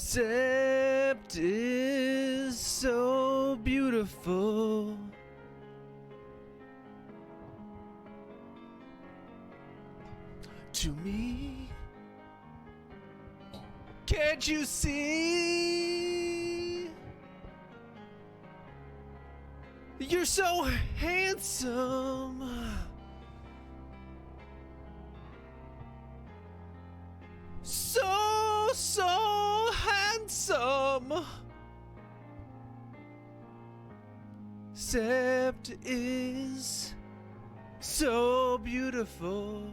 Sept is so beautiful. To me, can't you see? You're so handsome. So handsome. Sept is so beautiful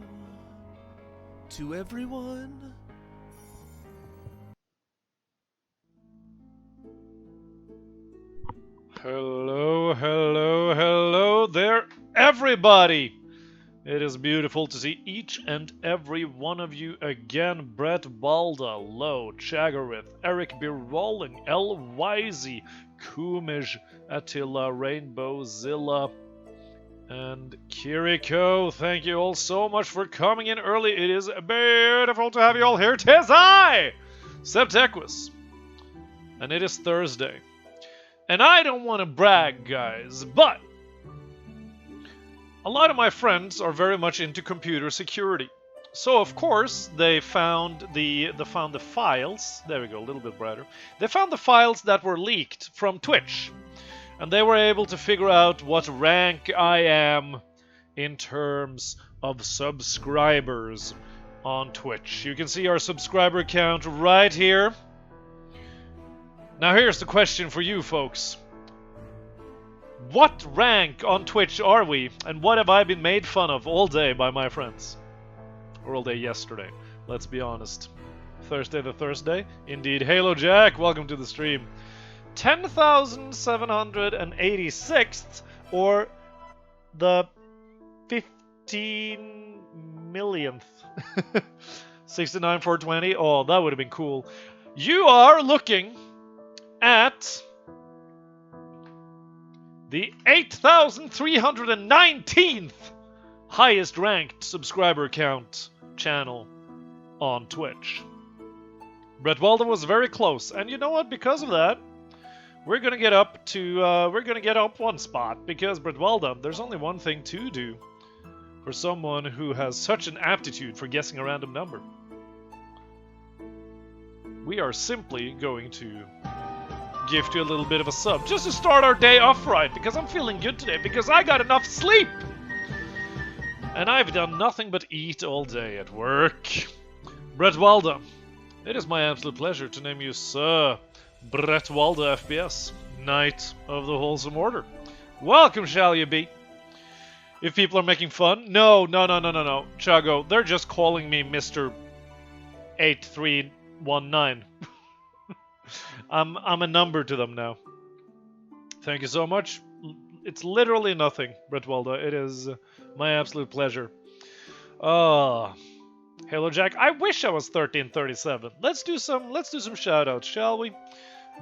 to everyone. Hello, hello, hello there, everybody! It is beautiful to see each and every one of you again. Brett Balda, Lo, Chagarith, Eric B. Rolling, L. Wisey, Kumish, Attila, Rainbow, Zilla, and Kiriko. Thank you all so much for coming in early. It is beautiful to have you all here. 'Tis I, Septeques, and it is Thursday. And I don't want to brag, guys, but a lot of my friends are very much into computer security. So of course they found the files. There we go, a little bit brighter. They found the files that were leaked from Twitch, and they were able to figure out what rank I am in terms of subscribers on Twitch. You can see our subscriber count right here. Now here's the question for you folks. What rank on Twitch are we, and what have I been made fun of all day by my friends? Or all day yesterday, let's be honest. Thursday the Thursday? Indeed. Halo Jack, welcome to the stream. 10,786th, or the 15 millionth. 69,420. Oh, that would have been cool. You are looking at the 8,319th highest ranked subscriber count channel on Twitch. Brett Walden was very close, and you know what? Because of that, we're gonna get up one spot, because Brett Walden, there's only one thing to do for someone who has such an aptitude for guessing a random number. We are simply going to gift you a little bit of a sub, just to start our day off right, because I'm feeling good today, because I got enough sleep! And I've done nothing but eat all day at work. Brett Walda, it is my absolute pleasure to name you Sir Brett Walda FPS, Knight of the Wholesome Order. Welcome, shall you be? If people are making fun, no, Chago, they're just calling me Mr. 8319. I'm a number to them now. Thank you so much. It's literally nothing, Brett Walda. It is my absolute pleasure. Halo Jack. I wish I was 1337. Let's do some shout outs, shall we?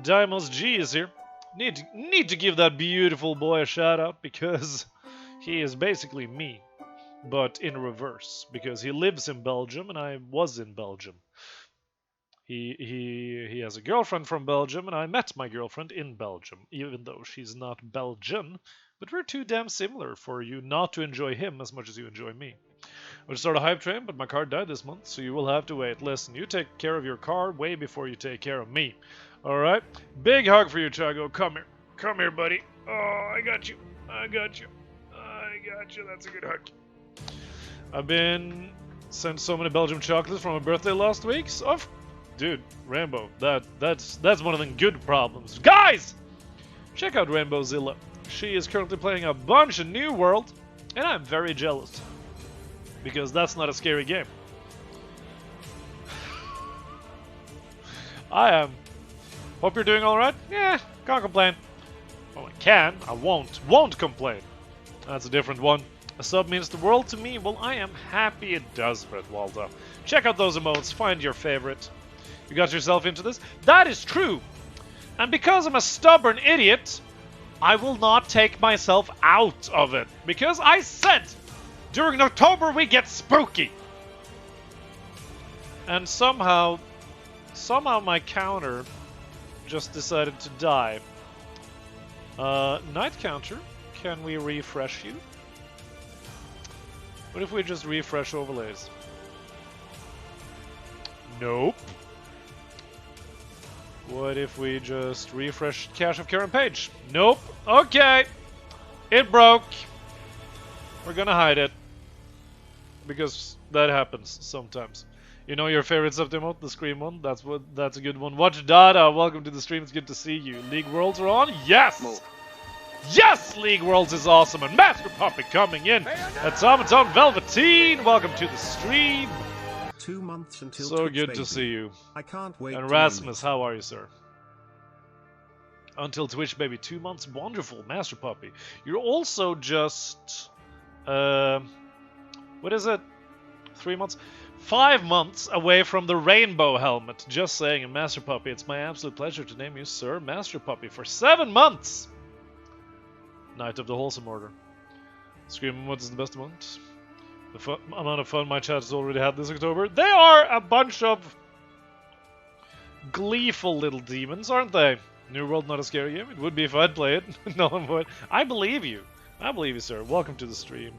Dimos G is here. Need to give that beautiful boy a shout out, because he is basically me, but in reverse, because he lives in Belgium and I was in Belgium. He has a girlfriend from Belgium, and I met my girlfriend in Belgium, even though she's not Belgian. But we're too damn similar for you not to enjoy him as much as you enjoy me. I would start a hype train, but my car died this month, so you will have to wait. Listen, you take care of your car way before you take care of me. Alright? Big hug for you, Chago. Come here. Come here, buddy. Oh, I got you. I got you. I got you. That's a good hug. I've been sent so many Belgian chocolates for my birthday last week. So dude, Rambo, that's one of the good problems. Guys! Check out Rainbow Zilla. She is currently playing a bunch of New World, and I'm very jealous, because that's not a scary game. I am. Hope you're doing alright? Yeah, can't complain. Well, I can. I won't complain. That's a different one. A sub means the world to me. Well, I am happy it does, Brett Waldo. Check out those emotes. Find your favorite. You got yourself into this? That is true. And because I'm a stubborn idiot, I will not take myself out of it. Because I said, during October we get spooky. And somehow, Somehow my counter just decided to die. Night counter, can we refresh you? What if we just refresh overlays? Nope. What if we just refresh cache of current page? Nope. Okay. It broke. We're gonna hide it. Because that happens sometimes. You know your favorite sub-emote, the Scream one? That's a good one. Watch Dada, welcome to the stream, it's good to see you. League Worlds are on? Yes! Move. Yes! League Worlds is awesome, and Master Puppet coming in. That's Automaton Velveteen, welcome to the stream. 2 months until so Twitch, good baby. to see you. I can't wait. And Rasmus, how are you, sir? Until Twitch, baby. 2 months, wonderful, Master Puppy. You're also just... what is it? 3 months? 5 months away from the Rainbow Helmet. Just saying, and Master Puppy, it's my absolute pleasure to name you Sir Master Puppy for 7 months! Knight of the Wholesome Order. Screaming what is the best amount? The amount of fun my chat has already had this October. They are a bunch of gleeful little demons, aren't they? New World, not a scary game? It would be if I'd play it. No one would. I believe you. I believe you, sir. Welcome to the stream.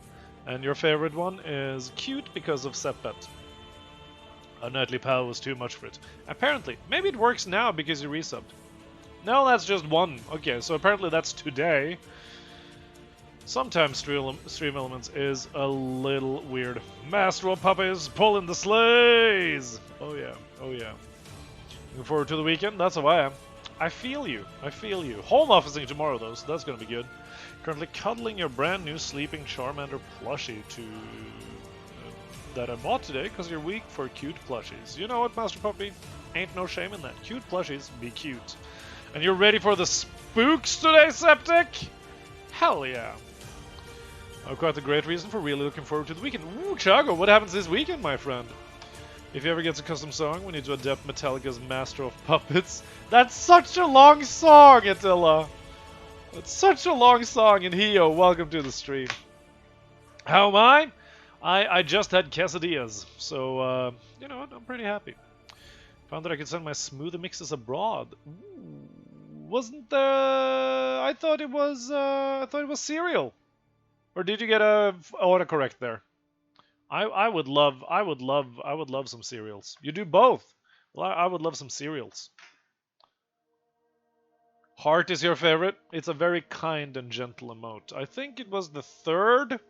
And your favorite one is cute because of Septeques. A Nightly Pal was too much for it. Apparently. Maybe it works now because you resubbed. No, that's just one. Okay, so apparently that's today. Sometimes Stream Elements is a little weird. Master of Puppies, pulling the sleighs! Oh yeah, oh yeah. Looking forward to the weekend? That's how I am. I feel you, I feel you. Home officing tomorrow though, so that's gonna be good. Currently cuddling your brand new Sleeping Charmander plushie that I bought today because you're weak for cute plushies. You know what, Master Puppy? Ain't no shame in that. Cute plushies, be cute. And you're ready for the spooks today, Septic? Hell yeah. Quite a great reason for really looking forward to the weekend. Ooh, Chago, what happens this weekend, my friend? If you ever get a custom song, we need to adapt Metallica's Master of Puppets. That's such a long song, Attila! That's such a long song, and Hio, welcome to the stream. How am I? I just had quesadillas, so, you know what, I'm pretty happy. Found that I could send my smoothie mixes abroad. Ooh, wasn't there... I thought it was cereal. Or did you get a autocorrect there? I would love some cereals. You do both. Well, I would love some cereals. Heart is your favorite. It's a very kind and gentle emote. I think it was the third.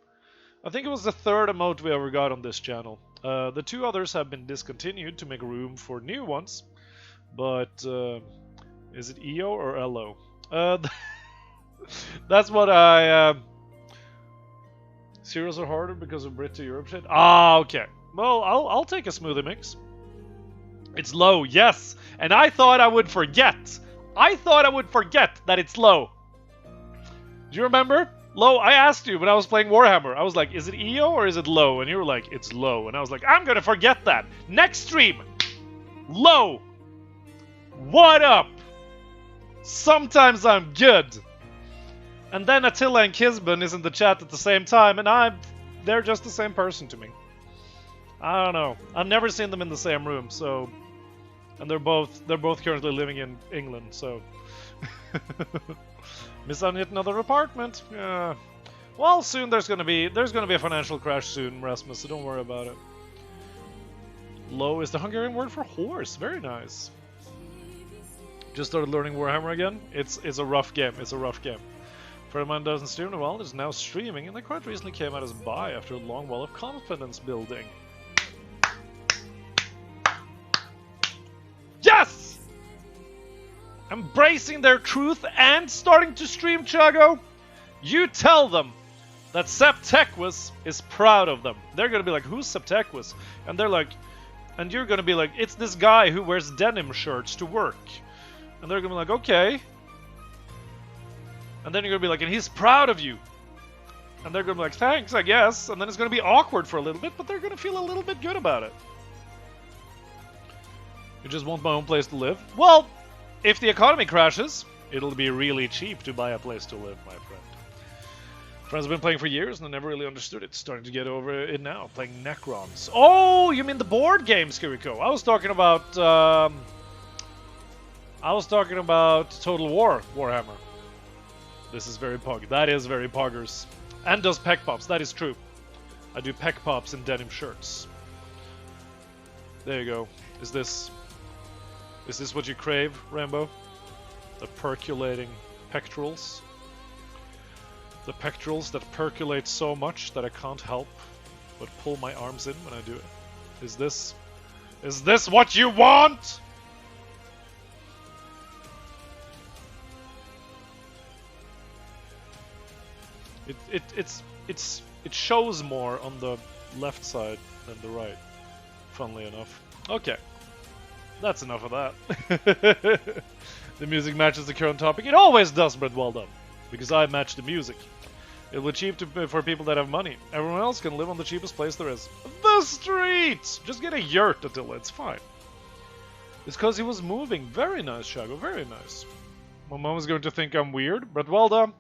I think it was the third emote we ever got on this channel. The 2 others have been discontinued to make room for new ones. But is it EO or LO? That's what I. Cereals are harder because of Brit to Europe shit? Ah, okay. Well, I'll take a smoothie mix. It's low, yes. And I thought I would forget. I thought I would forget that it's low. Do you remember? Low, I asked you when I was playing Warhammer. I was like, is it EO or is it low? And you were like, it's low. And I was like, I'm gonna forget that. Next stream. Low. What up? Sometimes I'm good. And then Attila and Kisben is in the chat at the same time, and they're just the same person to me. I don't know. I've never seen them in the same room, so... And they're both currently living in England, so... Miss on yet another apartment? Yeah. Well, soon there's gonna be a financial crash soon, Rasmus, so don't worry about it. Low is the Hungarian word for horse. Very nice. Just started learning Warhammer again. It's a rough game. It's a rough game. For a man who doesn't stream in a while, is now streaming, and they quite recently came out as buy after a long while of confidence building. Yes! Embracing their truth and starting to stream, Chago. You tell them that Septeques is proud of them. They're gonna be like, who's Septeques? And they're like, and you're gonna be like, it's this guy who wears denim shirts to work. And they're gonna be like, okay. And then you're gonna be like, and he's proud of you. And they're gonna be like, thanks, I guess. And then it's gonna be awkward for a little bit, but they're gonna feel a little bit good about it. You just want my own place to live? Well, if the economy crashes, it'll be really cheap to buy a place to live, my friend. Friends have been playing for years and I never really understood it. Starting to get over it now. Playing Necrons. Oh, you mean the board games, Kiriko? I was talking about Total War Warhammer. This is very pog. That is very poggers. And does peck pops. That is true. I do peck pops in denim shirts. There you go. Is this what you crave, Rambo? The percolating pectorals? The pectorals that percolate so much that I can't help but pull my arms in when I do it. Is this what you want? It shows more on the left side than the right, funnily enough. Okay. That's enough of that. The music matches the current topic. It always does, but well done. Because I match the music. It will be cheap for people that have money. Everyone else can live on the cheapest place there is. The streets! Just get a yurt, Attila, it's fine. It's because he was moving. Very nice, Shago, very nice. My mom is going to think I'm weird, but well done.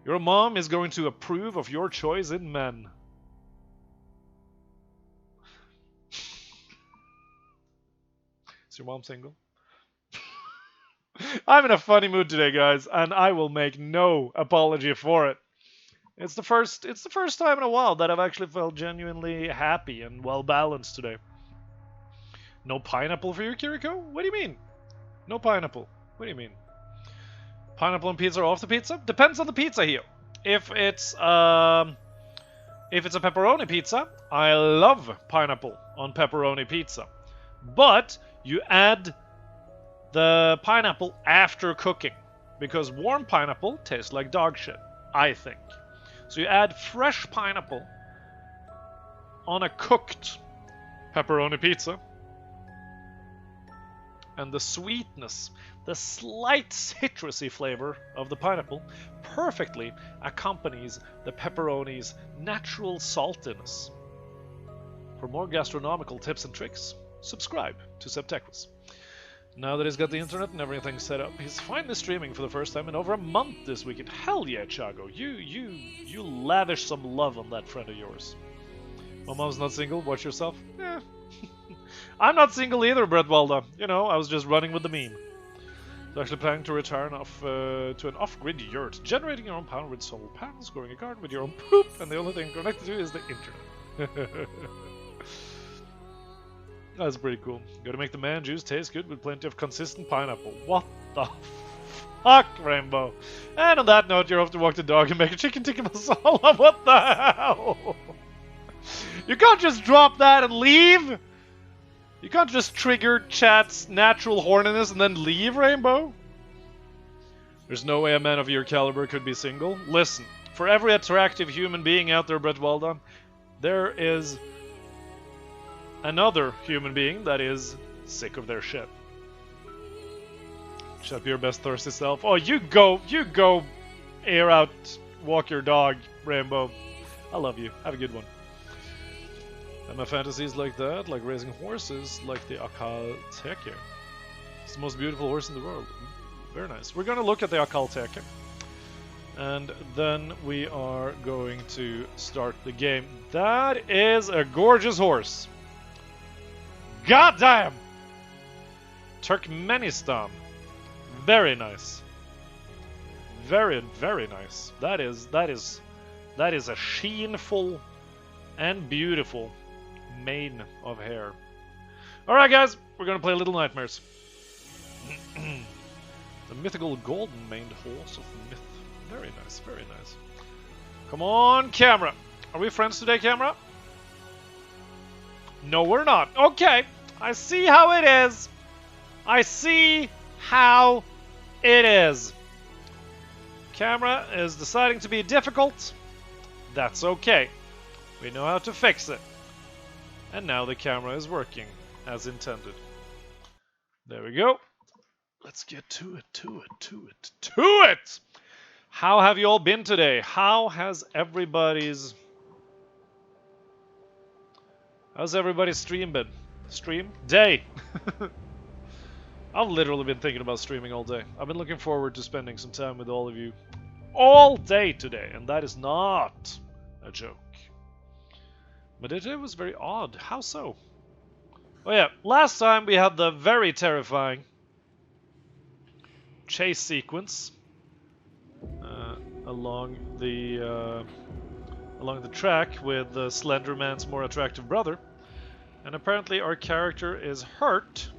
Your mom is going to approve of your choice in men. Is your mom single? I'm in a funny mood today, guys, and I will make no apology for it. It's the first time in a while that I've actually felt genuinely happy and well balanced today. No pineapple for you, Kiriko? What do you mean? No pineapple. What do you mean? Pineapple on pizza or off the pizza? Depends on the pizza here. If it's a pepperoni pizza, I love pineapple on pepperoni pizza. But you add the pineapple after cooking, because warm pineapple tastes like dog shit, I think. So you add fresh pineapple on a cooked pepperoni pizza, and the sweetness, the slight citrusy flavor of the pineapple perfectly accompanies the pepperoni's natural saltiness. For more gastronomical tips and tricks, subscribe to Septeques. Now that he's got the internet and everything set up, he's finally streaming for the first time in over a month this weekend. Hell yeah, Chago. You lavish some love on that friend of yours. My mom's not single. Watch yourself. Eh. I'm not single either, Brett Walda. You know, I was just running with the meme. So actually planning to return off to an off-grid yurt, generating your own power with solar panels, growing a garden with your own poop, and the only thing connected to is the internet. That's pretty cool. Gotta make the man juice taste good with plenty of consistent pineapple. What the fuck, Rainbow? And on that note, you're off to walk the dog and make a chicken tikka masala. What the hell? You can't just drop that and leave? You can't just trigger chat's natural horniness and then leave, Rainbow? There's no way a man of your caliber could be single. Listen, for every attractive human being out there, Brett Weldon, there is another human being that is sick of their shit. Shut up your best thirsty self. Oh, you go air out, walk your dog, Rainbow. I love you. Have a good one. And my fantasies like that, like raising horses, like the Akalteke. It's the most beautiful horse in the world. Very nice. We're gonna look at the Akalteke. And then we are going to start the game. That is a gorgeous horse. God damn! Turkmenistan. Very nice. Very, very nice. That is a sheenful and beautiful mane of hair. Alright guys, we're gonna play Little Nightmares. The mythical golden-maned horse of myth. Very nice, very nice. Come on, camera. Are we friends today, camera? No, we're not. Okay. I see how it is. I see how it is. Camera is deciding to be difficult. That's okay. We know how to fix it. And now the camera is working as intended. There we go. Let's get to it. How have you all been today? How's everybody's stream been? Stream? Day! I've literally been thinking about streaming all day. I've been looking forward to spending some time with all of you all day today, and that is not a joke. But it was very odd. How so? Oh yeah, last time we had the very terrifying chase sequence along the track with Slenderman's more attractive brother, and apparently our character is hurt,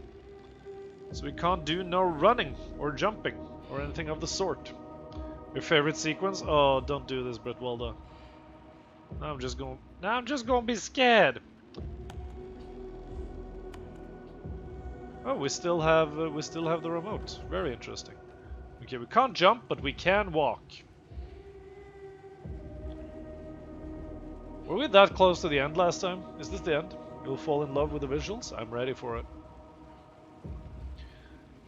so we can't do no running or jumping or anything of the sort. Your favorite sequence? Oh, don't do this, Brett Walda. Now I'm just gonna be scared. Oh, we still have the remote. Very interesting. Okay, we can't jump, but we can walk. Were we that close to the end last time? Is this the end? You'll fall in love with the visuals? I'm ready for it.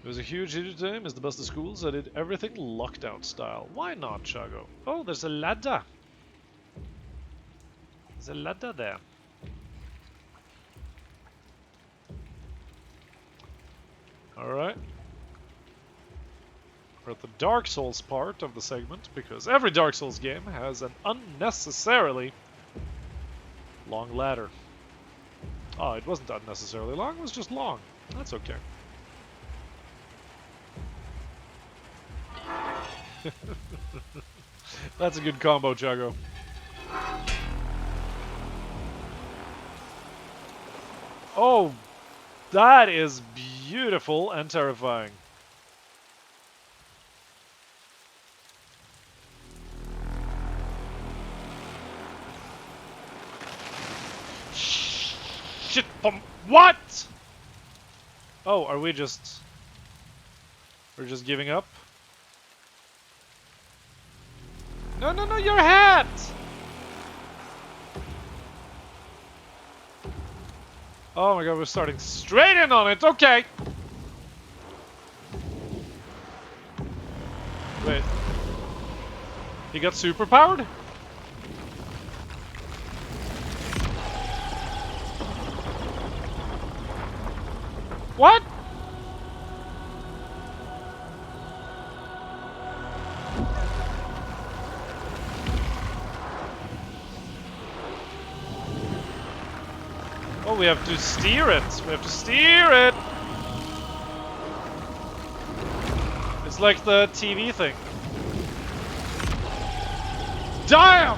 It was a huge hit today, missed the best of schools. I did everything lockdown style. Why not, Chago? Oh, there's a ladder. There's a ladder there. Alright. We're at the Dark Souls part of the segment, because every Dark Souls game has an unnecessarily long ladder. Oh, it wasn't unnecessarily long, it was just long. That's okay. That's a good combo, Chago. Oh, that is beautiful and terrifying. Shit, what? Oh, are we just... We're just giving up? No, no, no, your hat! Oh my god, we're starting straight in on it, okay! Wait. He got superpowered? What? Oh, we have to steer it. We have to steer it. It's like the TV thing. Damn!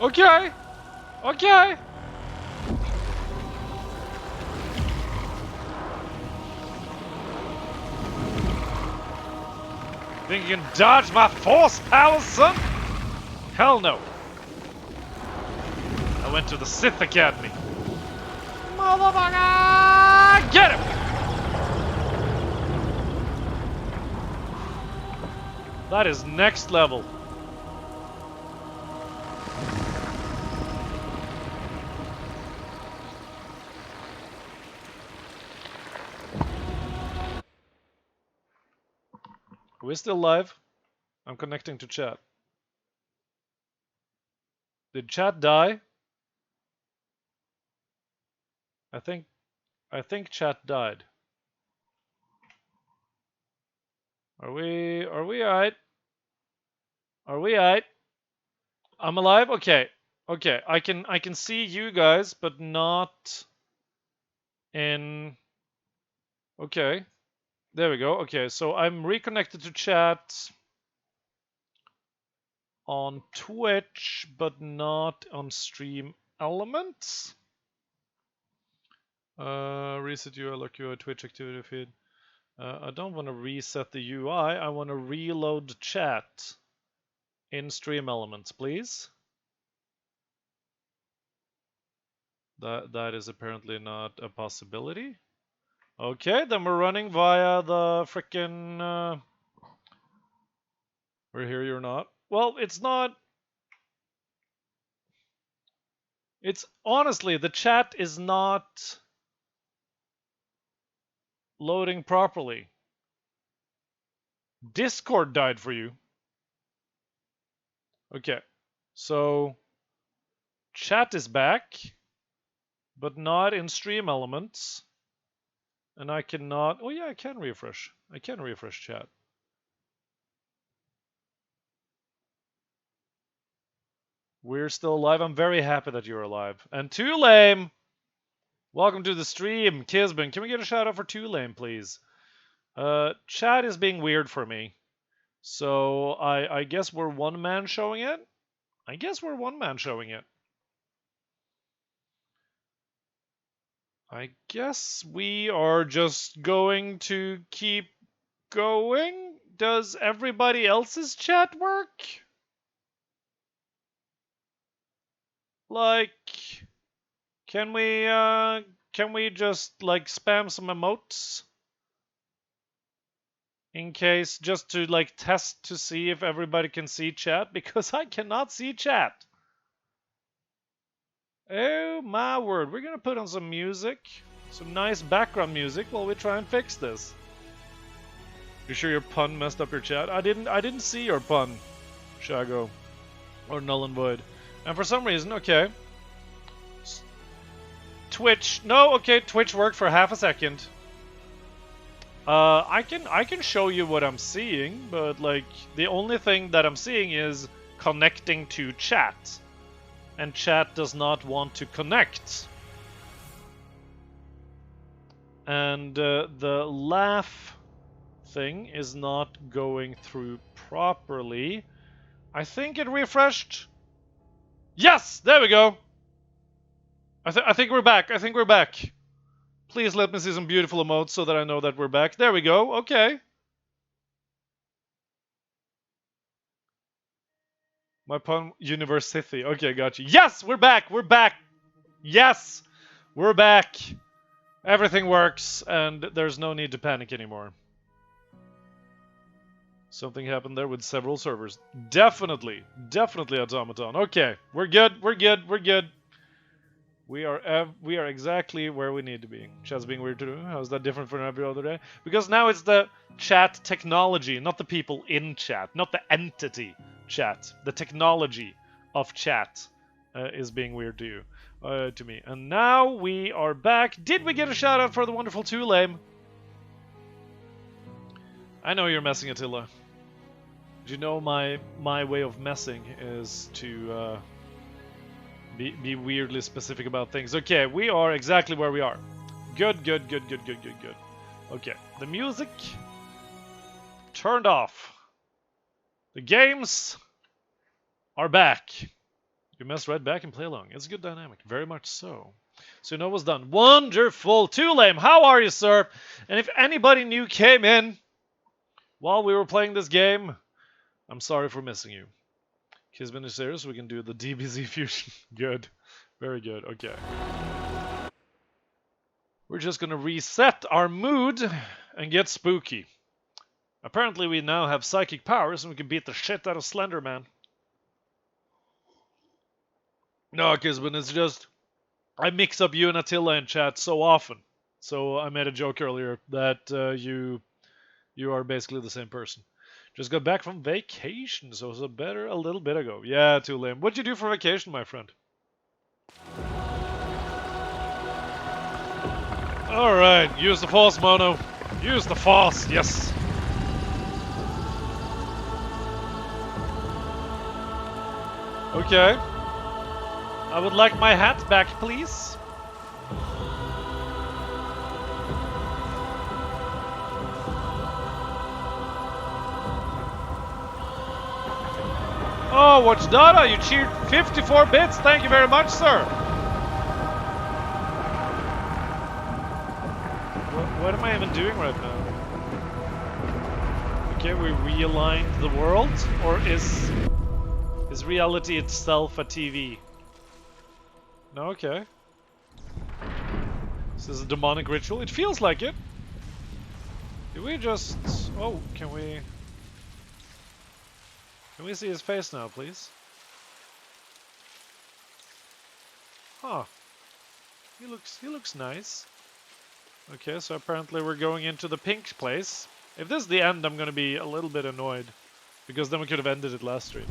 Okay. Okay. Think you can dodge my force powers, son? Hell no. I went to the Sith Academy. Motherfucker! Get him! That is next level. Are we still live? I'm connecting to chat. Did chat die? I think chat died. Are we alright? Are we alright? I'm alive? Okay. Okay. I can see you guys, but not in... Okay. There we go. Okay, so I'm reconnected to chat on Twitch, but not on Stream Elements. Reset UI, lock UI, Twitch activity feed. I don't want to reset the UI. I want to reload chat in Stream Elements, please. That is apparently not a possibility. Okay, then we're running via the frickin' we're here, you're not. Well, it's not. It's honestly, the chat is not loading properly. Discord died for you. Okay, so chat is back, but not in Stream Elements. And I cannot... Oh yeah, I can refresh. I can refresh chat. We're still alive. I'm very happy that you're alive. And Too Lame! Welcome to the stream, Kisbin. Can we get a shout out for Too Lame, please? Chat is being weird for me. So I guess we're one man showing it? I guess we're one man showing it. I guess we are just going to keep going? Does everybody else's chat work? Like, can we just like spam some emotes? In case, just to like test to see if everybody can see chat, because I cannot see chat. Oh my word, we're gonna put on some music, some nice background music while we try and fix this. You sure your pun messed up your chat? I didn't see your pun, Shago, or Null and Void. And for some reason, okay. Twitch, no, okay, Twitch worked for half a second. I can show you what I'm seeing, but like the only thing that I'm seeing is connecting to chat, and chat does not want to connect. And the laugh thing is not going through properly. I think it refreshed. Yes, there we go. I think we're back. I think we're back. Please let me see some beautiful emotes so that I know that we're back. There we go. Okay. My pun, University. Okay, got you. Yes, we're back. We're back. Yes, we're back. Everything works, and there's no need to panic anymore. Something happened there with several servers. Definitely Automaton. Okay, we're good. We're good. We're good. We are exactly where we need to be. Chat's being weird to do. How is that different from every other day? Because now it's the chat technology, not the people in chat, not the entity chat. The technology of chat is being weird to you, to me. And now we are back. Did we get a shout out for the wonderful Too Lame? I know you're messing, Attila. Did you know my way of messing is to be weirdly specific about things? Okay, we are exactly where we are. Good. Okay, the music turned off. The games are back. You must right back and play along. It's a good dynamic, very much so. So you know what's done. Wonderful. Too Lame, how are you, sir? And if anybody new came in while we were playing this game, I'm sorry for missing you. Kisbin is serious, we can do the DBZ fusion. Good. Very good. Okay. We're just gonna reset our mood and get spooky. Apparently we now have psychic powers and we can beat the shit out of Slender Man. No, Kisbin, it's just I mix up you and Attila in chat so often. So I made a joke earlier that you are basically the same person. Just got back from vacation, so it was a little bit ago. Yeah, Too Lame. What'd you do for vacation, my friend? Alright, use the force, Mono. Use the force, yes. Okay. I would like my hat back, please. Oh, Watch Data, you cheered 54 bits. Thank you very much, sir. What am I even doing right now? Okay, we realigned the world, or is reality itself a TV? No, okay. This is a demonic ritual. It feels like it. Did we just... Oh, can we see his face now, please? Huh. He looks nice. Okay, so apparently we're going into the pink place. If this is the end, I'm gonna be a little bit annoyed, because then we could have ended it last stream.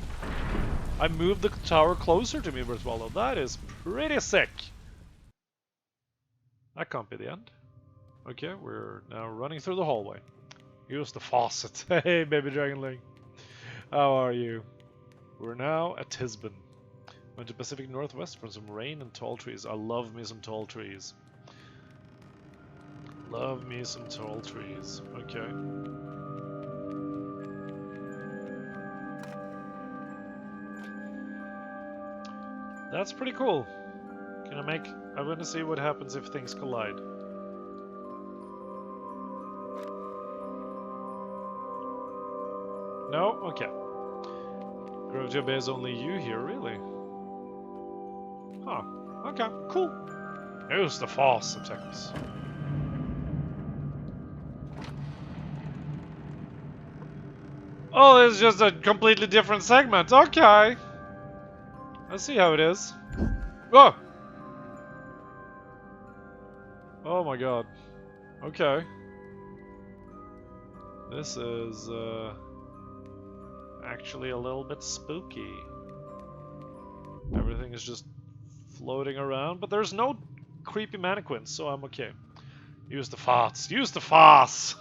I moved the tower closer to me, Bertwaldo. That is pretty sick. That can't be the end. Okay, we're now running through the hallway. Use the faucet. Hey, baby dragonling. How are you? We're now at Tisbin. Went to Pacific Northwest for some rain and tall trees. I love me some tall trees. Love me some tall trees. Okay. That's pretty cool. I want to see what happens if things collide. No? Okay. Gravity obeys only you here, really? Huh. Okay, cool. Use the force, Septeques. Oh, it's just a completely different segment. Okay. I see how it is. Whoa! Oh my god. Okay. This is, actually a little bit spooky. Everything is just floating around, but there's no creepy mannequins, so I'm okay. Use the farts. Use the farce!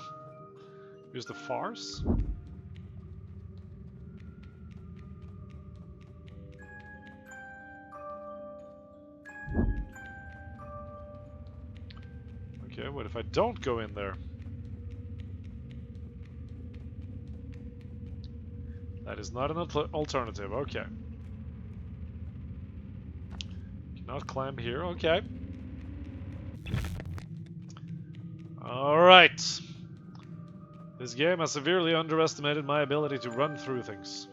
Use the farce? Okay, what if I don't go in there? That is not an alternative, okay. Cannot climb here, okay. Alright. This game has severely underestimated my ability to run through things.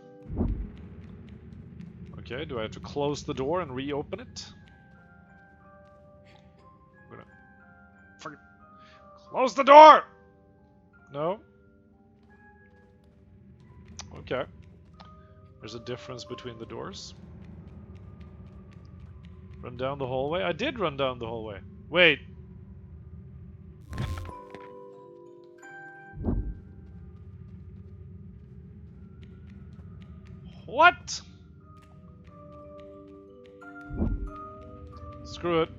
Okay, do I have to close the door and reopen it? Close the door! No? Okay. There's a difference between the doors. Run down the hallway? I did run down the hallway. Wait. What? Screw it.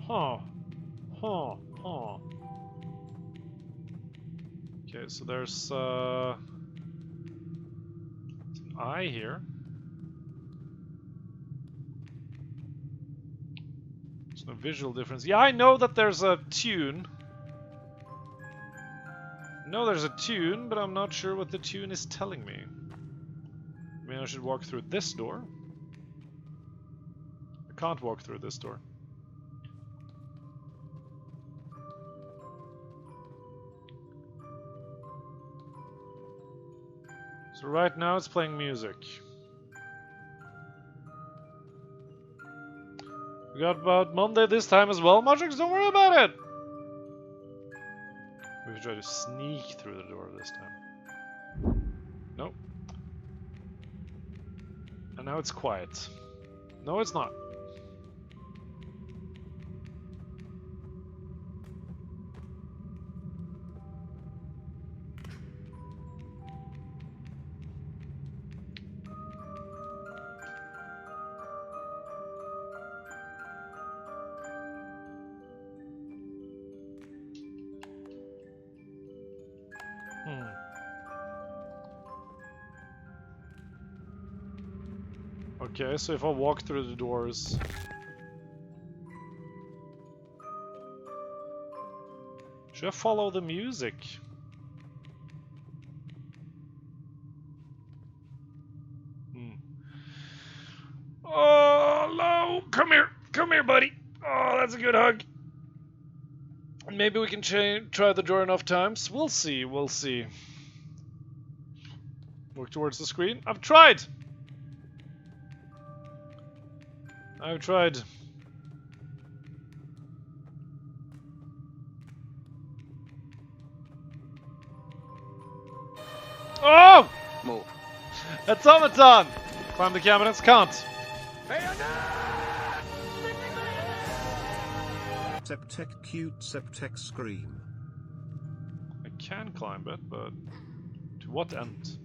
Huh. Huh. Huh. Okay, so there's an eye here. There's no visual difference. Yeah, I know that there's a tune. I know there's a tune, but I'm not sure what the tune is telling me. I mean, I should walk through this door. I can't walk through this door. So right now it's playing music. We got about Monday this time as well, Matrix, don't worry about it! We should try to sneak through the door this time. Nope. And now it's quiet. No, it's not. Okay, so if I walk through the doors... Should I follow the music? Oh, no! Come here! Come here, buddy! Oh, that's a good hug! Maybe we can try the door enough times. We'll see, we'll see. Walk towards the screen. I've tried! I've tried. Oh! Move. Automaton! Climb the cabinets, can't. Septec cute Septec scream. I can climb it, but to what end?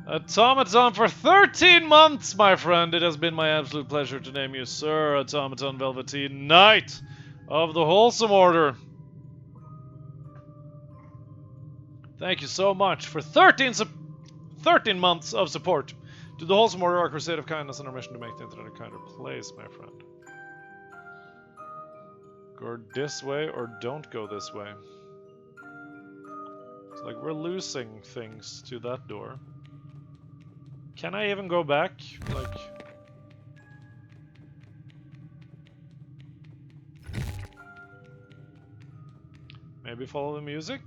Automaton for 13 months, my friend! It has been my absolute pleasure to name you Sir Automaton Velveteen, Knight of the Wholesome Order. Thank you so much for 13 months of support to the Wholesome Order, our crusade of kindness, and our mission to make the internet a kinder place, my friend. Go this way or don't go this way. It's like we're losing things to that door. Can I even go back? Like... maybe follow the music?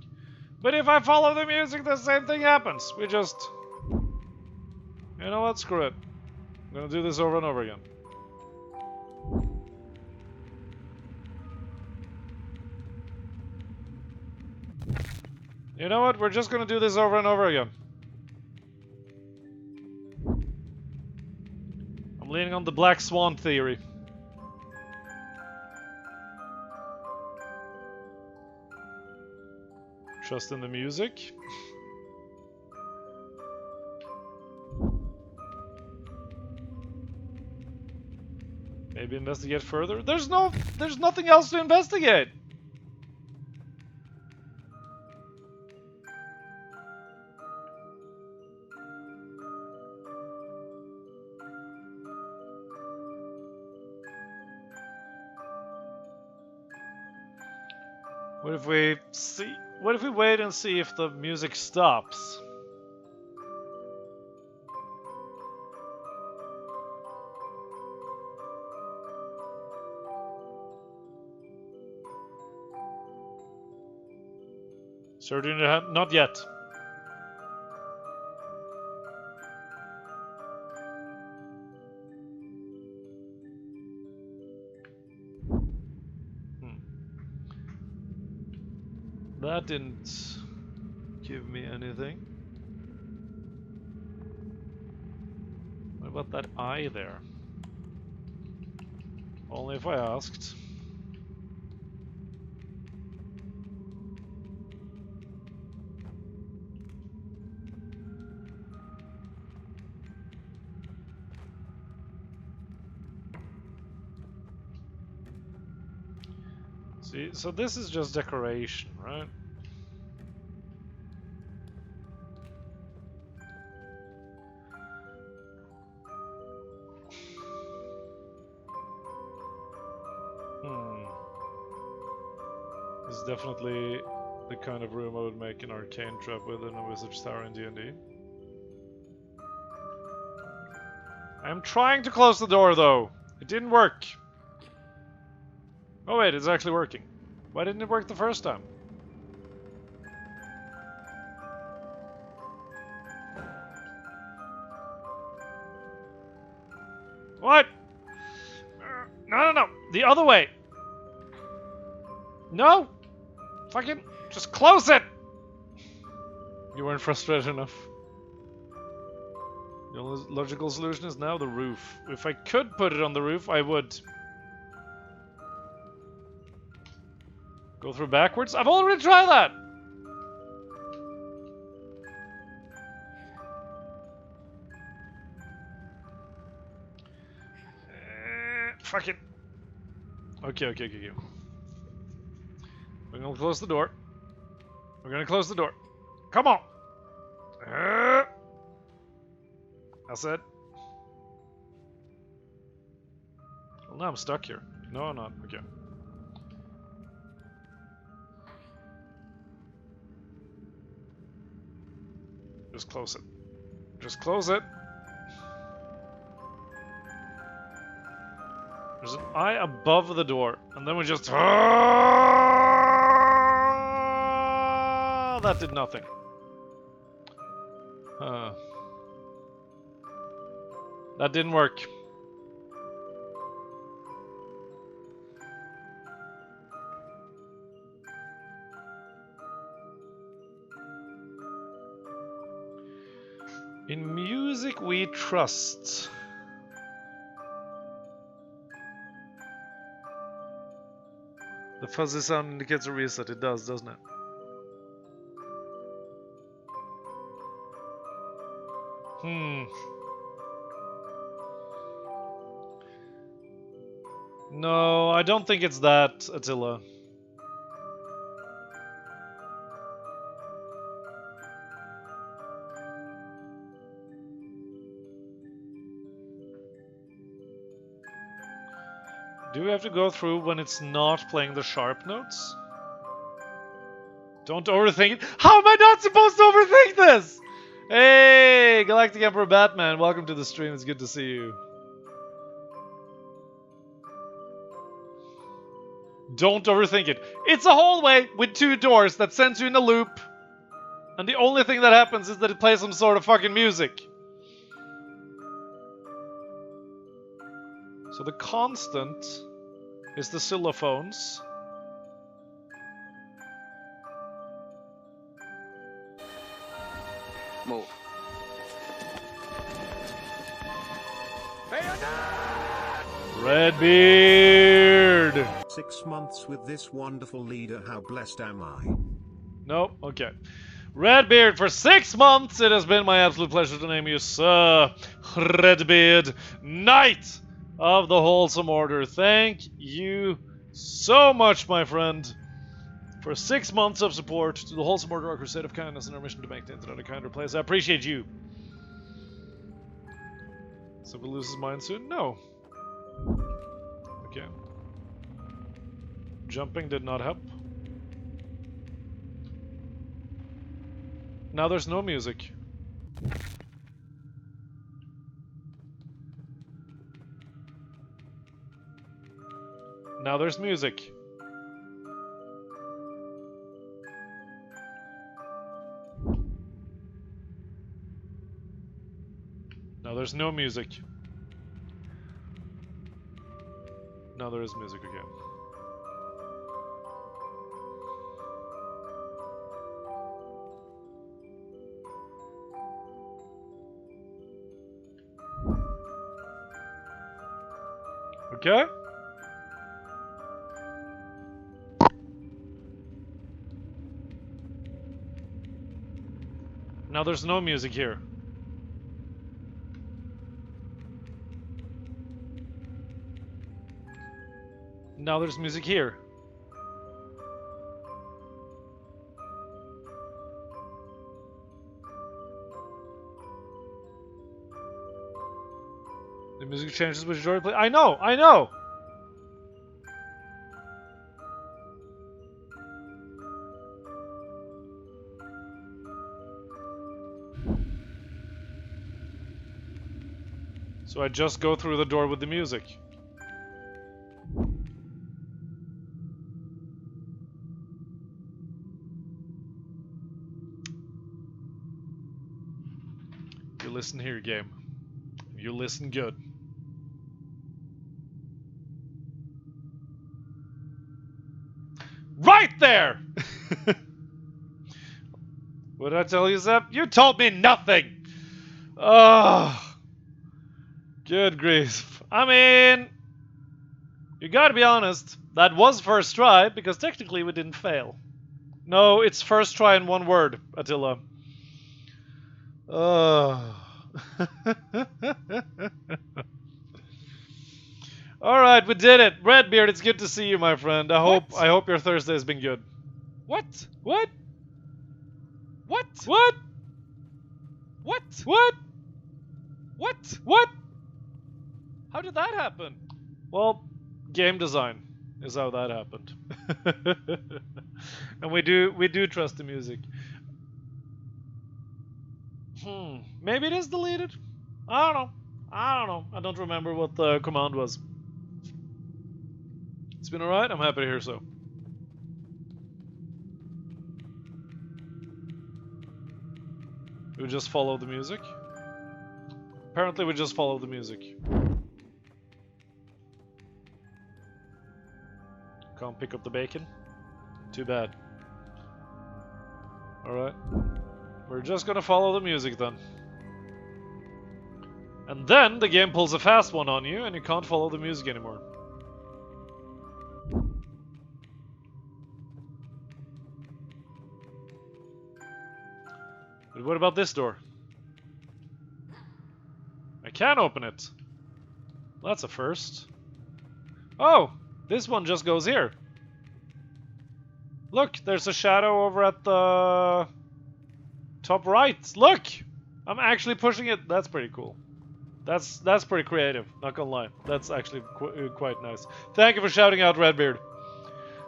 But if I follow the music, the same thing happens. We just... you know what? Screw it. I'm gonna do this over and over again. You know what? We're just gonna do this over and over again. I'm leaning on the Black Swan theory. Trust in the music. Maybe investigate further. There's nothing else to investigate. What if we see? What if we wait and see if the music stops? Certainly not yet. That didn't give me anything. What about that eye there? Only if I asked. See, so this is just decoration, right? This is definitely the kind of room I would make an arcane trap with in a Wizard's Tower in D&D. I'm trying to close the door, though. It didn't work. Oh wait, it's actually working. Why didn't it work the first time? What? No. The other way. No. Fucking just close it. You weren't frustrated enough. The only logical solution is now the roof. If I could put it on the roof, I would. Go through backwards? I've already tried that! Fuck it. Okay. We're gonna close the door. We're gonna close the door. Come on! That's it. Well, now I'm stuck here. No, I'm not. Okay. Just close it. Just close it. There's an eye above the door, and then we just... that did nothing. That didn't work. In music we trust. The fuzzy sound indicates a reset. It does, doesn't it? No, I don't think it's that, Attila. Do we have to go through when it's not playing the sharp notes? Don't overthink it. How am I not supposed to overthink this? Hey, Galactic Emperor Batman, welcome to the stream. It's good to see you. Don't overthink it. It's a hallway with 2 doors that sends you in a loop. And the only thing that happens is that it plays some sort of fucking music. So the constant is the xylophones. Move. Redbeard! 6 months with this wonderful leader, how blessed am I? Nope, okay. Redbeard, for 6 months it has been my absolute pleasure to name you Sir Redbeard, Knight of the Wholesome Order. Thank you so much, my friend, for 6 months of support to the Wholesome Order, our crusade of kindness, and our mission to make the internet a kinder place. I appreciate you. So we lose his mind soon? No. Okay. Jumping did not help. Now there's no music. Now there's music. Now there's no music. Now there is music again. Okay? Now there's no music here. Now there's music here. The music changes with Jordan play. I know, I know! So I just go through the door with the music. You listen here, game. You listen good. Right there! What did I tell you, Zep? You told me nothing! Oh, good grief. I mean, you gotta be honest. That was first try, because technically we didn't fail. No, it's first try in one word, Attila. Alright, we did it. Redbeard, it's good to see you, my friend. I hope your Thursday has been good. What? What? What? What? What? What? What? What? How did that happen? Well, game design is how that happened. And we do trust the music. Maybe it is deleted? I don't know. I don't remember what the command was. It's been alright, I'm happy to hear so. We just follow the music. Apparently we just follow the music. Can't pick up the bacon? Too bad. Alright. We're just gonna follow the music then. And then the game pulls a fast one on you and you can't follow the music anymore. what about this door? I can open it. Well, that's a first. Oh, this one just goes here. Look, there's a shadow over at the top right. Look! I'm actually pushing it. That's pretty cool. That's pretty creative, not gonna lie. That's actually quite nice. Thank you for shouting out, Redbeard.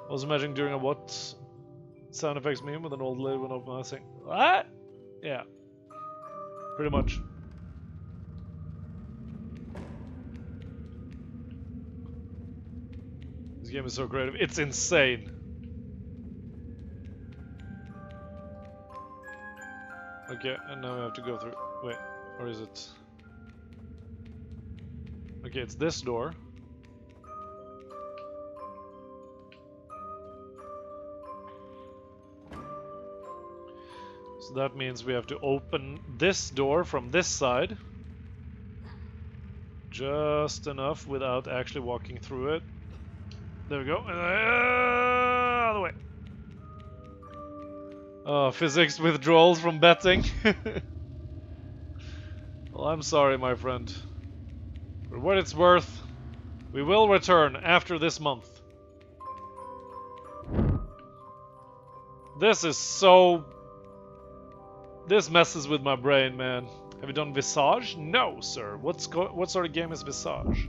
I was imagining doing a what sound effects meme with an old lady when open saying, what? Yeah. Pretty much. This game is so creative. It's insane. Okay, and now we have to go through. Wait, or is it? Okay, it's this door. So that means we have to open this door from this side. Just enough without actually walking through it. There we go. Out of the way. Oh, physics withdrawals from betting. Well, I'm sorry, my friend. For what it's worth, we will return after this month. This is so... This messes with my brain, man. Have you done Visage? No, sir. What sort of game is Visage?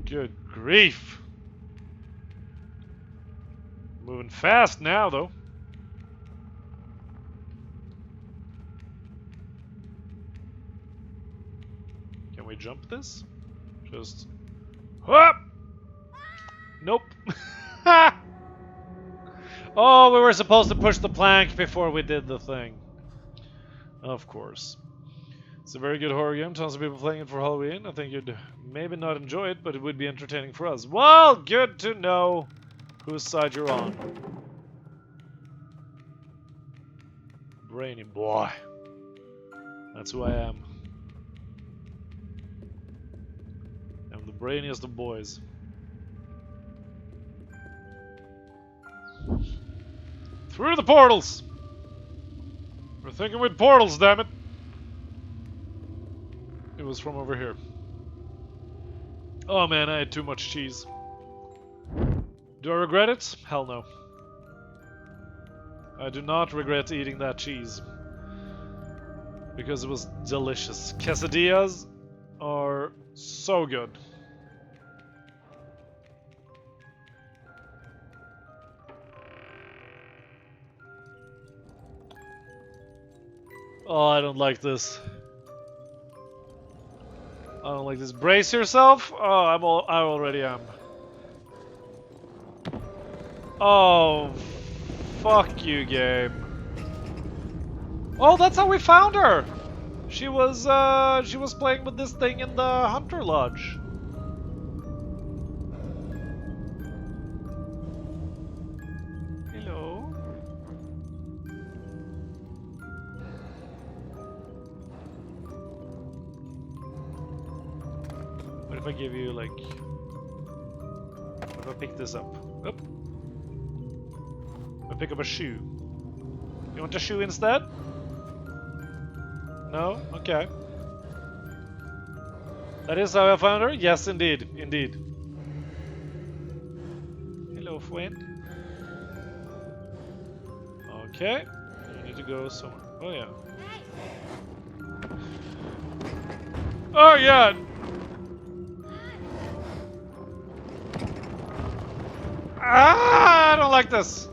Good grief. Moving fast now, though. Can we jump this? Just... Whoop! Nope. Oh, we were supposed to push the plank before we did the thing. Of course. It's a very good horror game. Tons of people playing it for Halloween. I think you'd maybe not enjoy it, but it would be entertaining for us. Well, good to know whose side you're on. Brainy boy. That's who I am. I'm the brainiest of boys. Through the portals! We're thinking with portals, damn it! It was from over here. Oh man, I had too much cheese. Do I regret it? Hell no. I do not regret eating that cheese. Because it was delicious. Quesadillas are so good. Oh, I don't like this. I don't like this. Brace yourself? Oh, I already am. Oh, fuck you, game. Oh, that's how we found her. She was playing with this thing in the Hunter Lodge. Hello. What if I give you like? What if I pick this up? Oop. I pick up a shoe. You want a shoe instead? No? Okay. That is how I found her? Yes, indeed. Indeed. Hello, friend. Okay. You need to go somewhere. Oh, yeah. Oh, yeah! Ah! I don't like this!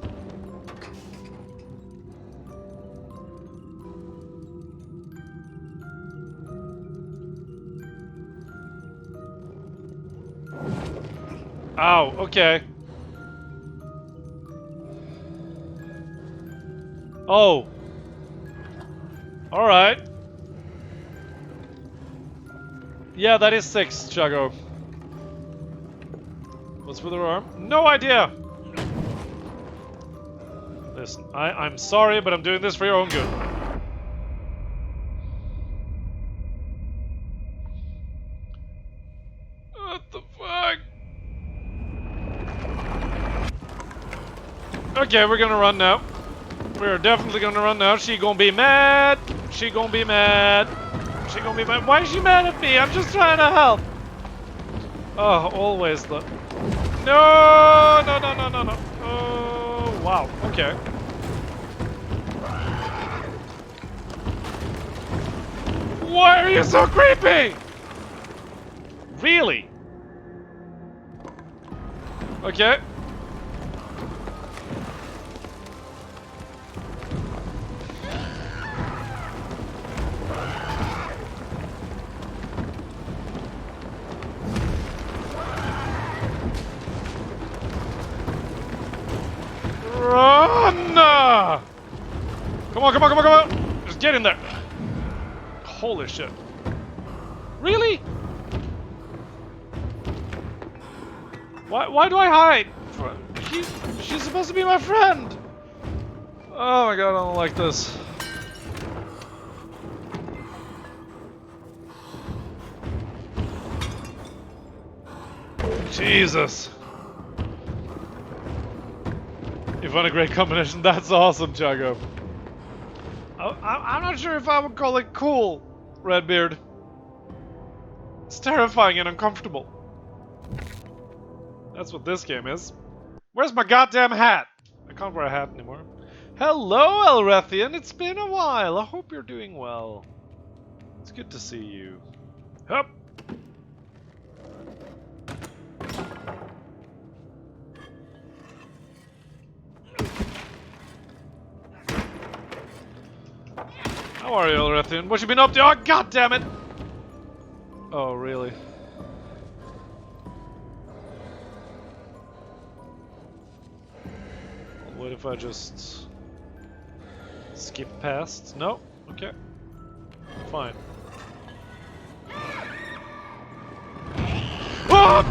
Ow, okay. Oh. Alright. Yeah, that is 6, Chago. What's with her arm? No idea! Listen, I'm sorry, but I'm doing this for your own good. What the fuck? Okay, we're gonna run now. We're definitely gonna run now. She gonna be mad. She gonna be mad. She gonna be mad. Why is she mad at me? I'm just trying to help. Oh, always the... No, no, no, no, no, no. Oh, wow. Okay. Why are you so creepy? Really? Okay. Run! Come on, come on, come on, come on! Just get in there. Holy shit. Really? Why do I hide? She's supposed to be my friend! Oh my god, I don't like this. Jesus. You found a great combination. That's awesome, Chago. I'm not sure if I would call it cool, Redbeard. It's terrifying and uncomfortable. That's what this game is. Where's my goddamn hat? I can't wear a hat anymore. Hello, Elrethian. It's been a while. I hope you're doing well. It's good to see you. Hup. How are you, Elrethian? What you been up to? Oh, god damn it! Oh, really? What if I just skip past? No? Okay. Fine. Oh!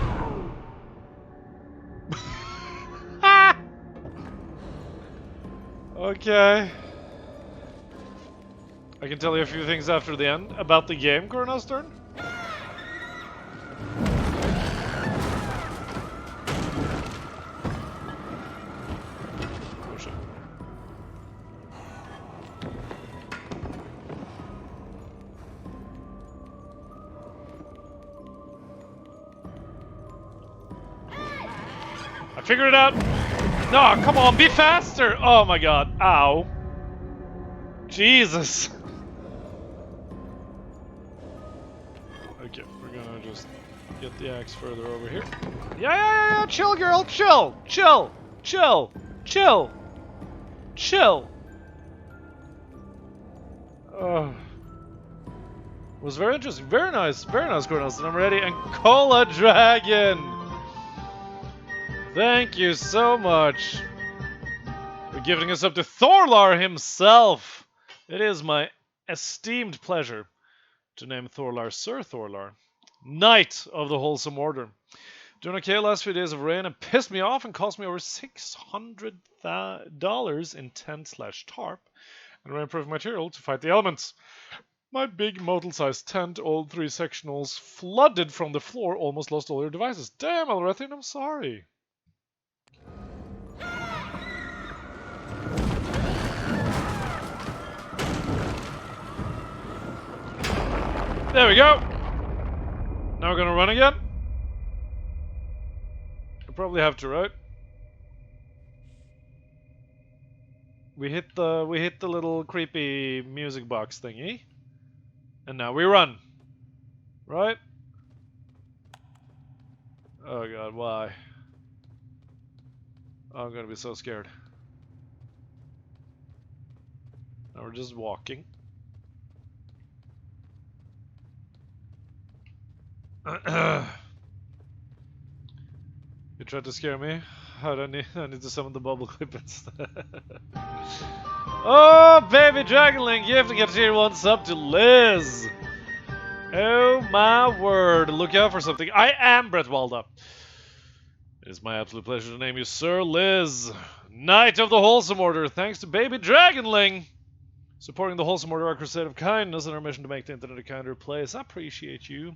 Okay. I can tell you a few things after the end about the game, Coronel Stern. Oh shit. I figured it out! No, come on, be faster! Oh my god, ow. Jesus. Okay, we're gonna just get the axe further over here. Yeah, chill, girl, chill, chill, chill, chill, chill. Was very interesting, very nice, Colonels. And I'm ready. And Cola Dragon. Thank you so much for giving us up to Thorlar himself. It is my esteemed pleasure to name Thorlar Sir Thorlar, Knight of the Wholesome Order. Doing okay last few days of rain and pissed me off and cost me over $600 in tent/tarp and rainproof material to fight the elements. My big model-sized tent, all 3 sectionals, flooded from the floor, almost lost all your devices. Damn, Elrethian, I'm sorry. There we go. Now we're gonna run again. I probably have to, right? We hit the little creepy music box thingy, and now we run. Right? Oh god, why? Oh, I'm gonna be so scared. Now we're just walking. You tried to scare me? I need to summon the bubble clip instead. Oh, baby Dragonling, you have to get tier 1 sub to Liz. Oh my word, look out for something. I am Brett Walda. It is my absolute pleasure to name you Sir Liz, Knight of the Wholesome Order, thanks to baby Dragonling. Supporting the Wholesome Order, our crusade of kindness, and our mission to make the internet a kinder place. I appreciate you.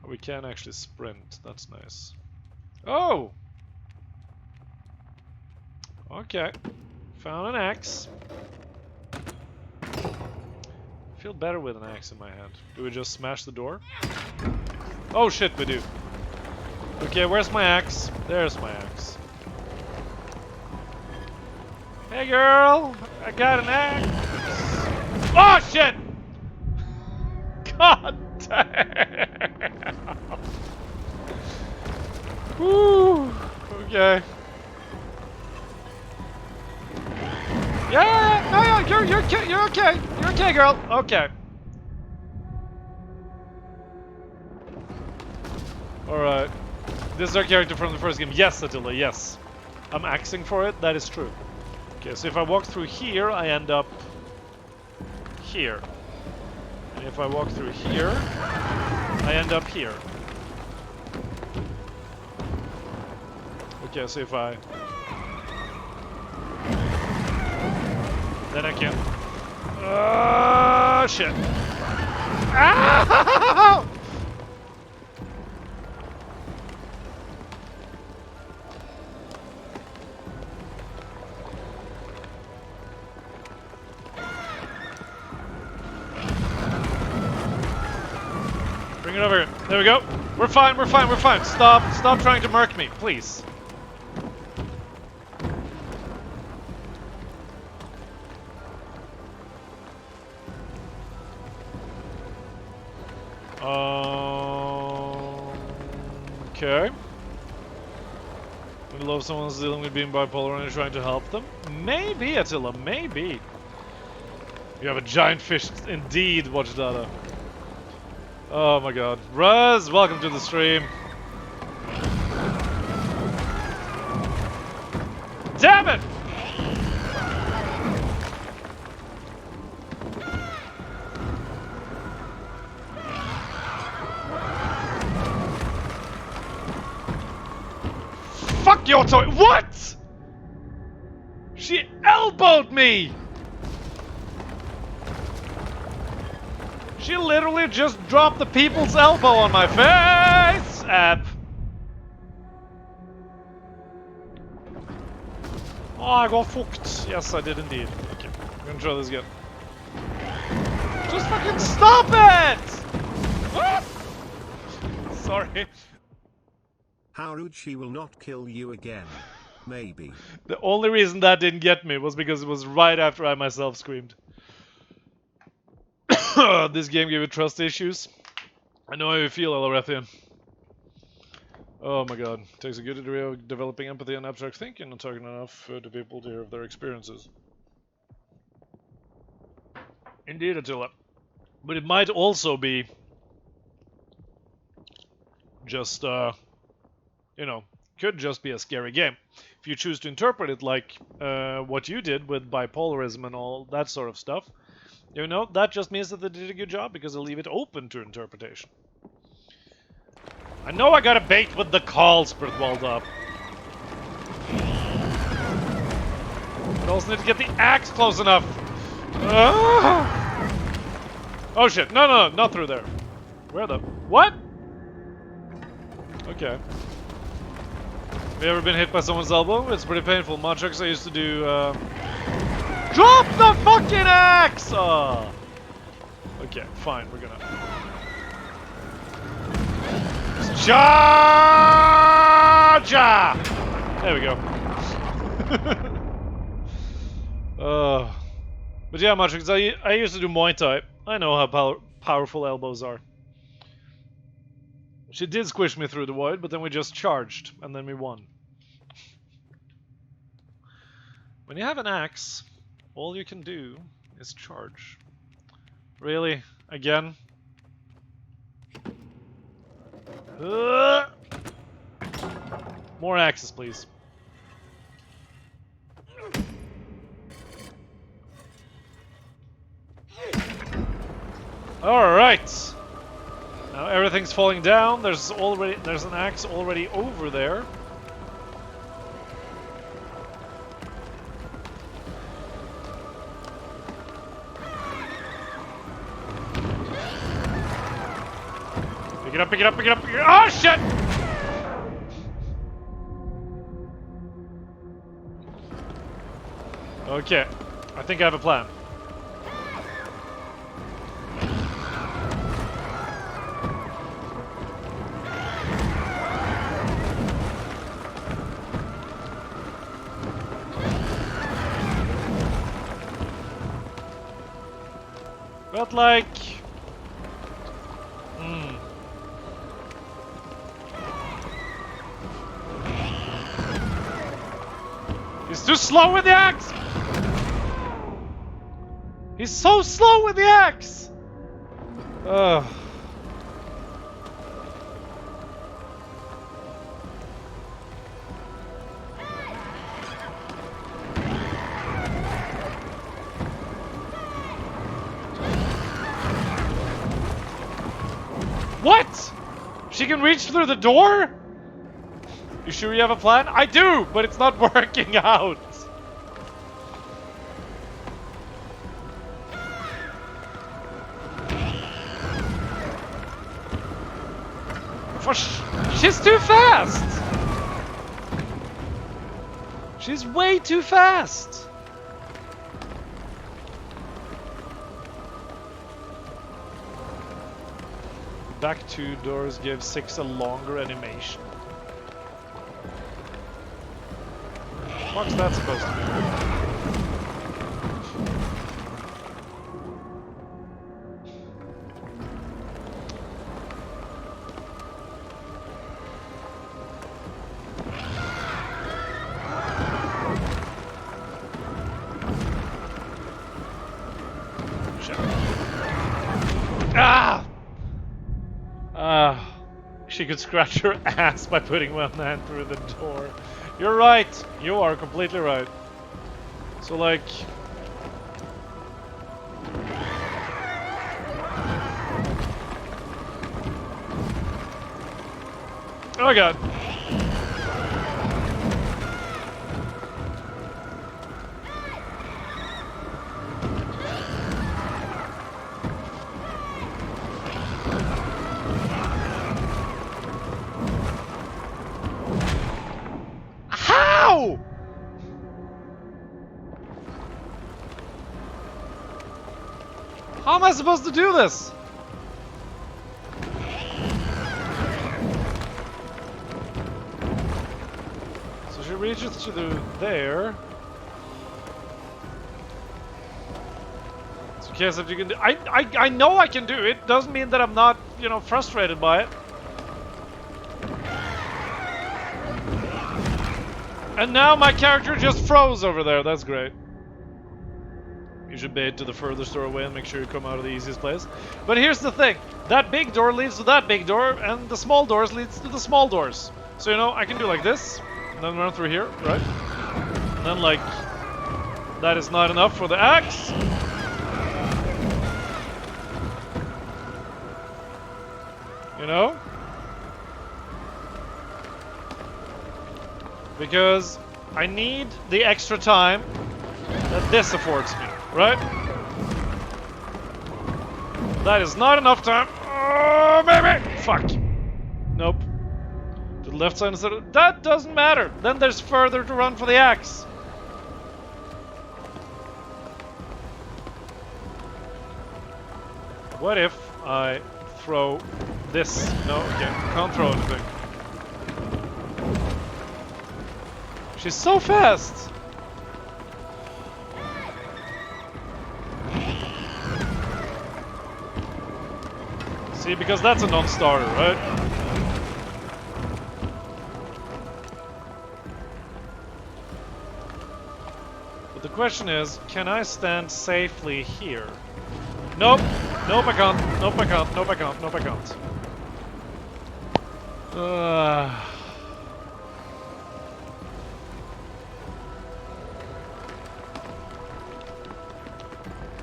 We can actually sprint. That's nice. Oh! Okay. Found an axe. Feel better with an axe in my hand. Do we just smash the door? Oh shit, we do. Okay, where's my axe? There's my axe. Hey girl, I got an axe. Oh shit! God damn! Woo! Okay. Yeah, no, you're okay. You're okay, girl. Okay. All right. This is our character from the first game. Yes, Attila. Yes. I'm axing for it. That is true. Okay, so if I walk through here, I end up here. And if I walk through here, I end up here. Okay, so if I... Then I can... shit. Ah! Bring it over here. There we go. We're fine, we're fine, we're fine. Stop trying to murk me, please. Okay. Would love someone's dealing with being bipolar and you're trying to help them? Maybe, Attila, maybe. You have a giant fish indeed, watch that. Oh my god. Ruz, welcome to the stream. Damn it! Fuck your toy! What?! She elbowed me! She literally just dropped the people's elbow on my face! App. Oh, I got fucked. Yes, I did indeed. Okay, I'm gonna try this again. Just fucking stop it! What? Sorry. How rude, she will not kill you again. Maybe. The only reason that didn't get me was because it was right after I myself screamed. This game gave you trust issues. I know how you feel, Alorethian. Oh my god. Takes a good degree of developing empathy and abstract thinking and talking enough to people to hear of their experiences. Indeed, Attila. But it might also be just, you know, could just be a scary game. If you choose to interpret it like what you did with bipolarism and all that sort of stuff, you know, that just means that they did a good job because they leave it open to interpretation. I know I got a bait with the call, Spritwald up. But I also need to get the axe close enough. Oh shit, no, not through there. Where the... What? Okay. Have you ever been hit by someone's elbow? It's pretty painful. Matrix I used to do, Drop the fucking axe! Oh. Okay, fine, we're gonna... Charger! There we go. But yeah, Matrix, I used to do Muay Thai. I know how powerful elbows are. She did squish me through the void, but then we just charged, and then we won. When you have an axe, all you can do is charge. Really? Again? More axes, please. Alright! Now everything's falling down. There's an axe already over there. Pick it up, pick it up, pick it up, pick it up. Oh shit! Okay, I think I have a plan. But like... He's too slow with the axe! He's so slow with the axe! Ugh. What? She can reach through the door? You sure you have a plan? I do, but it's not working out. She's too fast! She's way too fast! Back 2 doors give 6 a longer animation. What's that supposed to be? She could scratch her ass by putting one hand through the door. You're right. You are completely right. So like... Oh my god. How am I supposed to do this? So she reaches to there. It's okay, so if you can do, I know I can do it. Doesn't mean that I'm not, you know, frustrated by it. And now my character just froze over there. That's great. You should bait to the furthest door away and make sure you come out of the easiest place. But here's the thing. That big door leads to that big door, and the small doors leads to the small doors. So, you know, I can do like this, and then run through here, right? And then, like, that is not enough for the axe. You know? Because I need the extra time that this affords me. Right? That is not enough time. Oh, baby! Fuck. Nope. To the left side instead of... That doesn't matter. Then there's further to run for the axe. What if I throw this? No, okay. Can't throw anything. She's so fast! See, because that's a non-starter, right? But the question is, can I stand safely here? Nope. Nope, I can't. Nope, I can't. Nope, I can't. Nope, I can't.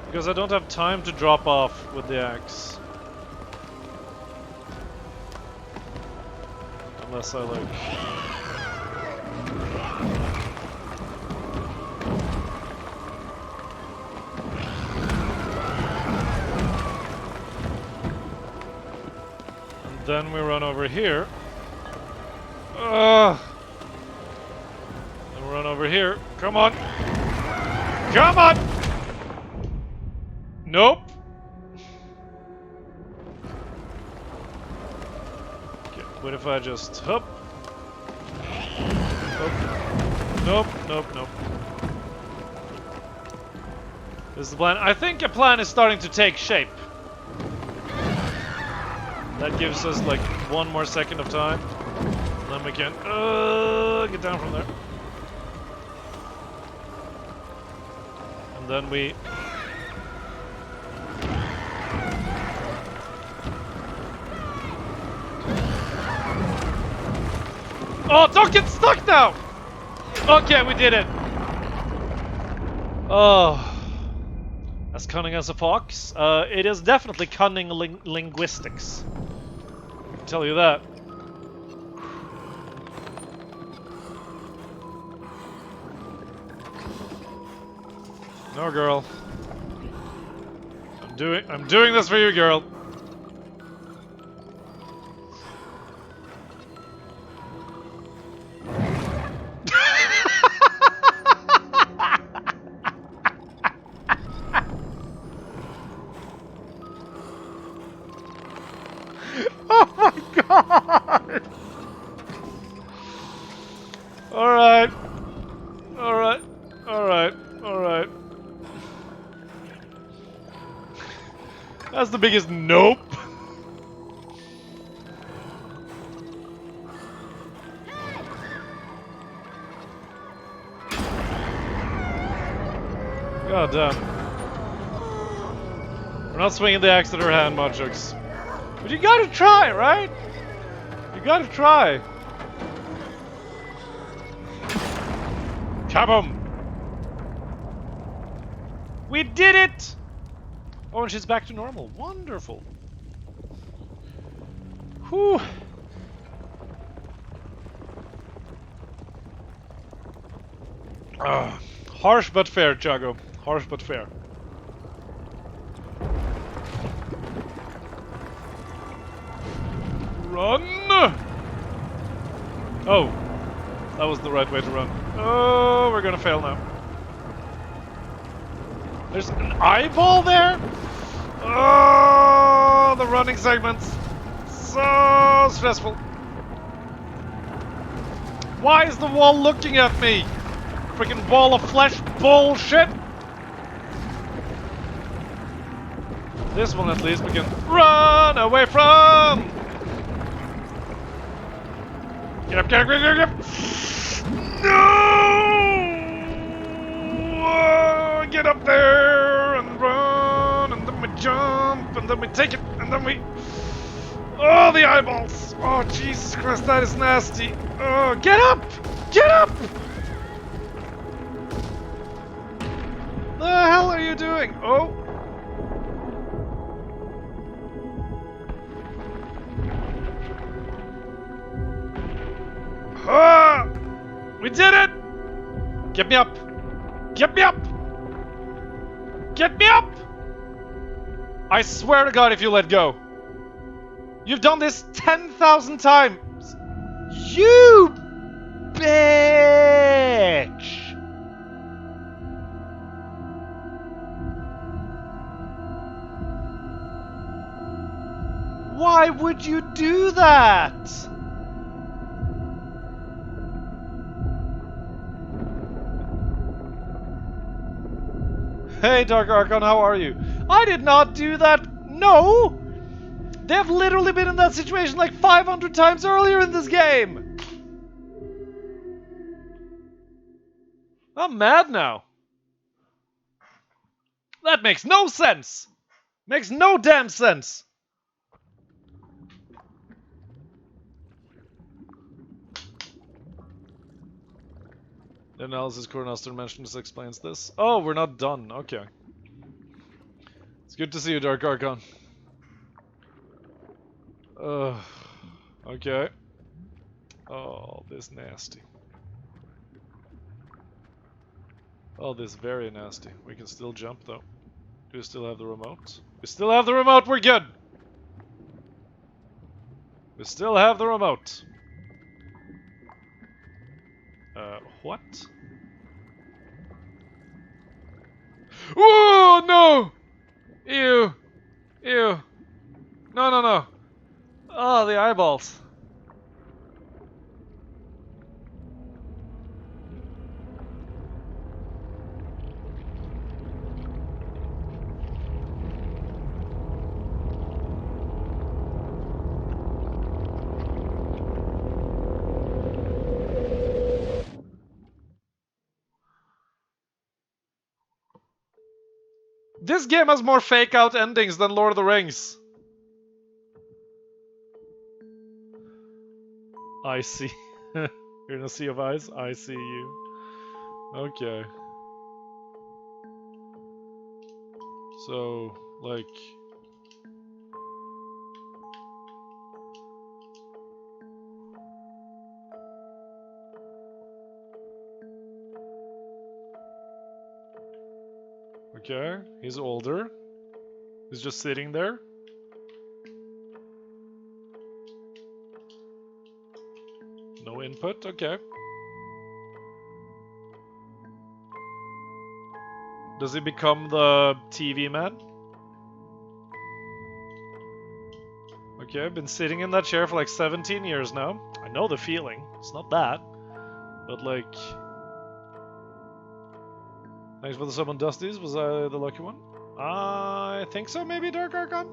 Because I don't have time to drop off with the axe. Unless I like... And then we run over here. Then we run over here. Come on! Come on! Nope. Okay, what if I just hop? Nope, nope, nope. This is the plan. I think a plan is starting to take shape. That gives us like 1 more second of time. Then we can get down from there. And then we... Oh, don't get stuck now! Okay, we did it. Oh. As cunning as a fox? It is definitely cunning linguistics. I can tell you that. No, girl. I'm doing this for you, girl. Oh my god! Alright. Alright. Alright. Alright. That's the biggest nope. God damn. We're not swinging the axe at her hand, Mudjugs. But you gotta try, right? You gotta try. Kaboom! We did it! Oh, and she's back to normal. Wonderful. Whew. Harsh but fair, Chago. Harsh but fair. Run! Oh, that was the right way to run. Oh, we're gonna fail now. There's an eyeball there? Oh, the running segments. So stressful. Why is the wall looking at me? Freaking ball of flesh bullshit. This one at least we can run away from. Get up, get up, get up, get up. No! Get up there and run, and then we jump, and then we take it, and then we... Oh, the eyeballs! Oh, Jesus Christ, that is nasty. Oh, get up! Get up! The hell are you doing? Oh. Ah! We did it! Get me up! Get me up! Get me up! I swear to God if you let go. You've done this 10,000 times! You bitch! Why would you do that? Hey, Dark Archon, how are you? I did not do that. No! They've literally been in that situation like 500 times earlier in this game. I'm mad now. That makes no sense. Makes no damn sense. The analysis Cornermaster mentioned this explains this. Oh, we're not done. Okay. It's good to see you, Dark Archon. Okay. Oh, this nasty. Oh, this very nasty. We can still jump, though. Do we still have the remote? We still have the remote! We're good! We still have the remote. What? Oh no! Ew! Ew! No, no, no! Oh, the eyeballs. This game has more fake out endings than Lord of the Rings. I see. You're in a sea of eyes? I see you. Okay. So, like... Okay, he's older. He's just sitting there. No input, okay. Does he become the TV man? Okay, I've been sitting in that chair for like 17 years now. I know the feeling. It's not that. But like... Thanks for the sub on Dusty's. Was I the lucky one? I think so, maybe, Dark Archon?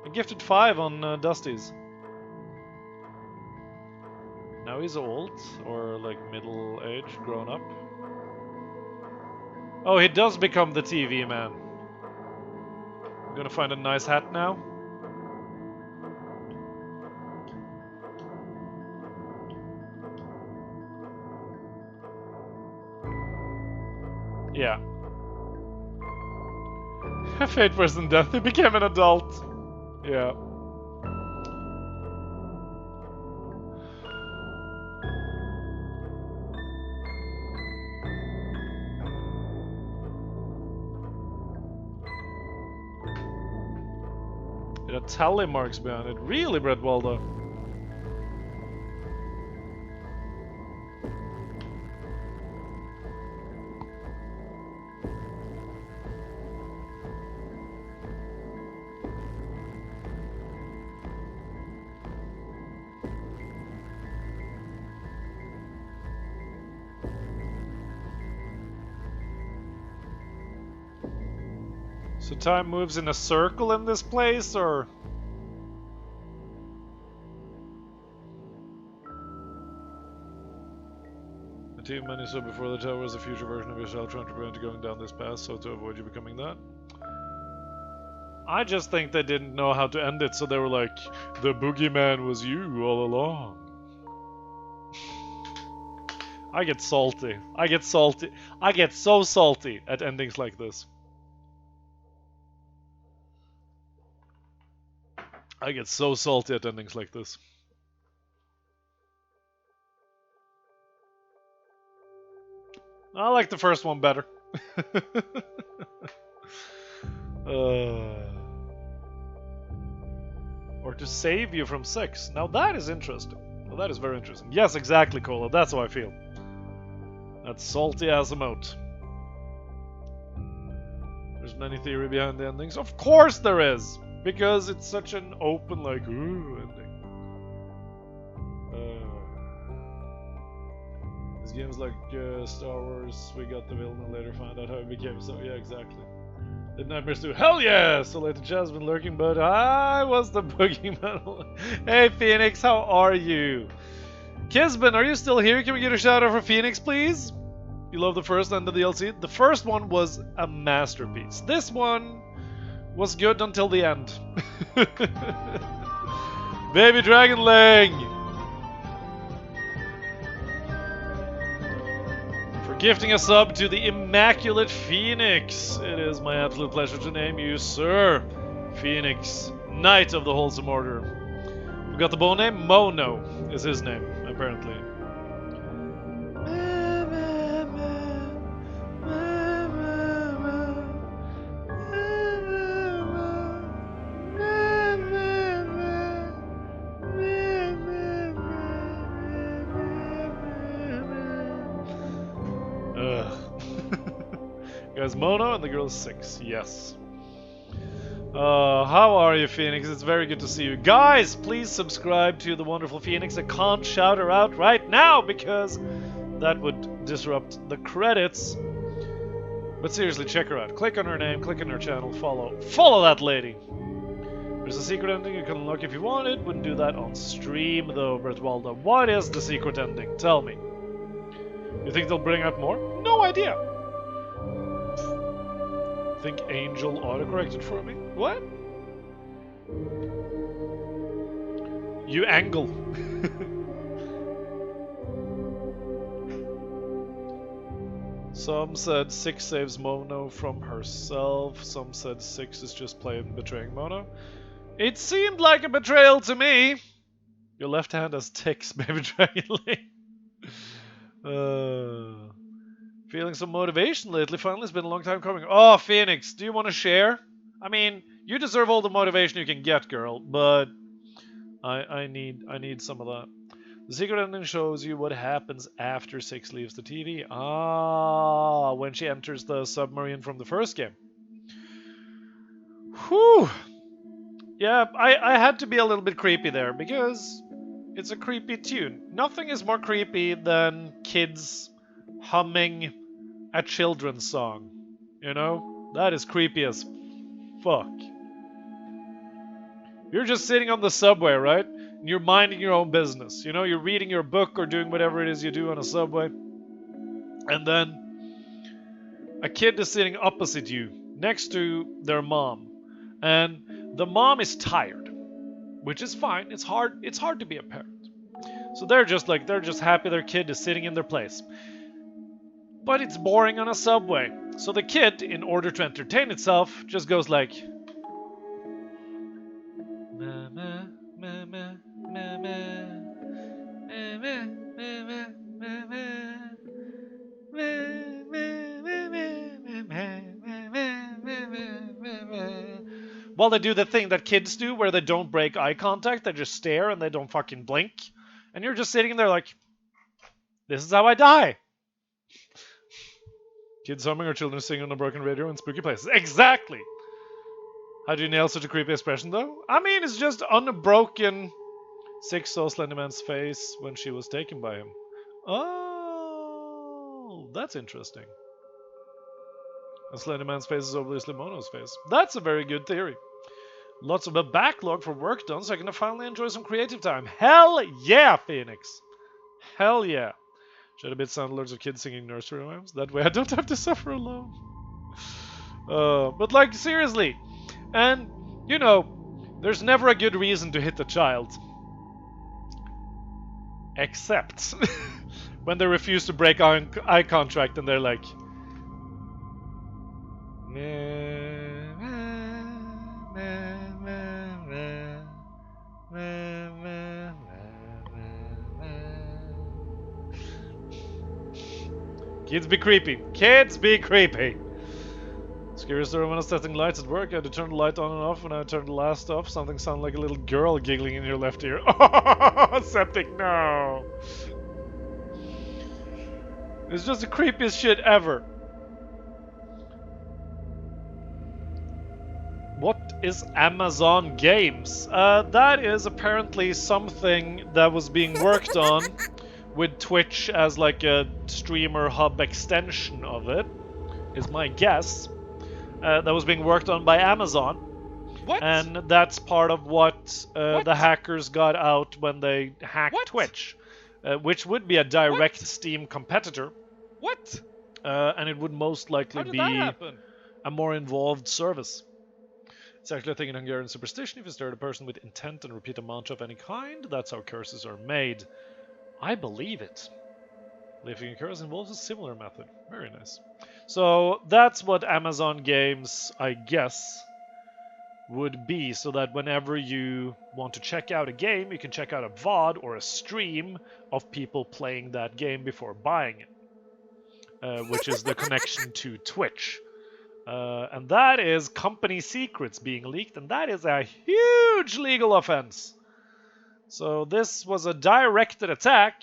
I gifted 5 on Dusty's. Now he's old, or like middle-aged, grown up. Oh, he does become the TV man. I'm gonna find a nice hat now. Yeah. Fate worse than death, he became an adult. Yeah. It had tally marks behind it. Really, Brett Waldo? So time moves in a circle in this place, or? A team many saw before the tower was a future version of yourself trying to prevent you going down this path, so to avoid you becoming that. I just think they didn't know how to end it, so they were like, the boogeyman was you all along. I get salty. I get salty. I get so salty at endings like this. I get so salty at endings like this. I like the first one better. Or to save you from 6. Now that is interesting. Well, that is very interesting. Yes, exactly, Cola. That's how I feel. That's salty as a moat. There's many theory behind the endings. Of course there is! Because it's such an open, like, ooh, ending. This game's like Star Wars. We got the villain and later find out how it became so. Yeah, exactly. Did Nightmares 2? Hell yeah! So late the chat's been lurking, but I was the boogeyman. Hey, Phoenix, how are you? Kisben, are you still here? Can we get a shout out for Phoenix, please? You love the first and the DLC? The first one was a masterpiece. This one was good until the end. Baby Dragonling! For gifting a sub to the Immaculate Phoenix. It is my absolute pleasure to name you, Sir Phoenix, Knight of the Wholesome Order. We got the bow name? Mono is his name, apparently. Guy's Mono and the girl is 6. Yes. How are you, Phoenix? It's very good to see you. Guys, please subscribe to the wonderful Phoenix. I can't shout her out right now because that would disrupt the credits. But seriously, check her out. Click on her name, click on her channel, follow that lady. There's a secret ending you can unlock if you want it. Wouldn't do that on stream though, Bertwalda. What is the secret ending? Tell me. You think they'll bring out more? No idea. Think Angel autocorrected for me? What? You angle. Some said 6 saves Mono from herself. Some said 6 is just playing betraying Mono. It seemed like a betrayal to me. Your left hand has ticks, baby dragon. Feeling some motivation lately. Finally, it's been a long time coming. Oh, Phoenix, do you want to share? I mean, you deserve all the motivation you can get, girl, but I need some of that. The secret ending shows you what happens after 6 leaves the TV. Ah, when she enters the submarine from the first game. Whew. Yeah, I had to be a little bit creepy there because it's a creepy tune. Nothing is more creepy than kids humming a children's song. You know? That is creepy as fuck. You're just sitting on the subway, right? And you're minding your own business. You know, you're reading your book or doing whatever it is you do on a subway. And then a kid is sitting opposite you, next to their mom. And the mom is tired, which is fine. It's hard to be a parent. So they're just happy their kid is sitting in their place. But it's boring on a subway. So the kid, in order to entertain itself, just goes like, mama, mama, mama, mama, mama, mama. While they do the thing that kids do where they don't break eye contact, they just stare and they don't fucking blink. And you're just sitting there like, this is how I die. Kids humming or children singing on a broken radio in spooky places. Exactly! How do you nail such a creepy expression, though? I mean, it's just unbroken. 6 saw Slenderman's face when she was taken by him. Oh, that's interesting. And Slenderman's face is obviously Mono's face. That's a very good theory. Lots of a backlog for work done, so I can finally enjoy some creative time. Hell yeah, Phoenix! Hell yeah. Should a bit sound loads of kids singing nursery rhymes? That way I don't have to suffer alone. But like, seriously. And, you know, there's never a good reason to hit a child. Except when they refuse to break eye contact and they're like... Kids be creepy. Kids be creepy. Scary story when I was testing lights at work. I had to turn the light on and off. When I turned the last off, something sounded like a little girl giggling in your left ear. Oh, Septic, no. It's just the creepiest shit ever. What is Amazon Games? That is apparently something that was being worked on with Twitch as like a streamer hub extension of it, is my guess. That was being worked on by Amazon. What? And that's part of what the hackers got out when they hacked Twitch, which would be a direct Steam competitor. What? And it would most likely be a more involved service. It's actually a thing in Hungarian superstition. If you stir a person with intent and repeat a mantra of any kind, that's how curses are made. I believe it. Leaving a curse involves a similar method. Very nice. So that's what Amazon Games, I guess, would be. So that whenever you want to check out a game, you can check out a VOD or a stream of people playing that game before buying it. Which is the connection to Twitch. And that is company secrets being leaked, and that is a huge legal offense. So this was a directed attack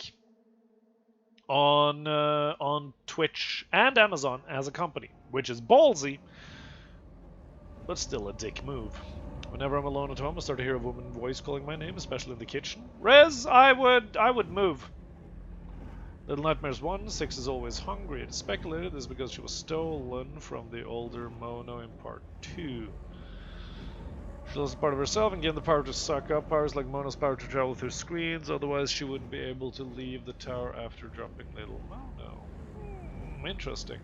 on Twitch and Amazon as a company, which is ballsy, but still a dick move. Whenever I'm alone at home, I start to hear a woman voice calling my name, especially in the kitchen. Rez, I would move. Little Nightmares 1, 6 is always hungry. It is speculated this is because she was stolen from the older Mono in part 2. She lost part of herself and gained the power to suck up powers like Mono's power to travel through screens, otherwise she wouldn't be able to leave the tower after dropping Little Mono. Interesting.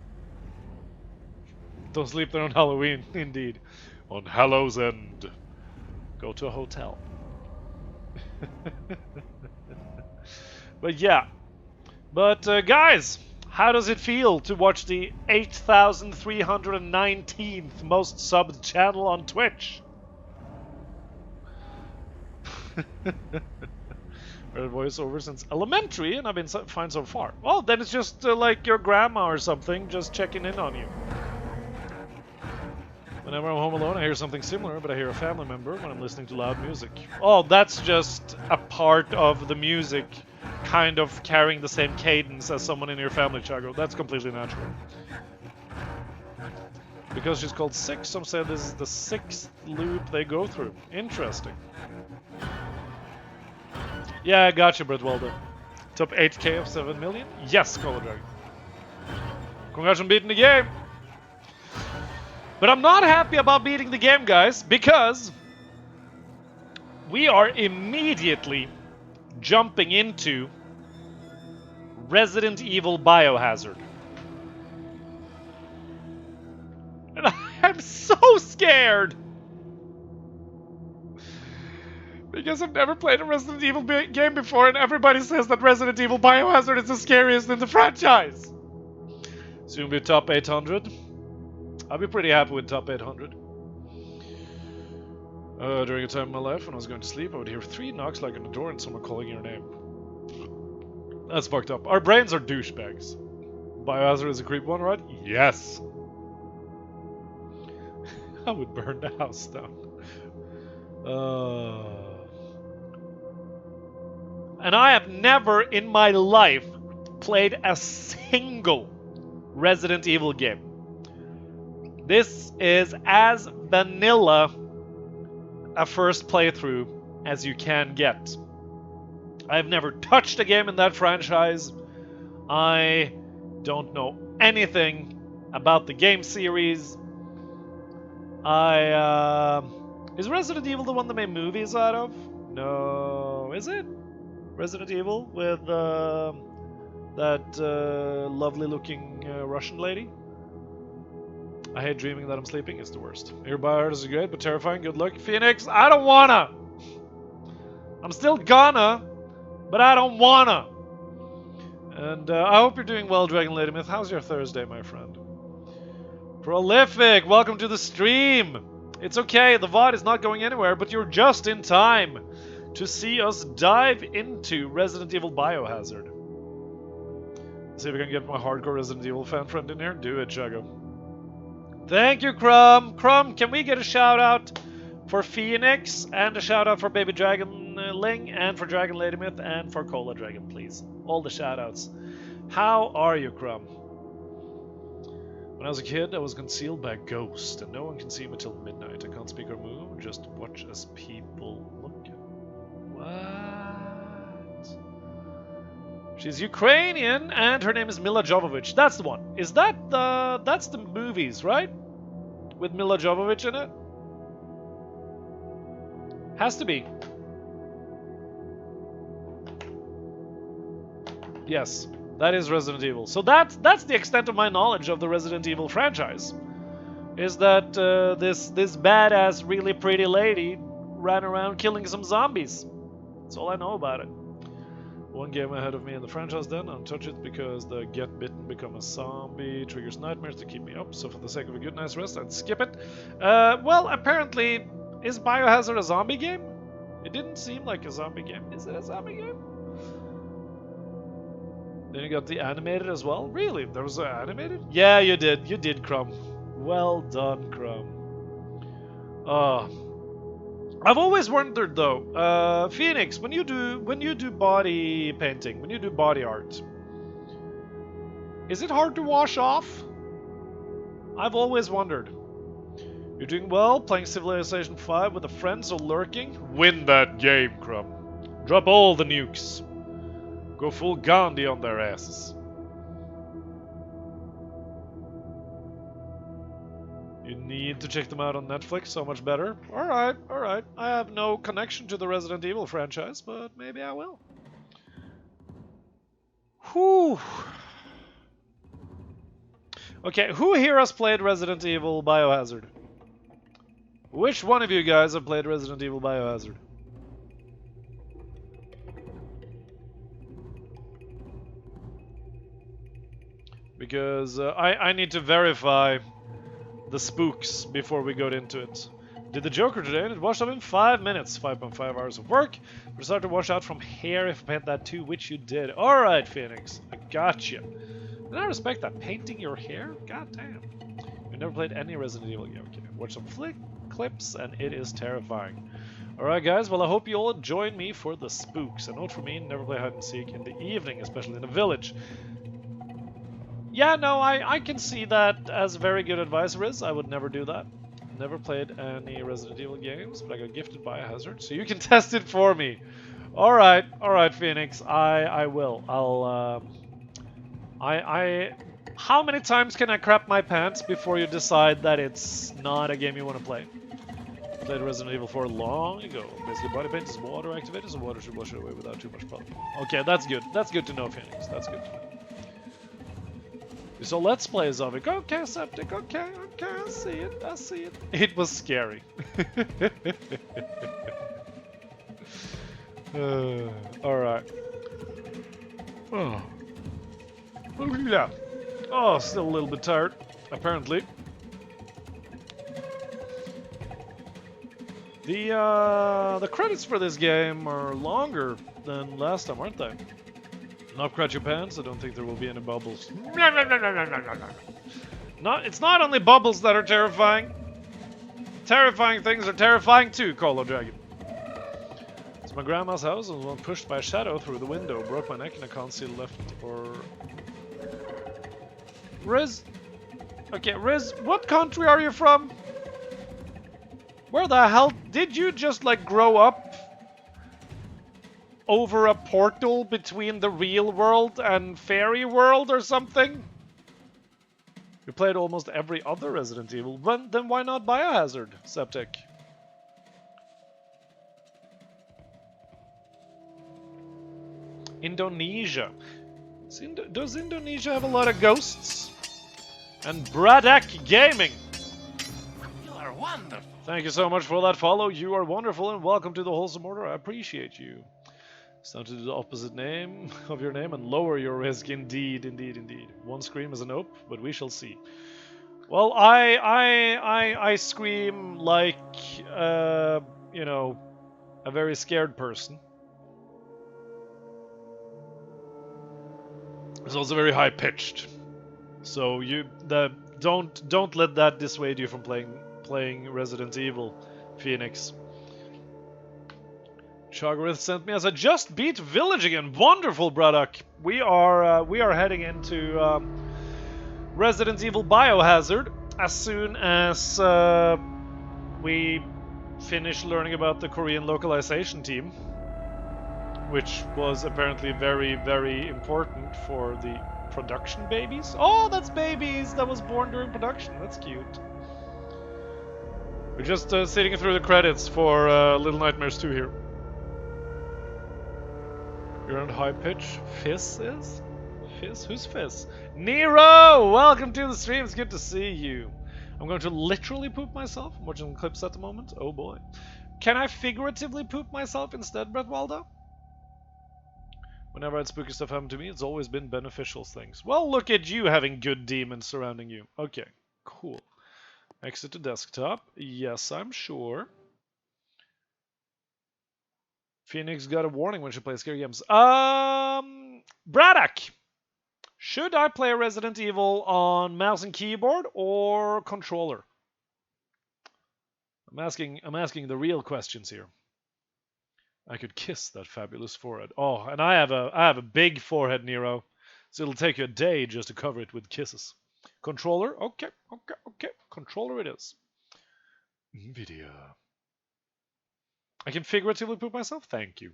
Don't sleep there on Halloween, indeed. On Hallows End. Go to a hotel. But yeah. But guys, how does it feel to watch the 8,319th most subbed channel on Twitch? Read voiceover since elementary, and I've been fine so far. Well, then it's just like your grandma or something, just checking in on you. Whenever I'm home alone, I hear something similar, but I hear a family member when I'm listening to loud music. Oh, that's just a part of the music kind of carrying the same cadence as someone in your family, Chago. That's completely natural. Because she's called 6, some say this is the 6th loop they go through. Interesting. Yeah, I got you, Brett Waldo. Top 8k of 7 million? Yes, Call of Dragon. Congrats on beating the game! But I'm not happy about beating the game, guys, because we are immediately jumping into Resident Evil Biohazard. And I'm so scared! Because I've never played a Resident Evil game before, and everybody says that Resident Evil Biohazard is the scariest in the franchise. Soon be top 800. I'll be pretty happy with top 800. During a time in my life when I was going to sleep, I would hear 3 knocks like on the door and someone calling your name. That's fucked up. Our brains are douchebags. Biohazard is a creep one, right? Yes. I would burn the house down. And I have never in my life played a single Resident Evil game. This is as vanilla a first playthrough as you can get. I've never touched a game in that franchise. I don't know anything about the game series. Is Resident Evil the one they made movies out of? No, is it? Resident Evil with that lovely-looking Russian lady? I hate dreaming that I'm sleeping. It's the worst. Your Biohazard is great, but terrifying. Good luck, Phoenix. I don't wanna. I'm still gonna, but I don't wanna. And I hope you're doing well, Dragon Lady Myth. How's your Thursday, my friend? Prolific, welcome to the stream. It's okay, the VOD is not going anywhere, but you're just in time to see us dive into Resident Evil Biohazard. See if we can get my hardcore Resident Evil fan friend in here. Do it, Chago. Thank you, Crumb. Crumb, can we get a shout out for Phoenix and a shout out for Baby Dragon Ling and for Dragon Lady Myth and for Cola Dragon, please? All the shout outs. How are you, Crumb? When I was a kid, I was concealed by a ghost, and no one can see me till midnight. I can't speak or move, just watch as people look at me. What? She's Ukrainian, and her name is Mila Jovovich. That's the one. Is that the... That's the movies, right? With Mila Jovovich in it? Has to be. Yes. That is Resident Evil. So that's the extent of my knowledge of the Resident Evil franchise. Is that this badass, really pretty lady ran around killing some zombies. That's all I know about it. One game ahead of me in the franchise then. I'll touch it because the get bitten become a zombie triggers nightmares to keep me up. So for the sake of a good night's rest, I'd skip it. Well, apparently, is Biohazard a zombie game? It didn't seem like a zombie game. Is it a zombie game? Then you got the animated as well? Really? There was an animated? Yeah, you did. You did, Crumb. Well done, Crumb. I've always wondered though, Phoenix, when you do body painting, when you do body art, Is it hard to wash off? I've always wondered. You're doing well, playing Civilization 5 with a friend, so lurking? Win that game, Crumb. Drop all the nukes. Go full Gandhi on their asses. You need to check them out on Netflix, so much better. Alright, alright. I have no connection to the Resident Evil franchise, but maybe I will. Whew. Okay, who here has played Resident Evil Biohazard? Which one of you guys have played Resident Evil Biohazard? Because I need to verify the spooks before we got into it. Did the Joker today and it washed up in 5 minutes. 5.5 hours of work. We started to wash out from hair if I paint that too, which you did. Alright, Phoenix. I got you. And I respect that. Painting your hair? God damn. I've never played any Resident Evil game. Okay, watch some clips and it is terrifying. Alright guys, well I hope you all join me for the spooks. A note for me, never play hide and seek in the evening, especially in a village. Yeah, no, I can see that as very good advice, Riz. I would never do that. Never played any Resident Evil games, but I got gifted Biohazard, so you can test it for me. Alright, Phoenix, I will. How many times can I crap my pants before you decide that it's not a game you want to play? I played Resident Evil 4 long ago. Basically, body paint is water activated, so water should wash it away without too much problem. Okay, that's good. That's good to know, Phoenix. That's good to know. So let's play of it. Okay, Septic. Okay, I see it. I see it. It was scary. Alright. Oh. Yeah. Oh, still a little bit tired, apparently. The credits for this game are longer than last time, aren't they? Not crunch your pants, I don't think there will be any bubbles. It's not only bubbles that are terrifying. Terrifying things are terrifying too, Colo Dragon. It's my grandma's house and was pushed by a shadow through the window. Broke my neck and I can't see left or... Riz? Okay, Riz, what country are you from? Where the hell did you just like grow up? Over a portal between the real world and fairy world or something? You played almost every other Resident Evil. Then why not Biohazard, Septic? Indonesia. Does Indonesia have a lot of ghosts? And Braddock Gaming. You are wonderful. Thank you so much for that follow. You are wonderful and welcome to the Wholesome Order. I appreciate you. It's time to do the opposite name of your name and lower your risk. Indeed, indeed, indeed. One scream is a nope, but we shall see. Well, I scream like, you know, a very scared person. It's also very high pitched. So don't let that dissuade you from playing Resident Evil, Phoenix. Chagarith sent me as I just beat Village again. Wonderful, Braddock. We are heading into Resident Evil Biohazard as soon as we finish learning about the Korean localization team, which was apparently very, very important for the production babies. Oh, that's babies that was born during production. That's cute. We're just sitting through the credits for Little Nightmares 2 here. You're on high pitch. Fizz is? Fizz? Who's Fizz? Nero! Welcome to the stream. It's good to see you. I'm going to literally poop myself. I'm watching clips at the moment. Oh boy. Can I figuratively poop myself instead, Brett Waldo? Whenever I had spooky stuff happen to me, it's always been beneficial things. Well, look at you having good demons surrounding you. Okay, cool. Exit to desktop. Yes, I'm sure. Phoenix got a warning when she plays scary games. Braddock! Should I play Resident Evil on mouse and keyboard or controller? I'm asking the real questions here. I could kiss that fabulous forehead. Oh, and I have a big forehead, Nero. So it'll take you a day just to cover it with kisses. Controller? Okay. Controller it is. Video. I can figuratively poop myself? Thank you.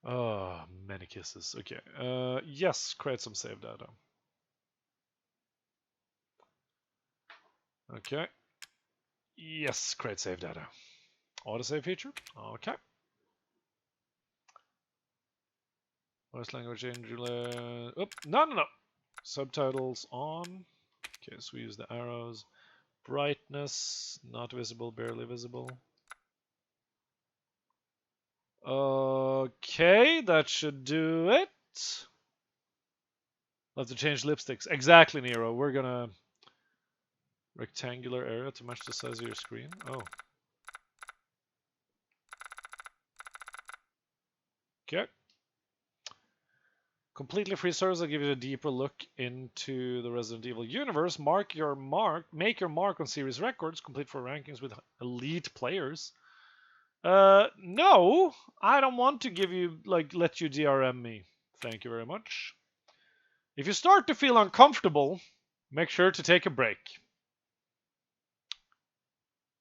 Oh, many kisses. Okay. Yes, create some save data. Okay. Yes, create save data. Autosave feature? Okay. Voice language angel. No. Subtitles on. Okay, so we use the arrows. Brightness, not visible, barely visible. Okay, that should do it. We'll have to change lipsticks. Exactly, Nero. We're gonna rectangular area to match the size of your screen. Oh. Okay. Completely free service will give you a deeper look into the Resident Evil universe. Make your mark on series records, complete for rankings with elite players. No, I don't want to give you, let you DRM me. Thank you very much. If you start to feel uncomfortable, make sure to take a break.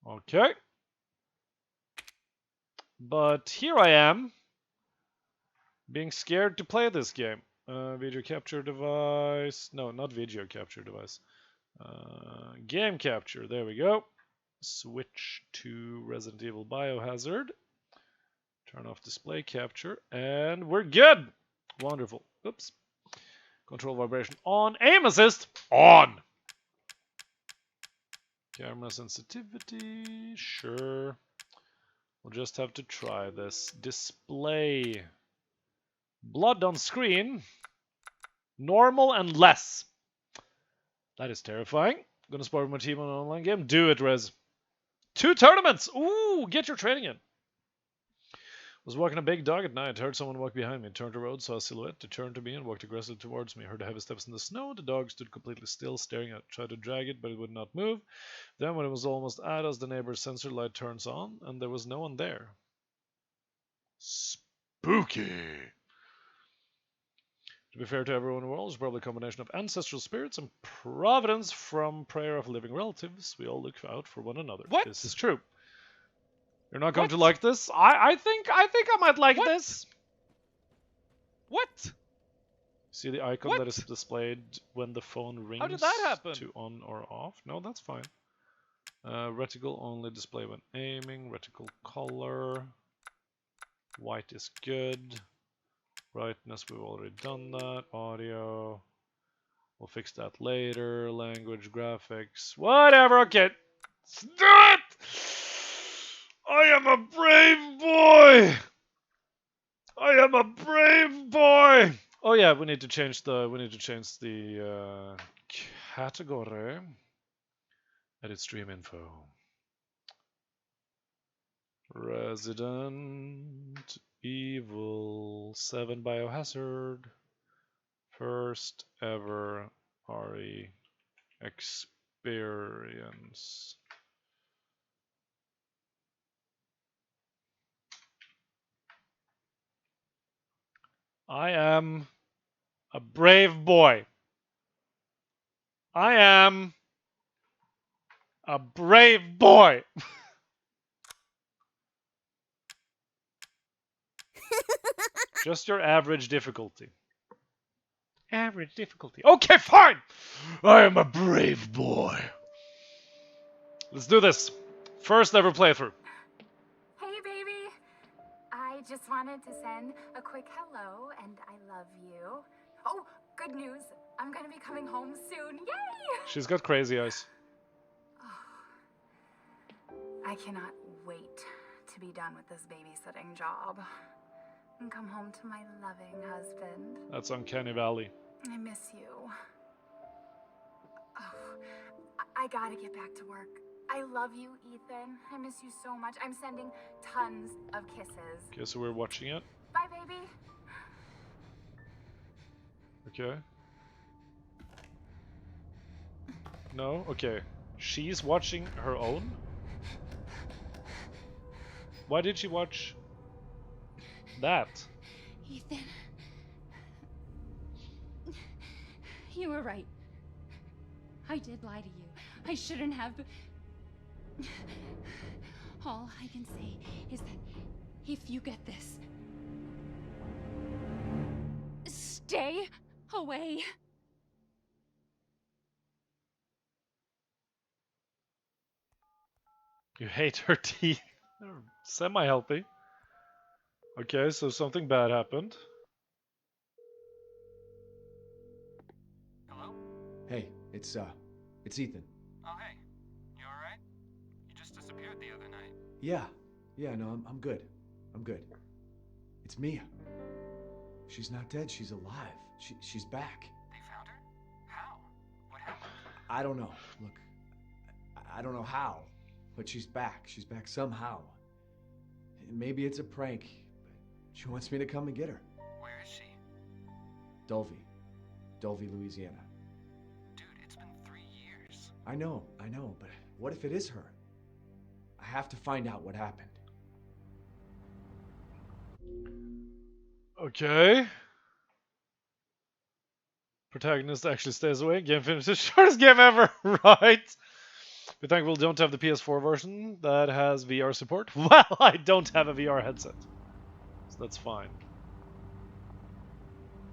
Okay. But here I am, being scared to play this game. Video capture device. No, not video capture device. Game capture. There we go. Switch to Resident Evil Biohazard. Turn off display capture. And we're good. Wonderful. Oops. Control vibration on. Aim assist on. Camera sensitivity. Sure. We'll just have to try this. Display. Blood on screen. Normal and less. That is terrifying. Gonna spar with my team on an online game. Do it, Rez. 2 tournaments! Ooh, get your training in. Was walking a big dog at night. Heard someone walk behind me. Turned the road, saw a silhouette. They turned to me and walked aggressively towards me. Heard heavy steps in the snow. The dog stood completely still, staring at it. Tried to drag it, but it would not move. Then when it was almost at us, the neighbor's sensor light turns on, and there was no one there. Spooky! To be fair to everyone in the world, it's probably a combination of ancestral spirits and providence from prayer of living relatives. We all look out for one another. What? This is true. You're not going to like this? I think I might like this. What? See the icon that is displayed when the phone rings? How did that happen? To on or off? No, that's fine. Reticle only display when aiming. Reticle color. White is good. Brightness, we've already done that. Audio. We'll fix that later. Language, graphics. Whatever, okay. Let's do it! I am a brave boy! I am a brave boy! Oh yeah, we need to change the category. Edit stream info. Resident Evil 7 Biohazard. First ever RE experience. I am a brave boy. I am a brave boy. Just your average difficulty. Average difficulty. Okay, fine! I am a brave boy. Let's do this. First ever playthrough. Hey, baby. I just wanted to send a quick hello, and I love you. Oh, good news. I'm gonna be coming home soon. Yay! She's got crazy eyes. I cannot wait to be done with this babysitting job and come home to my loving husband. That's Uncanny Valley. I miss you. Oh, I gotta get back to work. I love you, Ethan. I miss you so much. I'm sending tons of kisses. Okay, so we're watching it. Bye, baby. Okay. No? Okay. She's watching her own? Why did she watch that? Ethan, You were right. I did lie to you. I shouldn't have. All I can say is that if you get this, stay away. You hate her teeth. They're semi-healthy. Okay, so something bad happened. Hello? Hey, it's Ethan. Oh, hey. You alright? You just disappeared the other night. Yeah, no, I'm good. I'm good. It's Mia. She's not dead, she's alive. She's back. They found her? How? What happened? I don't know. Look, I don't know how, but she's back. She's back somehow. Maybe it's a prank, but she wants me to come and get her. Where is she? Dulvey, Louisiana. Dude, it's been 3 years. I know, but what if it is her? I have to find out what happened. Okay. Protagonist actually stays away. Game finishes. Shortest game ever, right? Be thankful we don't have the PS4 version that has VR support. Well, I don't have a VR headset. So that's fine.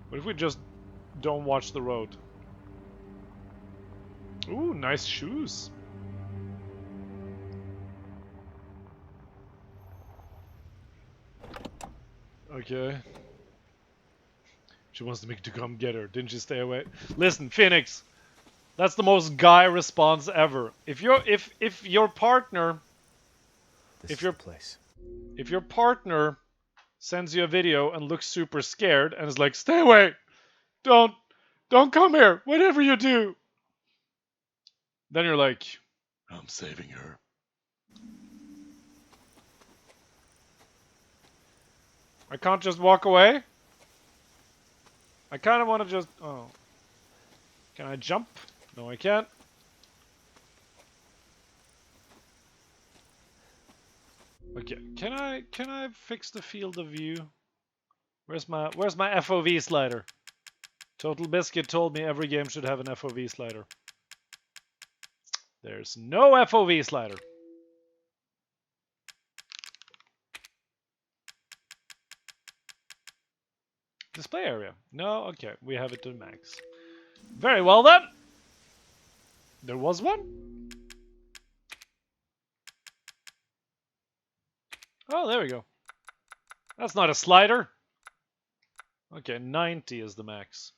What if we just don't watch the road? Ooh, nice shoes. Okay. She wants me to come get her. Didn't she stay away? Listen, Phoenix. That's the most guy response ever. If your partner This is the place. if your partner sends you a video and looks super scared and is like, "Stay away. Don't come here. Whatever you do." Then you're like, "I'm saving her." I can't just walk away. I kind of want to just... Oh. Can I jump? No, I can't. Okay. Can I fix the field of view? Where's my FOV slider? Total Biscuit told me every game should have an FOV slider. There's no FOV slider. Display area. No, okay. We have it to max. Very well then. There was one. Oh, there we go. That's not a slider. Okay, 90 is the max.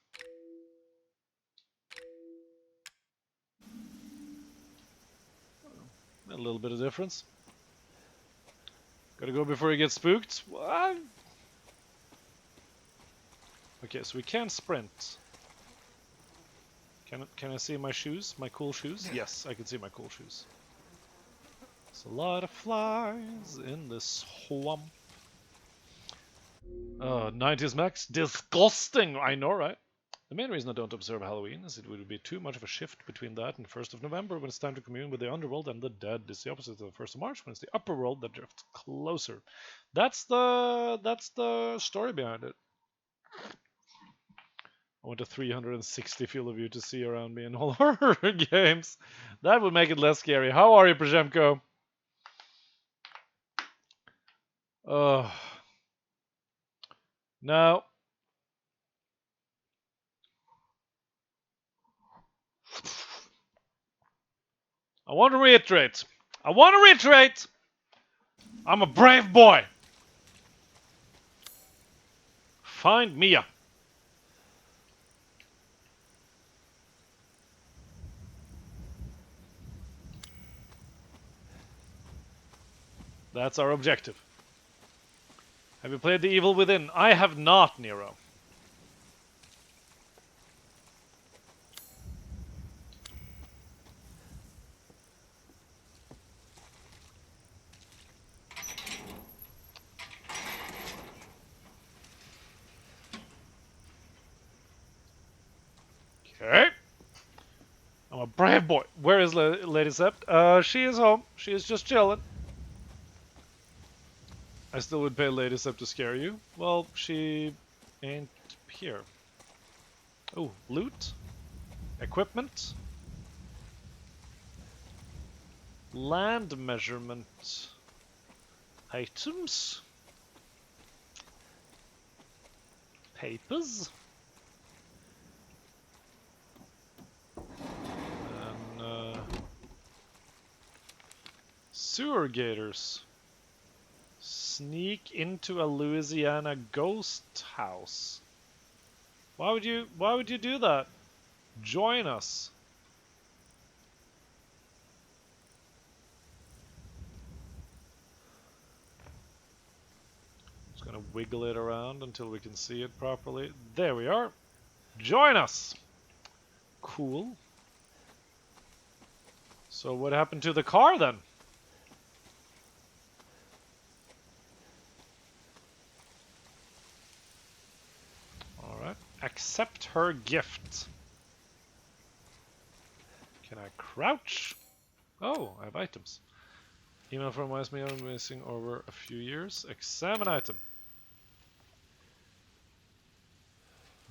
A little bit of difference. Gotta go before you get spooked. What? Okay, so we can sprint. Can I see my shoes? My cool shoes? Yes, I can see my cool shoes. There's a lot of flies in this swamp. 90s max? Disgusting! I know, right? The main reason I don't observe Halloween is it would be too much of a shift between that and 1st of November when it's time to commune with the underworld, and the dead is the opposite of the 1st of March when it's the upper world that drifts closer. That's the story behind it. I want a 360 field of view to see around me in all horror games. That would make it less scary. How are you, Przemko? Now, I want to reiterate. I'm a brave boy. Find Mia. That's our objective. Have you played The Evil Within? I have not, Nero. Okay. I'm a brave boy. Where is Lady Sept? She is home. She is just chilling. I still would pay Lady Sept to scare you. Well, she ain't here. Oh, loot? Equipment. Land measurement. Items. Papers. And sewer gators. Sneak into a Louisiana ghost house. Why would you do that? Join us. Just gonna wiggle it around until we can see it properly. There we are. Join us. Cool. So what happened to the car then? Alright. Accept her gift. Can I crouch? Oh, I have items. Email from me I'm missing over a few years. Examine item.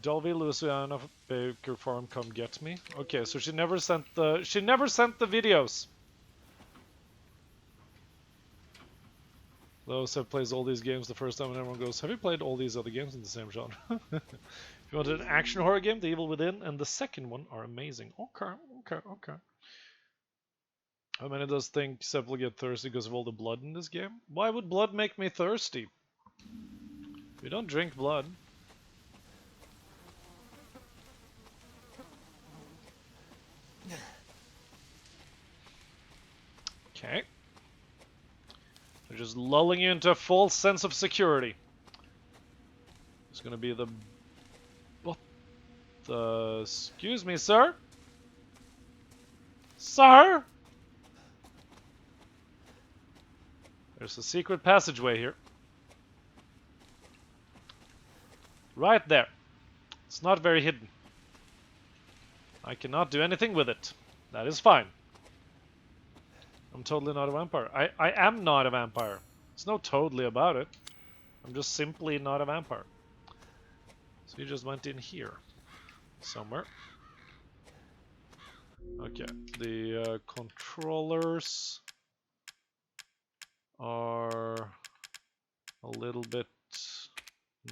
Dolby Louisiana Baker Farm, come get me. Okay, so she never sent the videos. Though Seb plays all these games the first time and everyone goes, have you played all these other games in the same genre? If you wanted an action horror game, The Evil Within and the second one are amazing. Okay. How many does think Seb will get thirsty because of all the blood in this game? Why would blood make me thirsty? We don't drink blood. Okay. They're just lulling you into a false sense of security. It's gonna be the... What the... Excuse me, sir? Sir? There's a secret passageway here. Right there. It's not very hidden. I cannot do anything with it. That is fine. I'm totally not a vampire. I am not a vampire. There's no totally about it. I'm just simply not a vampire. So you just went in here. Somewhere. Okay. The controllers are a little bit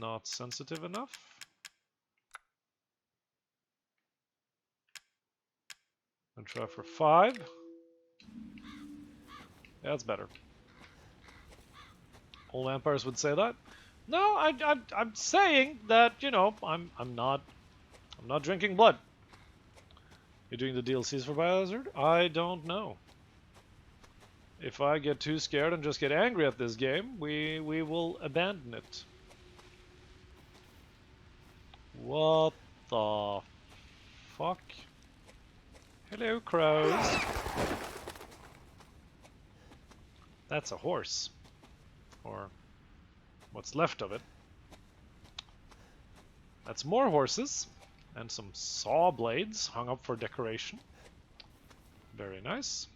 not sensitive enough. And try for 5. Yeah, that's better. All vampires would say that. No, I'm saying that, you know, I'm not drinking blood. You're doing the DLCs for Biohazard? I don't know. If I get too scared and just get angry at this game, we will abandon it. What the fuck? Hello, crows. That's a horse. Or what's left of it. That's more horses. And some saw blades hung up for decoration. Very nice.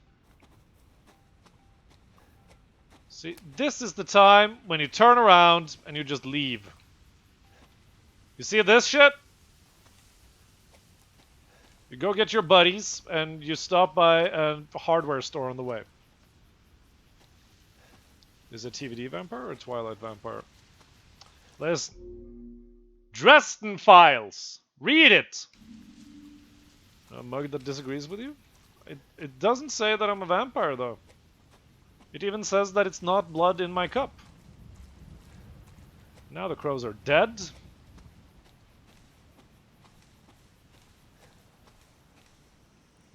See, this is the time when you turn around and you just leave. You see this shit? You go get your buddies and you stop by a hardware store on the way. Is it TVD vampire or Twilight vampire? Listen. Dresden Files. Read it. A mug that disagrees with you? It doesn't say that I'm a vampire though. It even says that it's not blood in my cup. Now the crows are dead.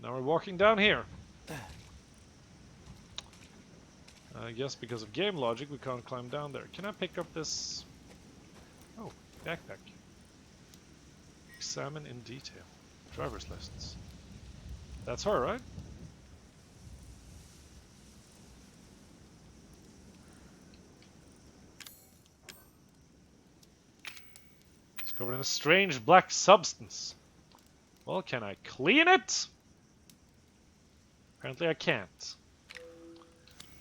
Now we're walking down here. I guess because of game logic we can't climb down there. Can I pick up this... Oh, backpack. Examine in detail. Driver's license. That's her, right? It's covered in a strange black substance. Well, can I clean it? Apparently I can't.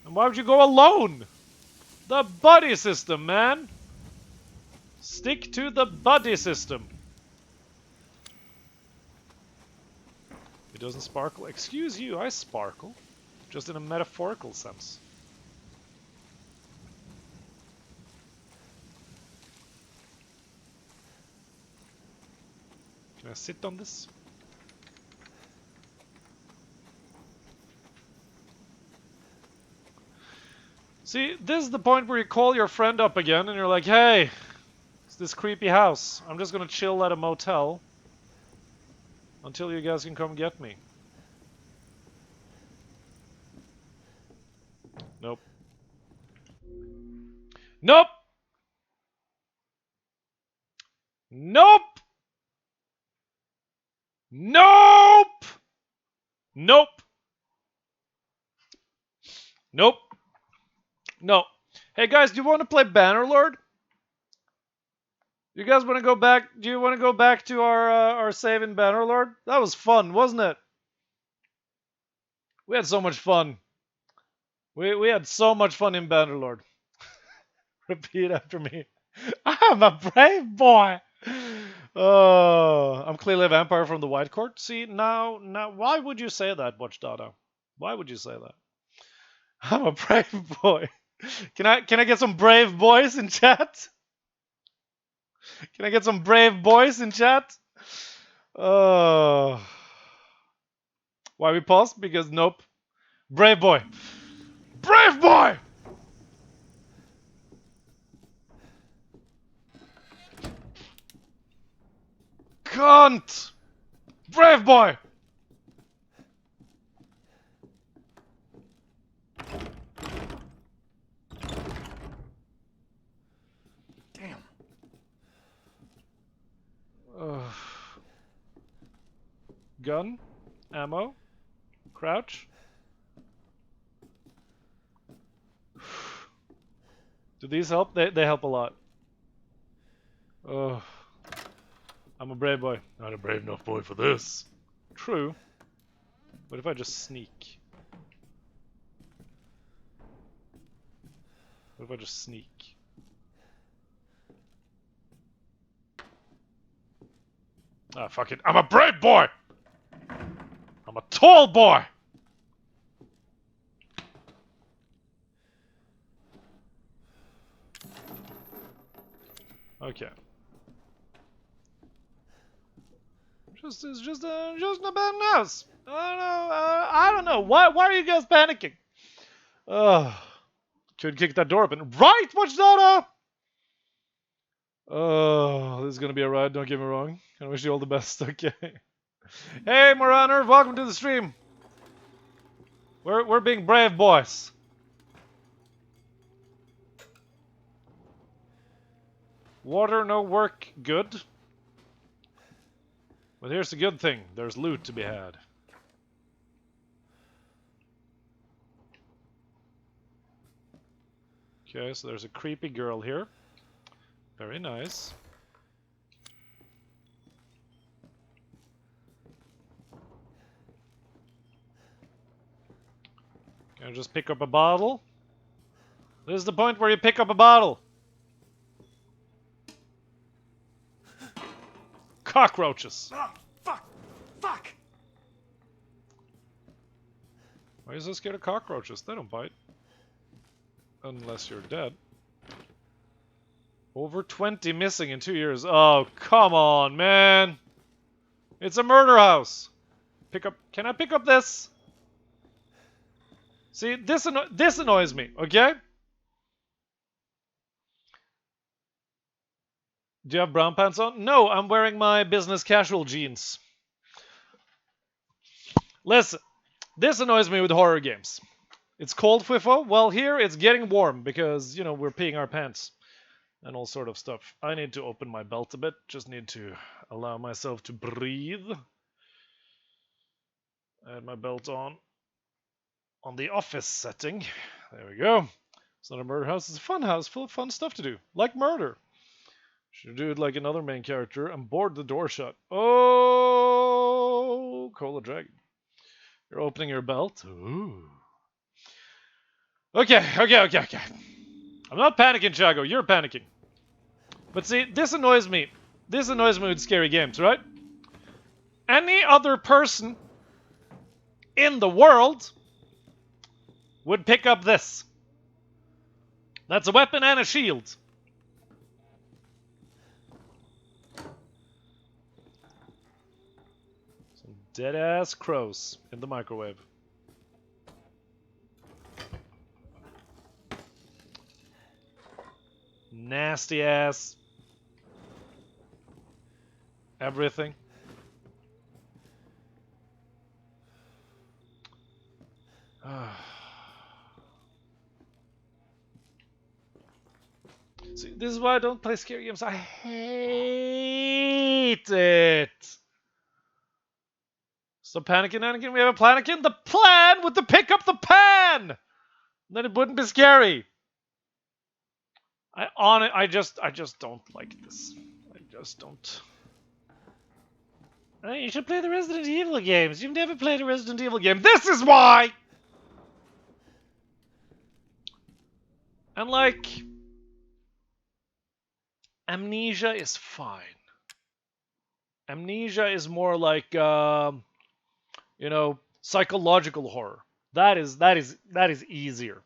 And why would you go alone? The buddy system, man! Stick to the buddy system. It doesn't sparkle. Excuse you, I sparkle. Just in a metaphorical sense. Can I sit on this? See, this is the point where you call your friend up again and you're like, hey, it's this creepy house. I'm just gonna chill at a motel until you guys can come get me. Nope. Nope! Nope! Nope! Nope! Nope! No. Hey guys, do you want to play Bannerlord? You guys want to go back? Do you want to go back to our save in Bannerlord? That was fun, wasn't it? We had so much fun. We had so much fun in Bannerlord. Repeat after me. I'm a brave boy. Oh, I'm clearly a vampire from the White Court. See, now, why would you say that, Watch Dada? Why would you say that? I'm a brave boy. Can I get some brave boys in chat? Can I get some brave boys in chat? Why we paused? Because nope. Brave boy. Brave boy! Cunt! Brave boy! Damn. Gun, ammo, crouch. Do these help? They help a lot. I'm a brave boy. Not a brave enough boy for this. True. What if I just sneak? What if I just sneak? Ah, fuck it. I'm a brave boy! I'm a tall boy! Okay. It's just a bad house. I don't know. Why are you guys panicking? Could kick that door open. Right, Watch Dada! Oh, this is gonna be a ride, don't get me wrong. I wish you all the best, okay. Hey Moraner, welcome to the stream. We're being brave boys. Water no work good. But here's the good thing, there's loot to be had. Okay, so there's a creepy girl here. Very nice. Can I just pick up a bottle? This is the point where you pick up a bottle. Cockroaches. Oh, fuck! Fuck! Why are you so scared of cockroaches? They don't bite. Unless you're dead. Over 20 missing in 2 years. Oh, come on, man. It's a murder house. Pick up. Can I pick up this? See, this annoys me, okay? Do you have brown pants on? No, I'm wearing my business casual jeans. Listen, this annoys me with horror games. It's cold, Fwifo. Well, here it's getting warm because, you know, we're peeing our pants and all sort of stuff. I need to open my belt a bit. Just need to allow myself to breathe. I had my belt on the office setting. There we go. It's not a murder house. It's a fun house full of fun stuff to do. Like murder. Should do it like another main character and board the door shut. Oh, Cola Dragon. You're opening your belt. Ooh. Okay. I'm not panicking, Chago. You're panicking. But see, this annoys me. This annoys me with scary games, right? Any other person in the world would pick up this. That's a weapon and a shield. Some dead-ass crows in the microwave. Nasty-ass everything. See, this is why I don't play scary games. I hate it. Stop panicking, Anakin. We have a planakin. The plan would to pick up the pan. Then it wouldn't be scary. I just don't like this. I just don't. Hey, you should play the Resident Evil games. You've never played a Resident Evil game. This is why. And like, Amnesia is fine. Amnesia is more like, you know, psychological horror. That is easier.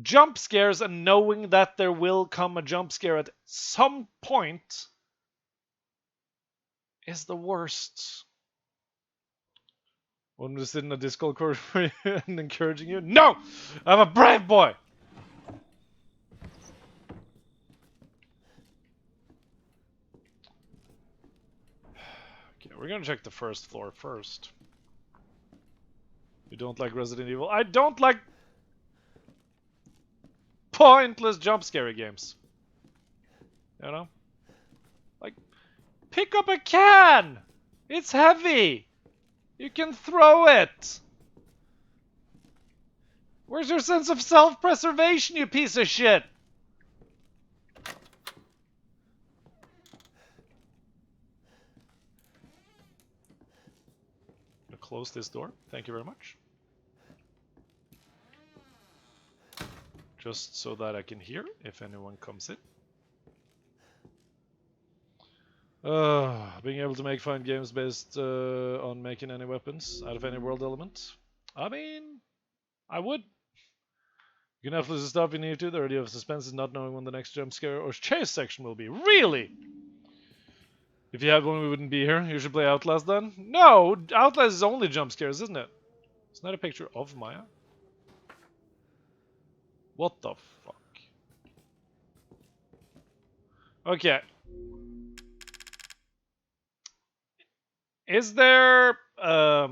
Jump scares and knowing that there will come a jump scare at some point is the worst. One was sitting in a Discord corner and encouraging you. No, I'm a brave boy. Okay, we're gonna check the first floor first. You don't like Resident Evil? I don't like pointless jump scare games. You know? Like, pick up a can! It's heavy! You can throw it! Where's your sense of self-preservation, you piece of shit? Close this door. Thank you very much. Just so that I can hear if anyone comes in. Being able to make fine games based on making any weapons out of any world element. I mean, I would. You can absolutely stop if you need to. The idea of suspense is not knowing when the next jump scare or chase section will be. Really? If you had one, we wouldn't be here. You should play Outlast then. No! Outlast is only jump scares, isn't it? It's not a picture of Maya. What the fuck? Okay. Is there... how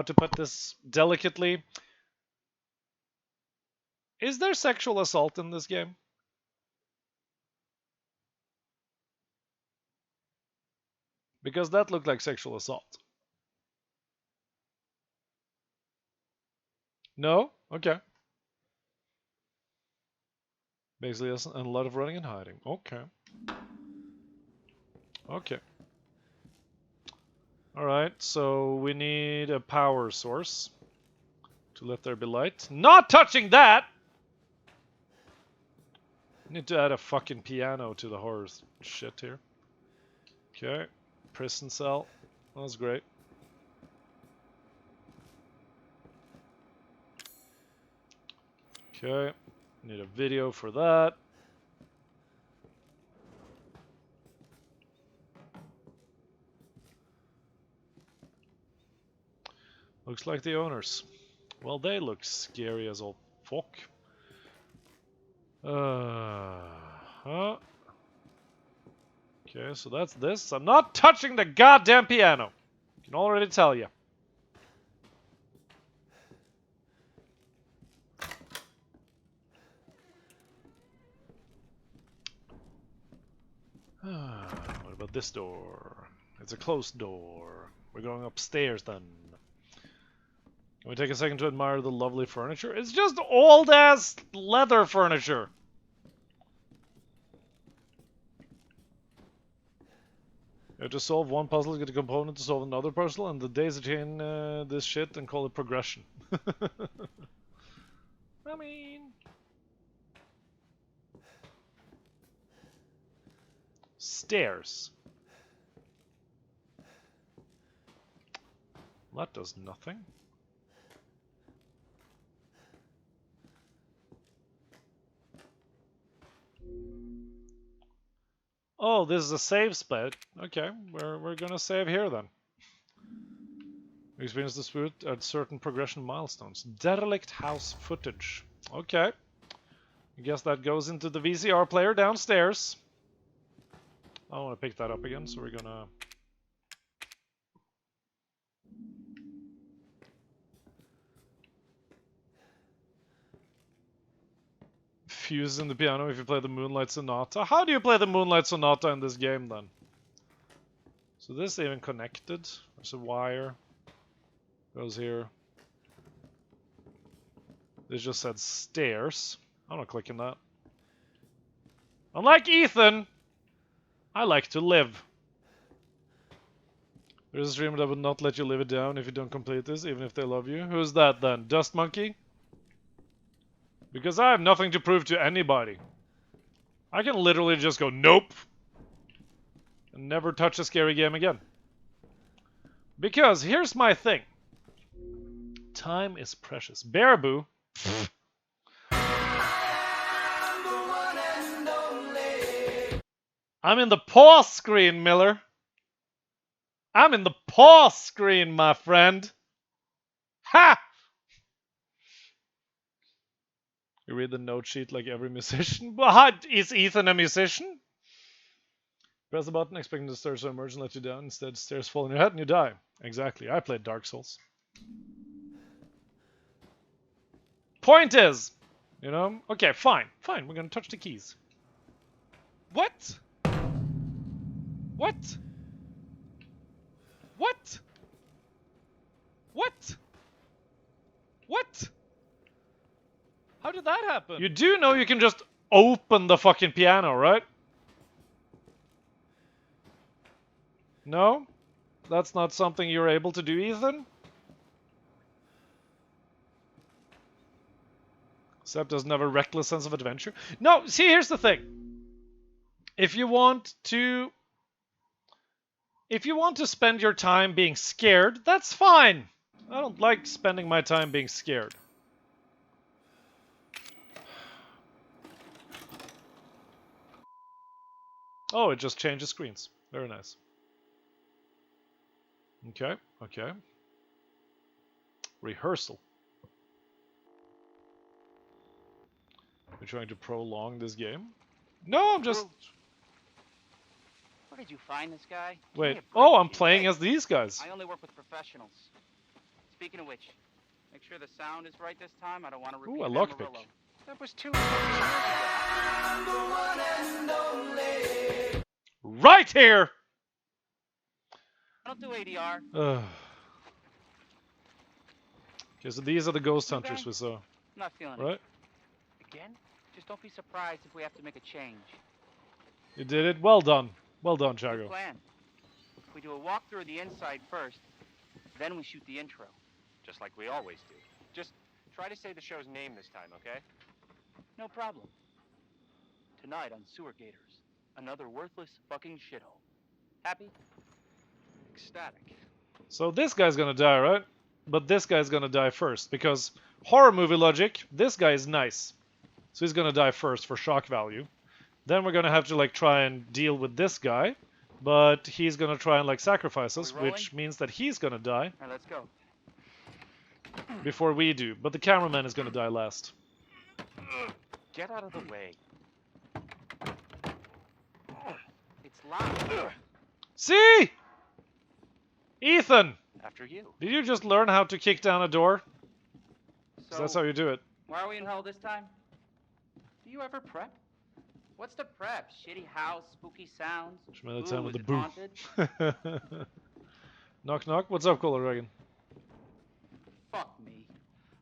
to put this delicately? Is there sexual assault in this game? Because that looked like sexual assault. No? Okay. Basically, and a lot of running and hiding. Okay. Okay. Alright, so we need a power source to let there be light. Not touching that! Need to add a fucking piano to the horror shit here. Okay. Prison cell. That was great. Okay. Need a video for that. Looks like the owners. Well, they look scary as all fuck. Huh? Okay, so that's this. I'm not touching the goddamn piano. I can already tell you. What about this door? It's a closed door. We're going upstairs then. Can we take a second to admire the lovely furniture? It's just old-ass leather furniture. You have to solve one puzzle to get a component to solve another puzzle, and the daisy chain this shit and call it progression. I mean... Stairs. That does nothing. Oh, this is a save spot. Okay, we're gonna save here then. Experience the spirit at certain progression milestones. Derelict house footage. Okay. I guess that goes into the VCR player downstairs. I want to pick that up again, so we're gonna... fuse in the piano if you play the Moonlight Sonata. How do you play the Moonlight Sonata in this game then? So this is even connected. There's a wire. Goes here. This just said stairs. I'm not clicking that. Unlike Ethan, I like to live. There's a streamer that would not let you live it down if you don't complete this, even if they love you. Who's that then? Dust Monkey? Because I have nothing to prove to anybody. I can literally just go, nope. And never touch a scary game again. Because here's my thing. Time is precious. Baraboo. I'm in the pause screen, Miller. I'm in the pause screen, my friend. Ha! You read the note sheet like every musician. What? Is Ethan a musician? Press the button, expecting the stairs to emerge and let you down. Instead, stairs fall on your head and you die. Exactly. I played Dark Souls. Point is, you know, okay, fine. We're gonna touch the keys. What? What? What? What? What? How did that happen? You do know you can just open the fucking piano, right? No? That's not something you're able to do, Ethan? Sept doesn't have a reckless sense of adventure. No, see, here's the thing. If you want to spend your time being scared, that's fine. I don't like spending my time being scared. Oh, it just changes screens. Very nice. Okay. Rehearsal. We're trying to prolong this game? No, I'm just... Where did you find this guy? Wait. Oh, I'm playing as these guys. I only work with professionals. Speaking of which, make sure the sound is right this time. I don't want to repeat Ooh, a lockpick. Amarillo. That was 2 years ago. Right here! I don't do ADR. Okay, so these are the ghost hunters we saw. I'm not feeling Right? it. Again? Just don't be surprised if we have to make a change. You did it. Well done. Well done, Good Chago. plan. We do a walkthrough of the inside first, then we shoot the intro. Just like we always do. Just try to say the show's name this time, okay? No problem. Tonight on Sewer Gators, another worthless fucking shithole. Happy? Ecstatic. So this guy's gonna die, right? But this guy's gonna die first, because horror movie logic, this guy is nice. So he's gonna die first for shock value. Then we're gonna have to like try and deal with this guy, but he's gonna try and like sacrifice us, which means that he's gonna die. All right, let's go. Before we do, but the cameraman is gonna die last. Get out of the way. It's loud. See? Ethan! After you. Did you just learn how to kick down a door? 'Cause So, that's how you do it. why are we in hell this time? Do you ever prep? What's the prep? Shitty house, spooky sounds? Spend the time with is the it boo. haunted? Knock knock, what's up, Color Dragon? Fuck me.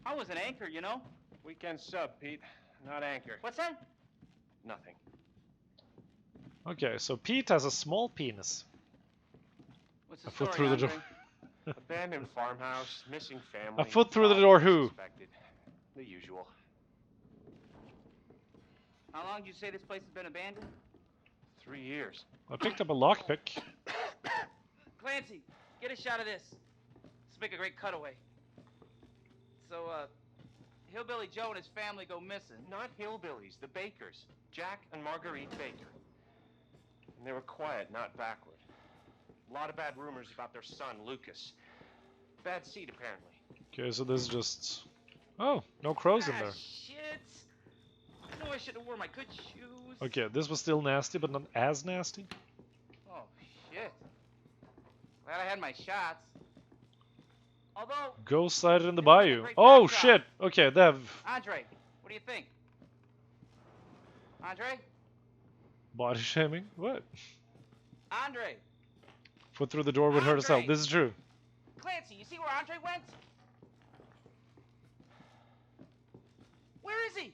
I was an anchor, you know? Weekend sub, Pete. Not anchor. What's that? Nothing. Okay, so Pete has a small penis. What's the A foot story, through the Andre? door. Abandoned farmhouse, missing family. A foot through the door who? Suspected. The usual. How long did you say this place has been abandoned? 3 years. I picked up a lockpick. Clancy, get a shot of this. Let's make a great cutaway. So, Hillbilly Joe and his family go missing. Not hillbillies, the Bakers. Jack and Marguerite Baker. And they were quiet, not backward. A lot of bad rumors about their son, Lucas. Bad seed, apparently. Okay, so this is just... Oh, no crows in there. Shit! I know I should have worn my good shoes. Okay, this was still nasty, but not as nasty. Oh, shit. Glad I had my shots. Although... Ghost sighted in the This is a bayou. great Oh, backdrop. shit! Okay, they have Andre, what do you think? Andre? body shaming. What? Andre! Foot through the door would hurt us out. Andre! This is true. Clancy, you see where Andre went? Where is he?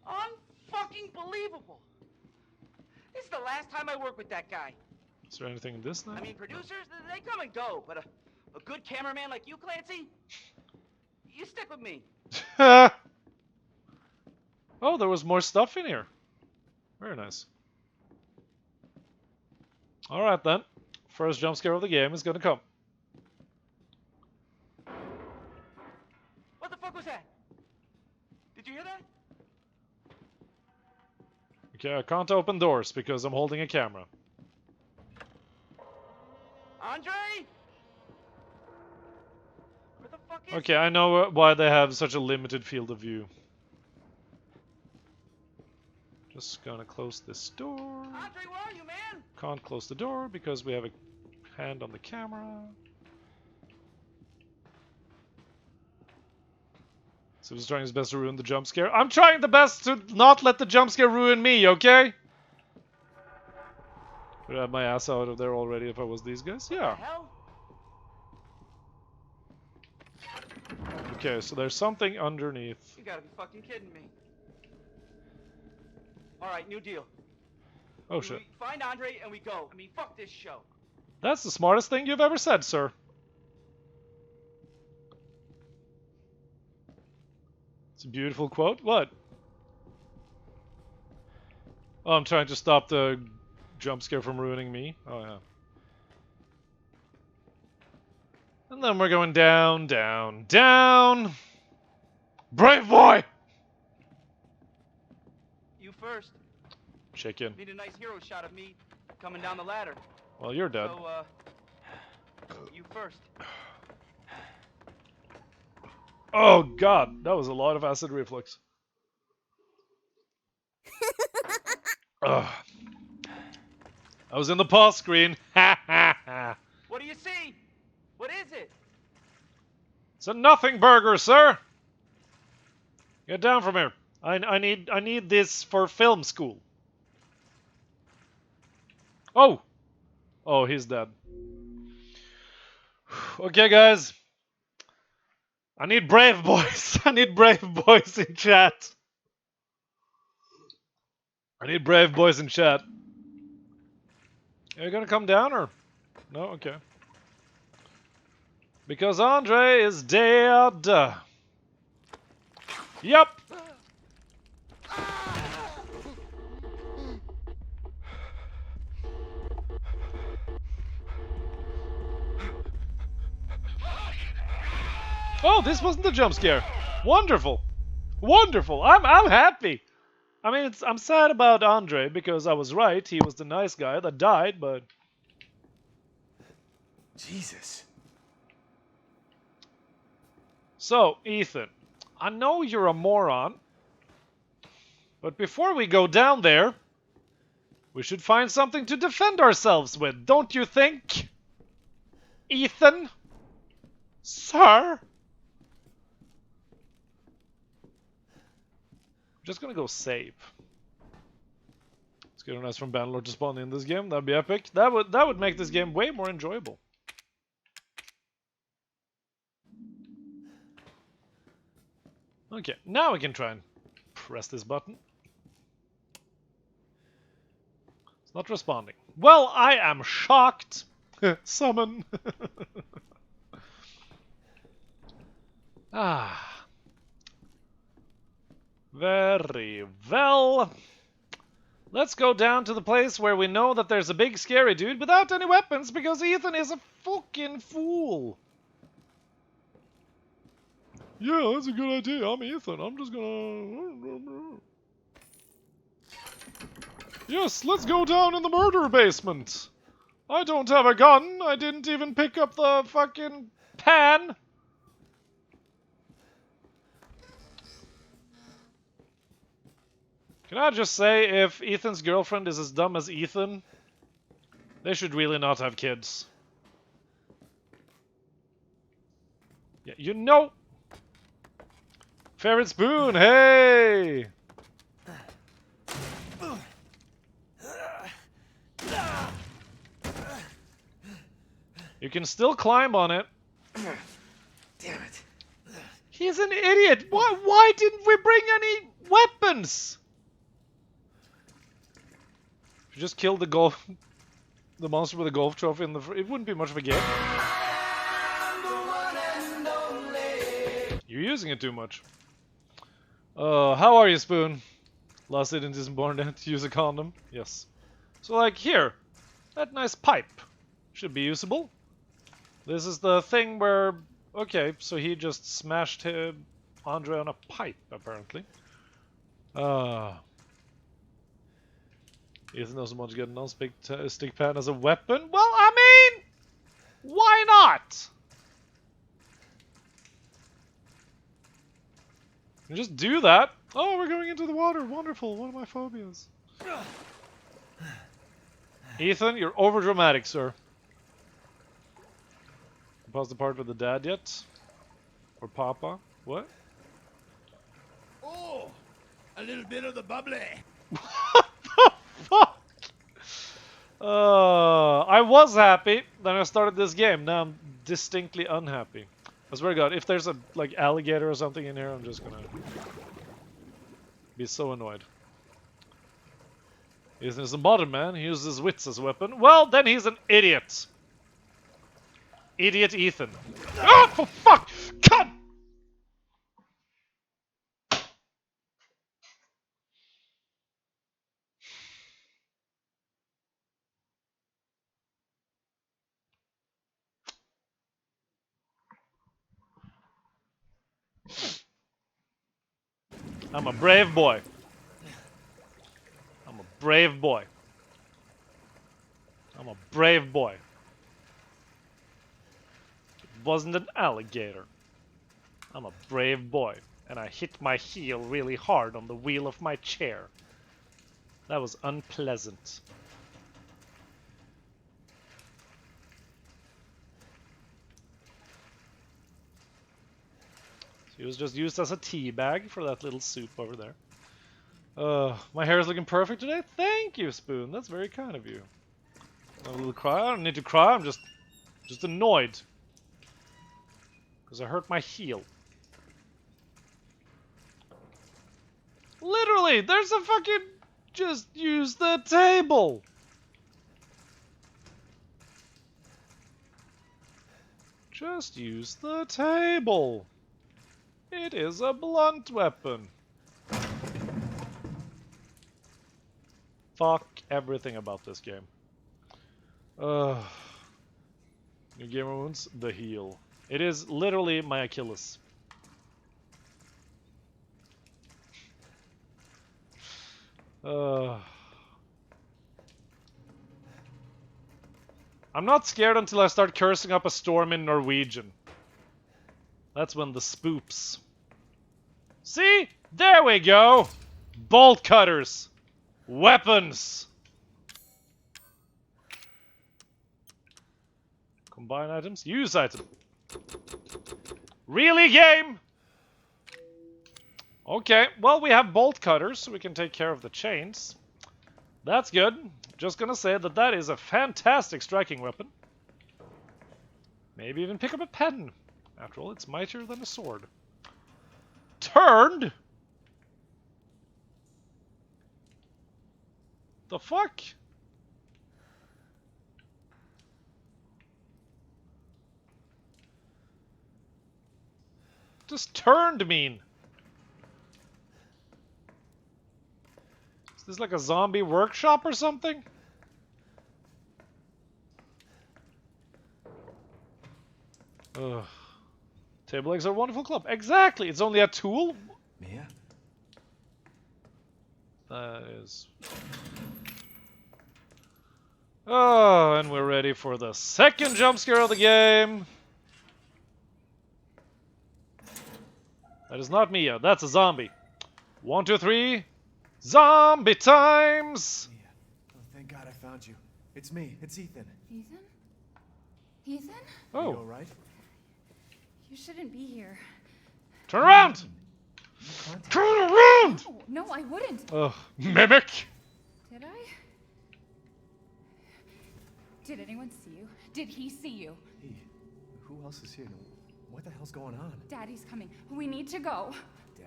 Unfucking believable. This is the last time I work with that guy. Is there anything in this now? I mean, producers, they come and go, but a good cameraman like you, Clancy, you stick with me. Oh, there was more stuff in here. Very nice. Alright then. First jump scare of the game is gonna come. What the fuck was that? Did you hear that? Okay, I can't open doors because I'm holding a camera. Andre? Where the fuck is Okay, I know why they have such a limited field of view. Just gonna close this door. Andre, where are you, man? Can't close the door because we have a hand on the camera. So he's trying his best to ruin the jump scare. I'm trying the best to not let the jump scare ruin me, okay? Would I have my ass out of there already if I was these guys? What Yeah. the hell? Okay, so there's something underneath. You gotta be fucking kidding me. Alright, new deal. Oh shit. We find Andre and we go. I mean, fuck this show. That's the smartest thing you've ever said, sir. It's a beautiful quote. What? Oh, I'm trying to stop the jump scare from ruining me. Oh, yeah. And then we're going down, down, down. Brave boy! You first. Chicken. Need a nice hero shot of me coming down the ladder. Well, you're dead. So, you first. Oh, God. That was a lot of acid reflux. Ugh. I was in the pause screen. Ha ha ha. What do you see? What is it? It's a nothing burger, sir. Get down from here. I need this for film school. Oh. Oh, he's dead. Okay, guys. I need brave boys. I need brave boys in chat. I need brave boys in chat. Are you gonna come down or? No? Okay. Because Andre is dead. Yep. Oh, this wasn't the jump scare. Wonderful. Wonderful. I'm happy. I mean, I'm sad about Andre because I was right. He was the nice guy that died, but... Jesus. So, Ethan, I know you're a moron, but before we go down there, we should find something to defend ourselves with, don't you think? Ethan? Sir? I'm just gonna go save. Let's get a nice from Bannerlord to spawn in this game. That'd be epic. That would make this game way more enjoyable. Okay, now we can try and press this button. It's not responding. Well, I am shocked. Summon. Ah. Very well. Let's go down to the place where we know that there's a big scary dude without any weapons because Ethan is a fucking fool. Yeah, that's a good idea. I'm Ethan. I'm just gonna... Yes, let's go down in the murder basement. I don't have a gun. I didn't even pick up the fucking pan. Can I just say, if Ethan's girlfriend is as dumb as Ethan, they should really not have kids. Yeah, you know. Favorite spoon, hey! You can still climb on it. Damn it. He's an idiot. Why didn't we bring any weapons? If you just killed the monster with a golf trophy in it wouldn't be much of a game. You're using it too much. How are you, Spoon? Last it isn't born to use a condom. Yes. So like here, that nice pipe should be usable. This is the thing where, okay, so he just smashed Andre on a pipe apparently. Ethan doesn't want to get a non-stick pan as a weapon. Well, I mean, why not? You just do that. Oh, we're going into the water. Wonderful. One of my phobias. Ethan, you're overdramatic, sir. Pause the part with the dad yet? Or Papa? What? Oh, a little bit of the bubbly. What the fuck? I was happy. Then I started this game. Now I'm distinctly unhappy. I swear to God, if there's a like alligator or something in here, I'm just gonna be so annoyed. Ethan is a modern man. He uses his wits as a weapon. Well, then he's an idiot. Idiot Ethan. Oh, for fuck! Cut! I'm a brave boy. I'm a brave boy. I'm a brave boy. It wasn't an alligator. I'm a brave boy. And I hit my heel really hard on the wheel of my chair. That was unpleasant. He was just used as a tea bag for that little soup over there. My hair is looking perfect today. Thank you, Spoon. That's very kind of you. A little cry. I don't need to cry. I'm just annoyed because I hurt my heel. Literally, there's a fucking. Just use the table. Just use the table. It is a blunt weapon. Fuck everything about this game. New gamer wounds, the heel. It is literally my Achilles. I'm not scared until I start cursing up a storm in Norwegian. That's when the spoops. See? There we go! Bolt cutters! Weapons! Combine items? Use item. Really, game? Okay, well, we have bolt cutters, so we can take care of the chains. That's good. Just gonna say that that is a fantastic striking weapon. Maybe even pick up a pen. After all, it's mightier than a sword. Turned? The fuck? Does turned mean? Is this like a zombie workshop or something? Ugh. Table legs are a wonderful club. Exactly. It's only a tool. Mia? That is. Oh, and we're ready for the second jump scare of the game. That is not Mia. That's a zombie. 1, 2, 3. Zombie times! Mia. Oh, thank God I found you. It's me. It's Ethan. Ethan? Ethan? You Oh, all right? You shouldn't be here. turn around! You contacted Turn around! No, I wouldn't. Ugh, mimic! Did I? Did anyone see you? Did he see you? Hey, who else is here? What the hell's going on? Daddy's coming. We need to go.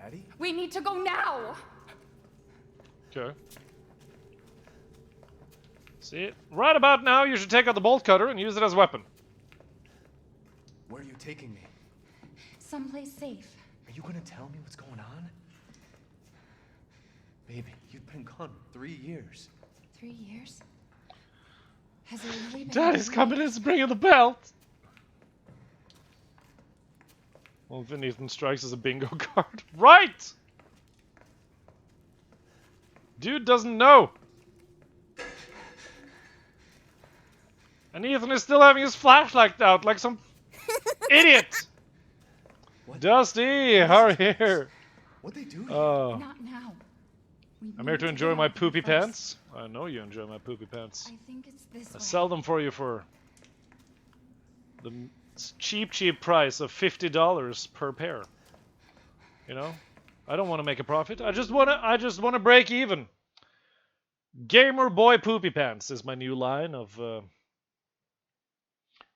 Daddy? We need to go now! Okay. See, right about now you should take out the bolt cutter and use it as a weapon. Where are you taking me? Someplace safe. Are you gonna tell me what's going on? Baby, you've been gone 3 years. 3 years? Has it really been? Daddy's coming in, bringing the belt! Well, if Ethan strikes as a bingo card. Right! Dude doesn't know. And Ethan is still having his flashlight out like some idiot. What? Dusty, hurry here. What'd they do to you? Oh, Not now. We I'm here need to get enjoy out my of here poopy first. pants. I know you enjoy my poopy pants. I think it's this I way. sell them for you for the cheap price of $50 per pair. You know, I don't want to make a profit. I just want to break even. Gamer boy poopy pants is my new line of.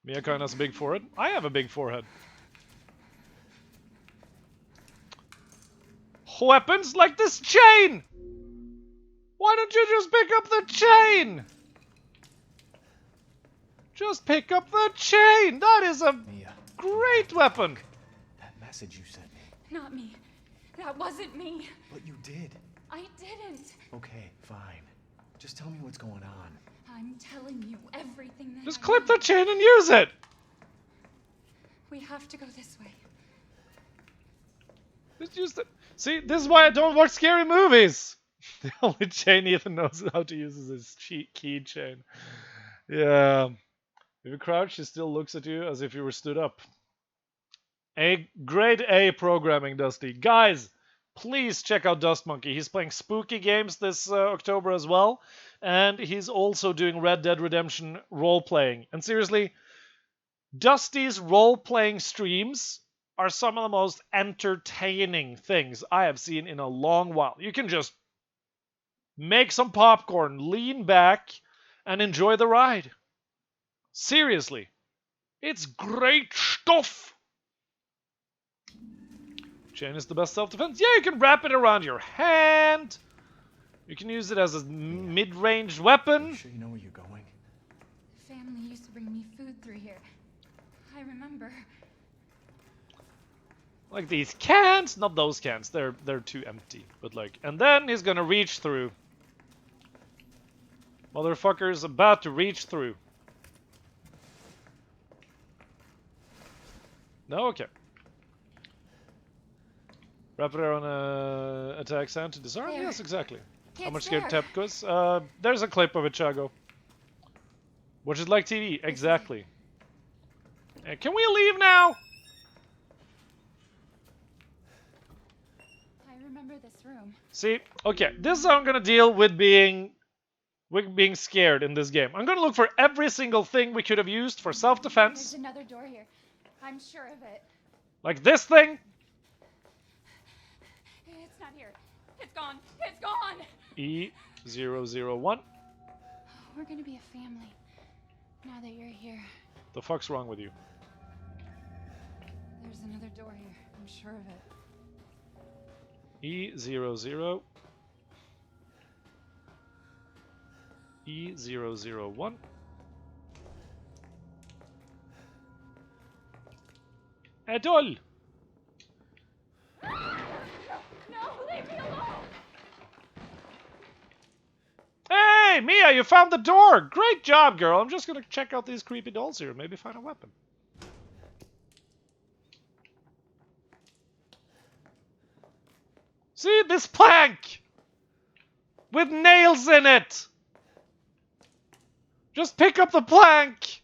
Mia kind has a big forehead. I have a big forehead. Weapons like this chain. Why don't you just pick up the chain? Just pick up the chain. That is a Mia, great weapon. that message you sent me. Not me. That wasn't me. But you did. I didn't. Okay, fine. Just tell me what's going on. I'm telling you everything that Just I clip know. the chain and use it. We have to go this way. Just use the. See, this is why I don't watch scary movies. The only chain Ethan knows how to use is his key chain. Yeah. If you crouch, he still looks at you as if you were stood up. Grade A programming, Dusty. Guys, please check out Dust Monkey. He's playing spooky games this October as well. And he's also doing Red Dead Redemption role-playing. And seriously, Dusty's role-playing streams are some of the most entertaining things I have seen in a long while. You can just make some popcorn, lean back, and enjoy the ride. Seriously. It's great stuff. Chain is the best self-defense. Yeah, you can wrap it around your hand. You can use it as a mid-range Are weapon. you sure you know where you're going? Family used to bring me food through here. I remember. Like these cans, not those cans. They're too empty. But like, and then he's gonna reach through. Motherfucker's about to reach through. No, okay. Wrap it around attack sound to disarm. There. Yes, exactly. How It's much scared there. Septeques? There's a clip of it, Chago. Which is like TV, exactly. Can we leave now? I remember this room. See, okay, this is how I'm gonna deal with being scared in this game. I'm gonna look for every single thing we could have used for There's self-defense, another door here. I'm sure of it. like this thing. It's not here. It's gone. It's gone. E001. We're gonna be a family. Now that you're here. The fuck's wrong with you? There's another door here. I'm sure of it. E00. E001. Adol! No, leave me alone. Hey, Mia, you found the door! Great job, girl. I'm just gonna check out these creepy dolls here. Maybe find a weapon. See this plank with nails in it. Just pick up the plank.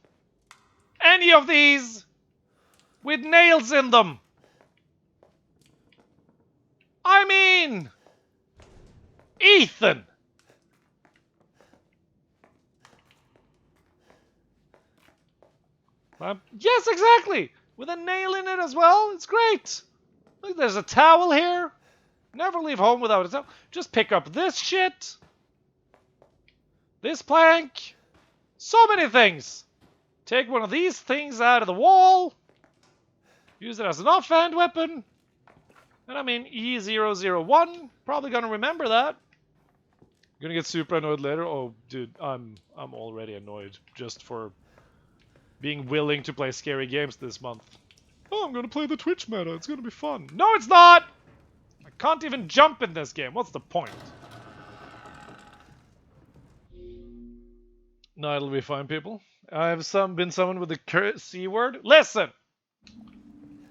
Any of these with nails in them. I mean, Ethan. Yes, exactly. With a nail in it as well. It's great. Look, there's a towel here. Never leave home without a towel. Just pick up this shit. This plank. So many things. Take one of these things out of the wall. Use it as an offhand weapon. And I mean, E001. Probably gonna remember that. Gonna get super annoyed later. Oh, dude, I'm already annoyed just for being willing to play scary games this month. Oh, I'm gonna play the Twitch meta. It's gonna be fun. No, it's not! I can't even jump in this game. What's the point? No, it'll be fine, people. I've been summoned with the C word. Listen!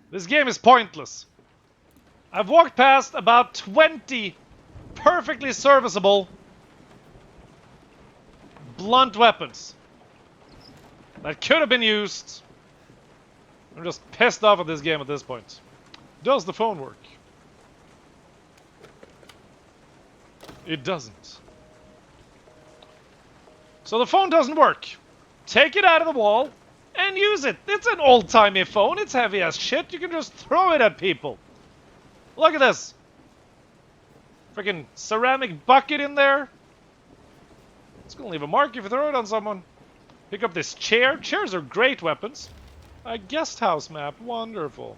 This game is pointless. I've walked past about 20 perfectly serviceable blunt weapons that could have been used. I'm just pissed off at this game at this point. Does the phone work? It doesn't. So the phone doesn't work. Take it out of the wall and use it. It's an old-timey phone. It's heavy as shit. You can just throw it at people. Look at this. Freaking ceramic bucket in there. It's gonna leave a mark if you throw it on someone. Pick up this chair. Chairs are great weapons. A guest house map. Wonderful.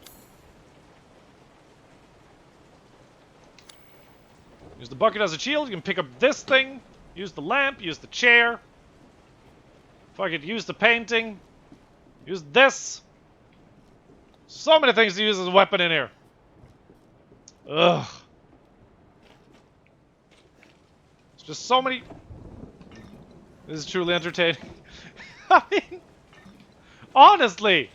Use the bucket as a shield. You can pick up this thing. Use the lamp. Use the chair. Fuck it. Use the painting. Use this. So many things to use as a weapon in here. Ugh. It's just so many. This is truly entertaining. I mean, honestly.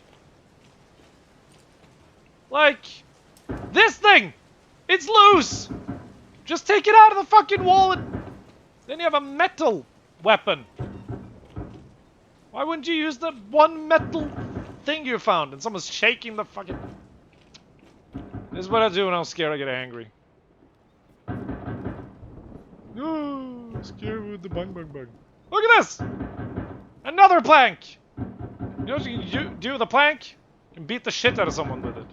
Like, this thing! It's loose! Just take it out of the fucking wall and then you have a metal weapon. Why wouldn't you use the one metal thing you found? And someone's shaking the fucking... This is what I do when I'm scared. I get angry. No, scared with the bang bang bang. Look at this! Another plank! You know what you can do with a plank? You can beat the shit out of someone with it.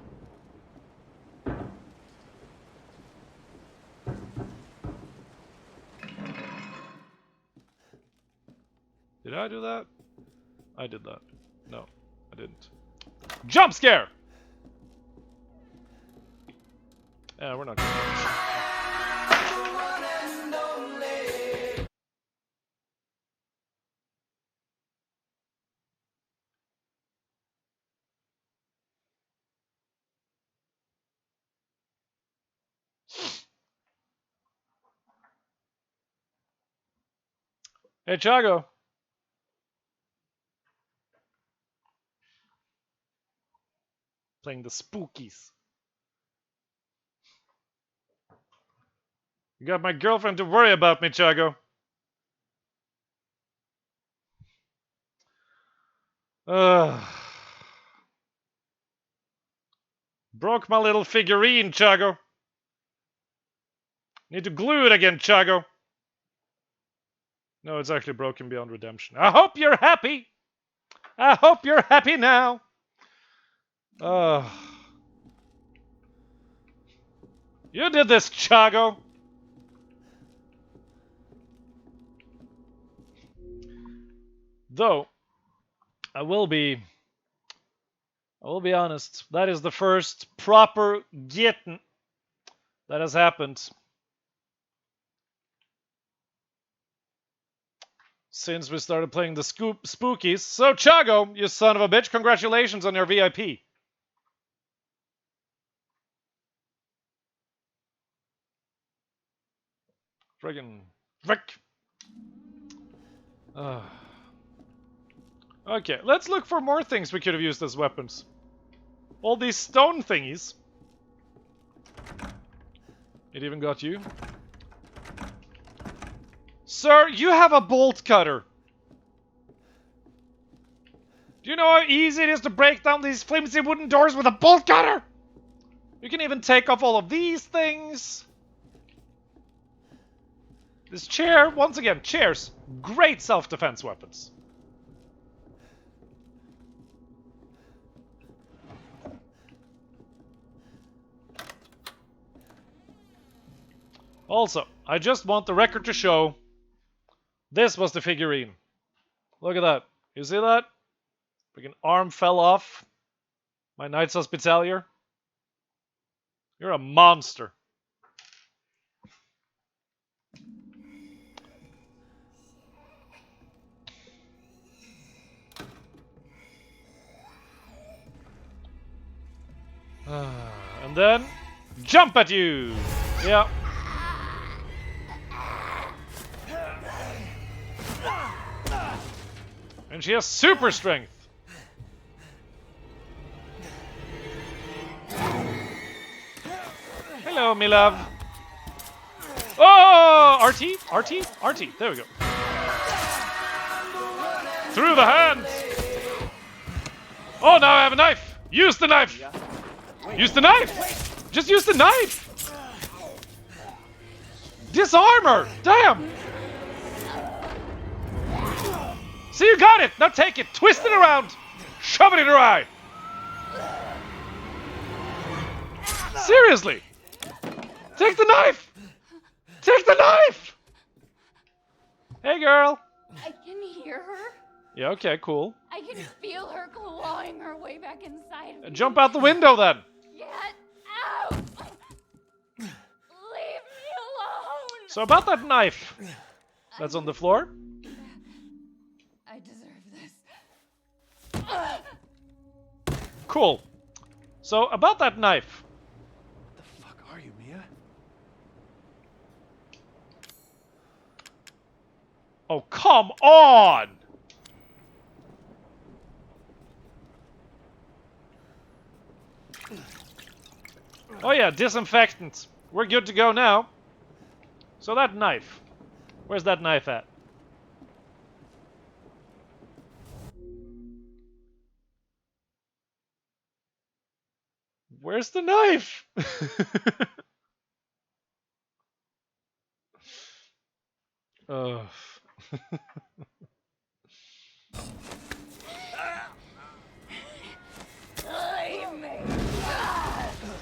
Did I do that? I did that. No, I didn't. Jump scare! Yeah, we're not gonna Hey, Chago. Playing the spookies. You got my girlfriend to worry about me, Chago. Broke my little figurine, Chago. Need to glue it again, Chago. No, it's actually broken beyond redemption. I hope you're happy. I hope you're happy now. You did this, Chago. Though, I will be honest. That is the first proper getting that has happened since we started playing the spookies. So, Chago, you son of a bitch, congratulations on your VIP. Friggin' frick. Okay, let's look for more things we could have used as weapons. All these stone thingies. It even got you. Sir, you have a bolt cutter. Do you know how easy it is to break down these flimsy wooden doors with a bolt cutter? You can even take off all of these things. This chair, once again, chairs. Great self-defense weapons. Also, I just want the record to show this was the figurine. Look at that. You see that? Freaking arm fell off. My Knights Hospitalier. You're a monster. And then jump at you. Yeah. And she has super strength. Hello, me love. Oh, RT, RT, RT. There we go. Through the hands. Oh, now I have a knife. Use the knife. Use the knife. Just use the knife. Disarm her. Damn. See, you got it. Now take it. Twist it around. Shove it in her eye. Seriously. Take the knife. Take the knife. Hey, girl. I can hear her. Yeah, okay, cool. I can feel her clawing her way back inside of me. Jump out the window then. Get out! Leave me alone! So about that knife that's on the floor. I deserve this. Cool. So about that knife. What the fuck are you, Mia? Oh, come on! Oh yeah, disinfectant. We're good to go now. So that knife. Where's that knife at? Where's the knife? Ugh. Leave me.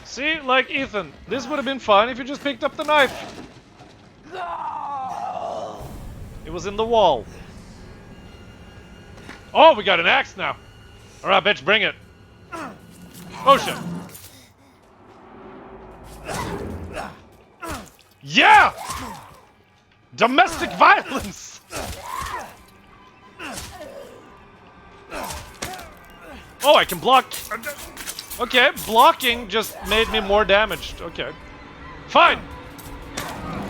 See, like Ethan, this would have been fine if you just picked up the knife. It was in the wall. Oh, we got an axe now. Alright, bitch, bring it. Oh shit. Yeah! Domestic violence! Oh, I can block. Okay, blocking just made me more damaged. Okay. Fine!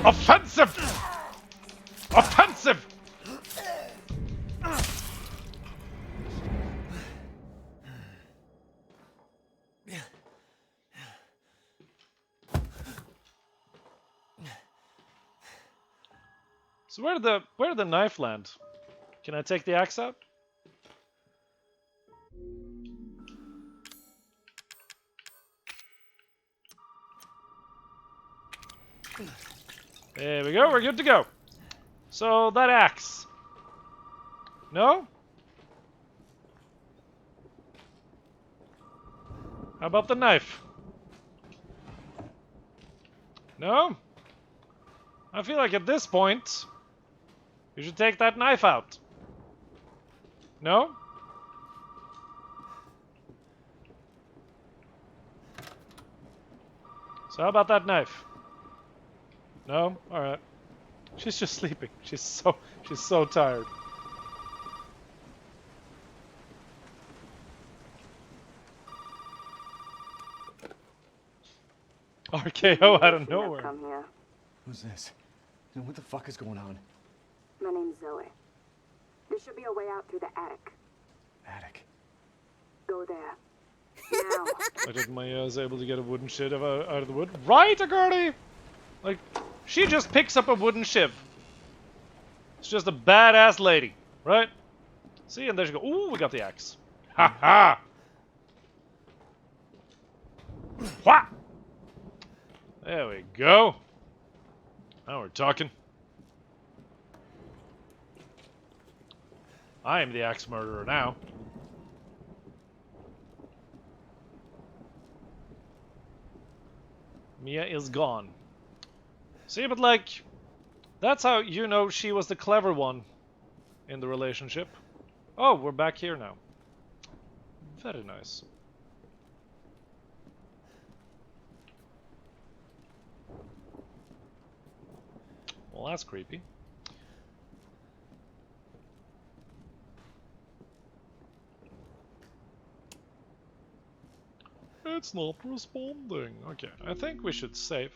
Offensive! Offensive! So where did the knife land? Can I take the axe out? There we go, we're good to go. So that axe. No? How about the knife? No? I feel like at this point, you should take that knife out. No? So how about that knife? No? Alright. She's just sleeping. She's so tired. RKO out of nowhere. Come here. Who's this? And what the fuck is going on? My name's Zoe. There should be a way out through the attic. Attic. Go there. Now. I think Maya is able to get a wooden shit out of the wood. Right, Agurdy? She just picks up a wooden shiv. It's just a badass lady, right? See, and there she go. Ooh, we got the axe. Ha ha! Wha! There we go. Now we're talking. I am the axe murderer now. Mia is gone. See, but like, that's how you know she was the clever one in the relationship. Oh, we're back here now. Very nice. Well, that's creepy. It's not responding. Okay, I think we should save.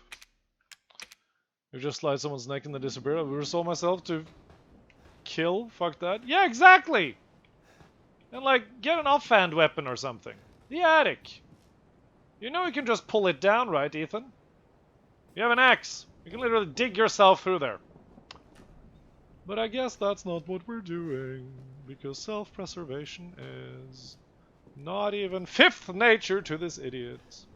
You just slide someone's neck and they disappear. I restore myself to kill. Fuck that. Yeah, exactly! And like, get an offhand weapon or something. The attic. You know you can just pull it down, right, Ethan? You have an axe. You can literally dig yourself through there. But I guess that's not what we're doing. Because self-preservation is not even fifth nature to this idiot.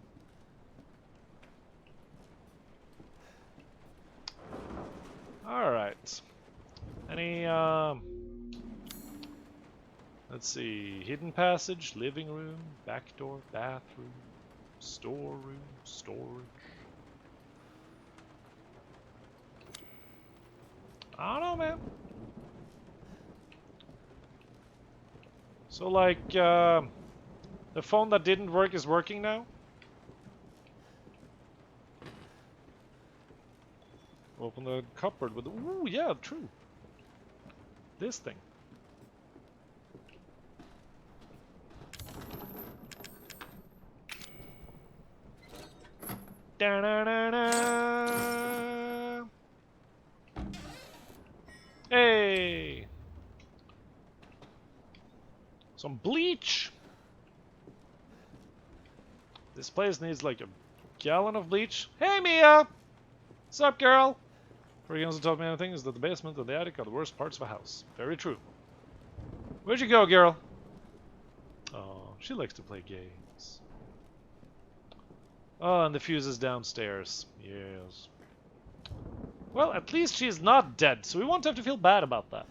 Alright. Any, let's see. Hidden passage, living room, back door, bathroom, storeroom, storage. I don't know, man. So, like, the phone that didn't work is working now? Open the cupboard with... Ooh, yeah, true. This thing. Da-na-na-na. Hey! Some bleach! This place needs like a gallon of bleach. Hey, Mia! What's up, girl? Freaking told me anything is that the basement and the attic are the worst parts of a house. Very true. Where'd you go, girl? Oh, she likes to play games. Oh, and the fuse is downstairs. Yes. Well, at least she's not dead, so we won't have to feel bad about that.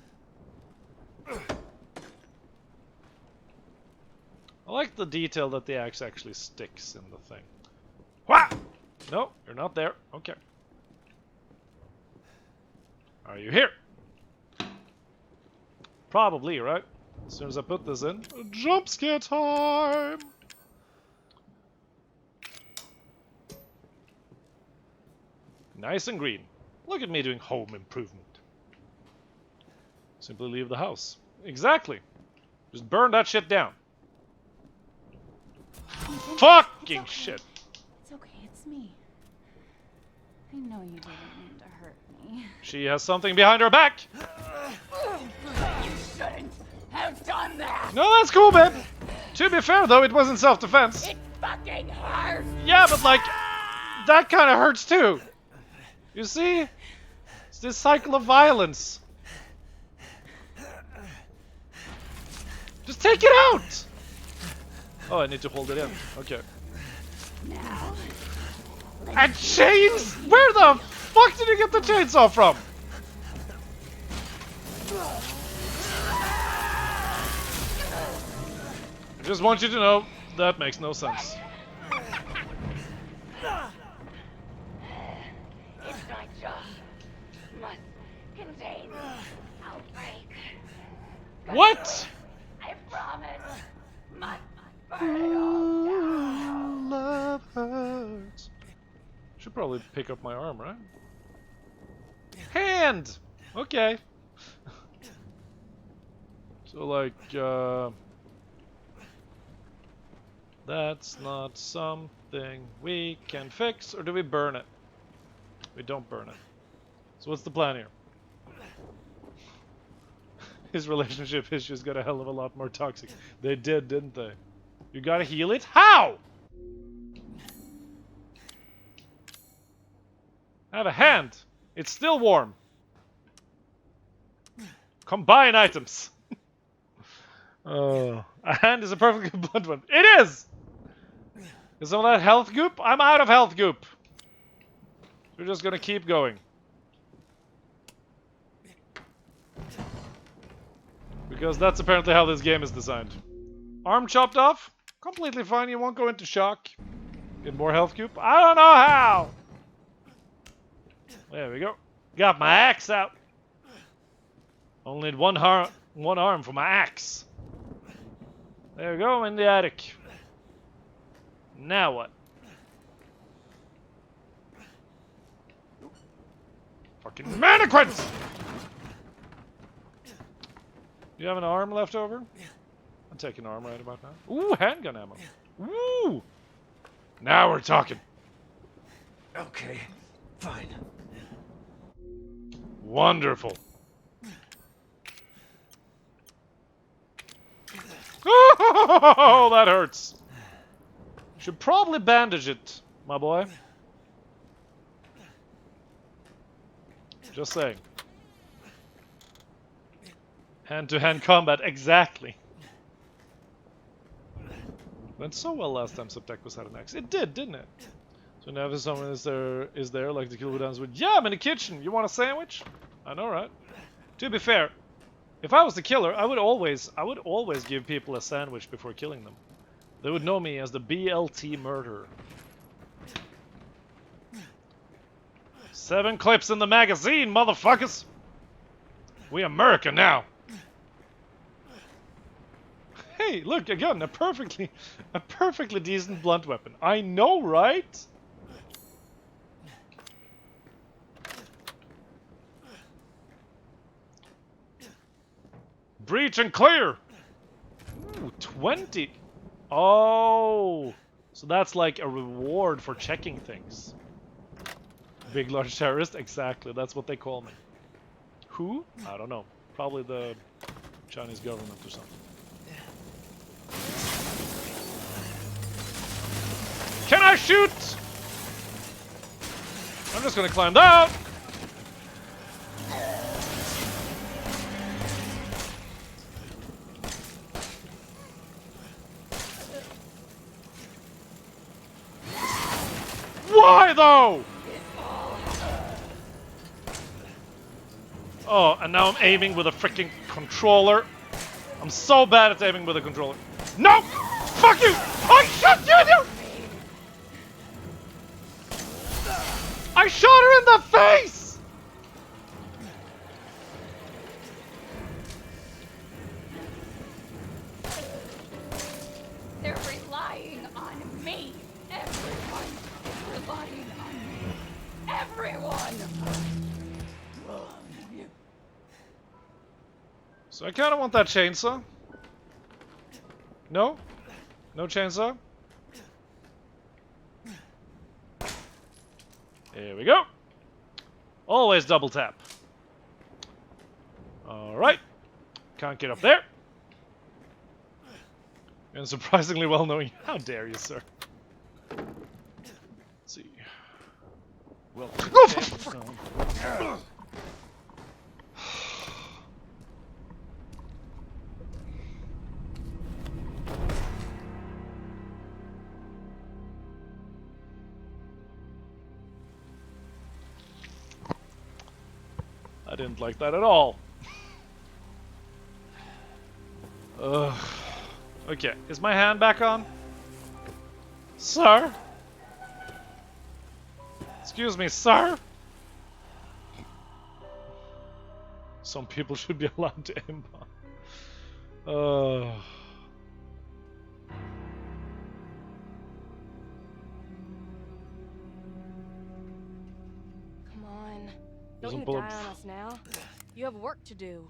I like the detail that the axe actually sticks in the thing. Wha! No, you're not there. Okay. Are you here? Probably, right? As soon as I put this in. Jump scare time! Nice and green. Look at me doing home improvement. Simply leave the house. Exactly. Just burn that shit down. Fucking okay. shit. It's okay, it's me. I know you didn't mean to hurt me. She has something behind her back. You shouldn't have done that. No, that's cool, babe. To be fair, though, it wasn't self-defense. It fucking hurts. Yeah, but like, that kind of hurts too. You see? It's this cycle of violence. Just take it out! Oh, I need to hold it in. Okay. Now. And chains? Where the fuck did you get the chainsaw from? I just want you to know that makes no sense. It's not just must contain outbreak. What? I promise must burn it all down. Love hurts. Should probably pick up my arm, right? Hand! Okay. So like, that's not something we can fix, or do we burn it? We don't burn it. So what's the plan here? His relationship issues got a hell of a lot more toxic. They did, didn't they? You gotta heal it? How? I have a hand. It's still warm. Combine items. A hand is a perfectly blunt one. It is! Is some of that health goop? I'm out of health goop. We're just gonna keep going. Because that's apparently how this game is designed. Arm chopped off? Completely fine, you won't go into shock. Get more health goop? I don't know how! There we go. Got my axe out. Only need one arm for my axe. There we go, I'm in the attic. Now what? Fucking mannequins! You have an arm left over? I'll take an arm right about now. Ooh, handgun ammo. Ooh! Now we're talking. Okay, fine. Wonderful. Oh, that hurts. Should probably bandage it, my boy. Just saying. Hand-to-hand combat, exactly. Went so well last time Septeques had an axe. It did, didn't it? So now if someone is there like the killer dance with, yeah, I'm in the kitchen. You want a sandwich? I know, right? To be fair, if I was the killer, I would always give people a sandwich before killing them. They would know me as the BLT murderer. 7 clips in the magazine, motherfuckers! We America now. Hey, look again, a perfectly decent blunt weapon. I know, right? Breach and clear. Ooh, 20. Oh, so that's like a reward for checking things. Big large terrorist, exactly. That's what they call me. Who? I don't know. Probably the Chinese government or something. Can I shoot? I'm just gonna climb down. Why though? Oh, and now I'm aiming with a freaking controller. I'm so bad at aiming with a controller. No! Fuck you! I shot you! I shot her in the face! They're relying on me. Everyone is relying on me. Everyone! So I kind of want that chainsaw. No? No chainsaw? Here we go. Always double tap. Alright. Can't get up there. And surprisingly well knowing. How dare you, sir? Let's see. Well, I didn't like that at all. Ugh. Okay, is my hand back on? Sir? Excuse me, sir? Some people should be allowed to aimbot. Come on. Don't Doesn't you pull die up. on us now. You have work to do.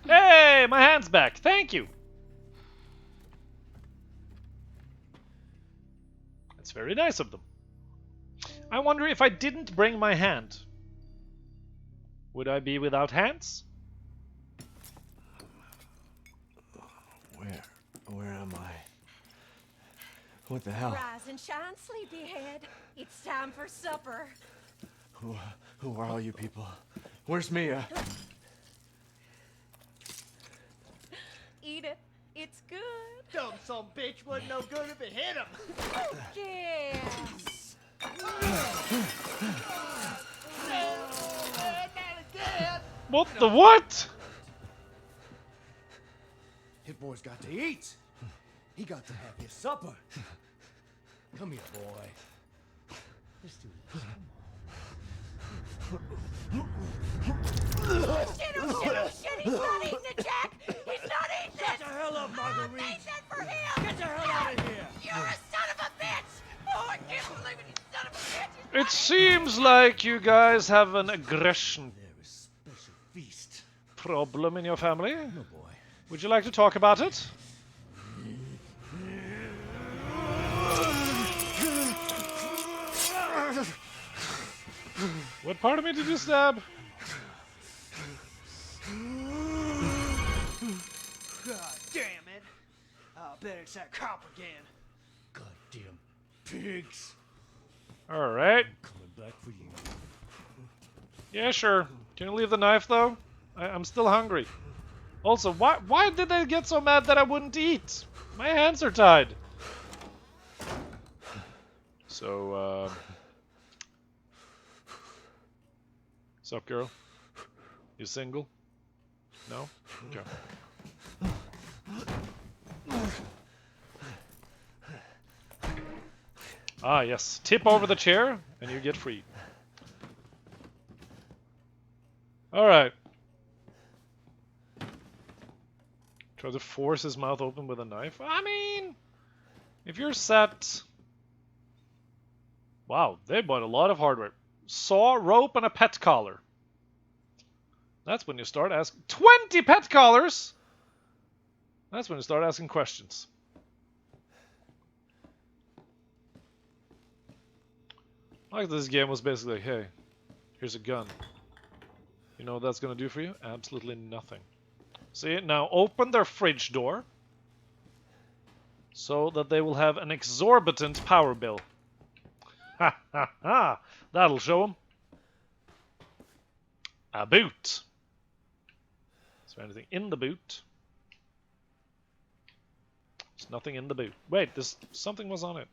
Hey, my hand's back. Thank you. That's very nice of them. I wonder if I didn't bring my hand, would I be without hands? Where am I? What the hell? Rise and shine, sleepyhead. It's time for supper. Who are all you people? Where's Mia? Eat it. It's good. Dumb son bitch wasn't no good if it hit him. Yes. What the what? His boy's got to eat. He got to have his supper. Come here, boy. Let's do this. Oh shit, oh shit, oh shit. He's not eating it, Jack. He's not eating it. Get the hell up, Marguerite. I made that for him. Get the hell out of here. You're a son of a bitch. Oh, I can't believe it, you son of a bitch. It seems like you guys have an aggression Special feast. problem in your family. No boy. Would you like to talk about it? What part of me did you stab? God damn it. I'll bet it's that cop again. Goddamn pigs. Alright. Coming back for you. Yeah, sure. Can you leave the knife, though? I'm still hungry. Also, why did they get so mad that I wouldn't eat? My hands are tied. So, sup, girl? You single? No? Okay. Ah, yes. Tip over the chair, and you get free. Alright. Try to force his mouth open with a knife. I mean, if you're set... Wow, they bought a lot of hardware. Saw, rope, and a pet collar. That's when you start asking... 20 pet collars! That's when you start asking questions. Like this game was basically like, hey, here's a gun. You know what that's gonna do for you? Absolutely nothing. See, now open their fridge door so that they will have an exorbitant power bill. Ha ha ha! That'll show them. A boot. Is there anything in the boot? There's nothing in the boot. Wait, something was on it.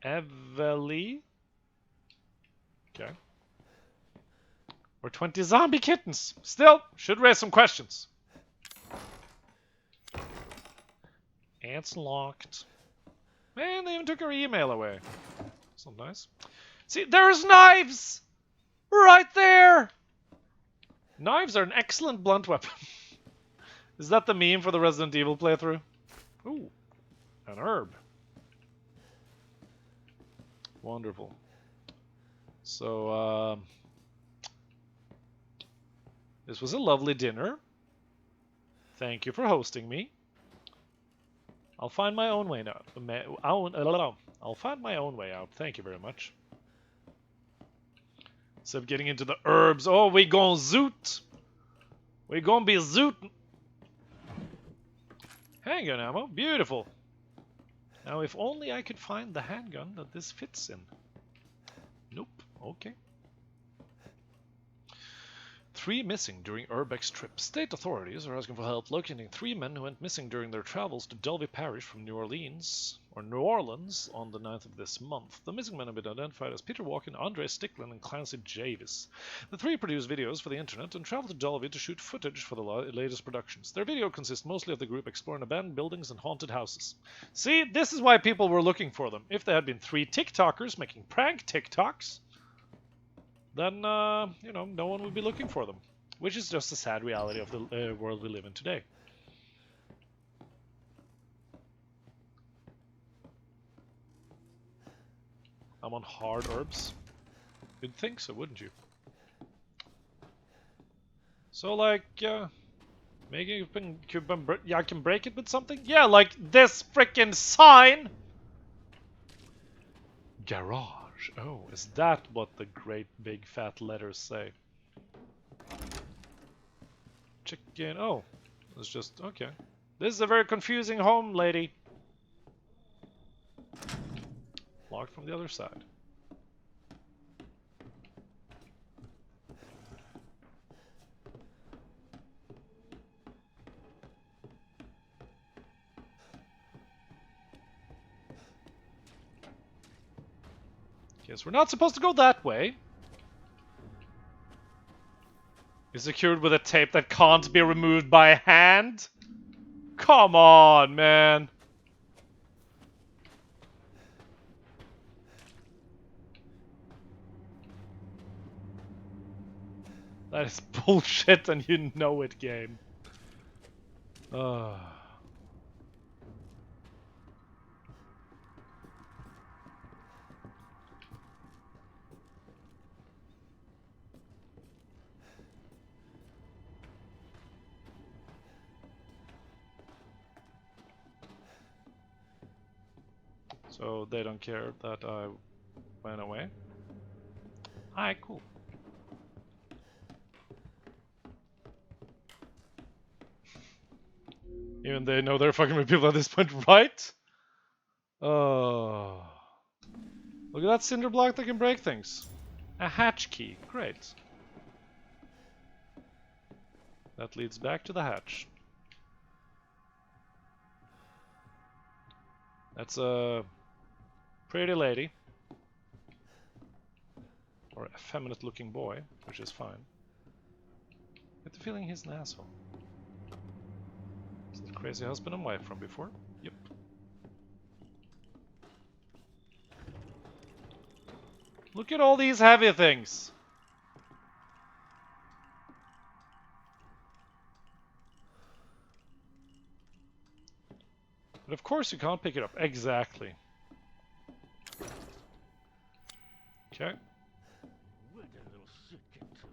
Evely. Okay. Or 20 zombie kittens. Still, should raise some questions. Ants locked. Man, they even took her email away. That's not nice. See, there's knives! Right there! Knives are an excellent blunt weapon. Is that the meme for the Resident Evil playthrough? Ooh, an herb. Wonderful. So, this was a lovely dinner. Thank you for hosting me. I'll find my own way now. I'll find my own way out. Thank you very much. Instead of getting into the herbs, oh, we gon' zoot. We gon' be zootin'. Handgun ammo, beautiful. Now, if only I could find the handgun that this fits in. Nope. Okay. 3 missing during Urbex trip. State authorities are asking for help locating 3 men who went missing during their travels to Delvey Parish from New Orleans on the 9th of this month. The missing men have been identified as Peter Walken, Andre Sticklin, and Clancy Javis. The 3 produce videos for the internet and travel to Delvey to shoot footage for the latest productions. Their video consists mostly of the group exploring abandoned buildings and haunted houses. See, this is why people were looking for them. If there had been 3 TikTokers making prank TikToks, then, you know, no one would be looking for them. Which is just a sad reality of the world we live in today. I'm on hard herbs. You'd think so, wouldn't you? So, like, maybe I can break it with something? Yeah, like this frickin' sign! Garage. Oh, is that what the great big fat letters say? Chicken. Oh, it's just okay. This is a very confusing home, lady. Locked from the other side. Yes, we're not supposed to go that way. Is secured with a tape that can't be removed by hand? Come on, man. That is bullshit and you know it, game. So they don't care that I went away. Alright, cool. Even they know they're fucking with people at this point, right? Oh. Look at that cinder block that can break things. A hatch key. Great. That leads back to the hatch. That's a pretty lady. Or effeminate looking boy, which is fine. Get the feeling he's an asshole. Is that crazy husband and wife from before? Yep. Look at all these heavy things! But of course you can't pick it up. Exactly. Okay. Where'd that little shit get to?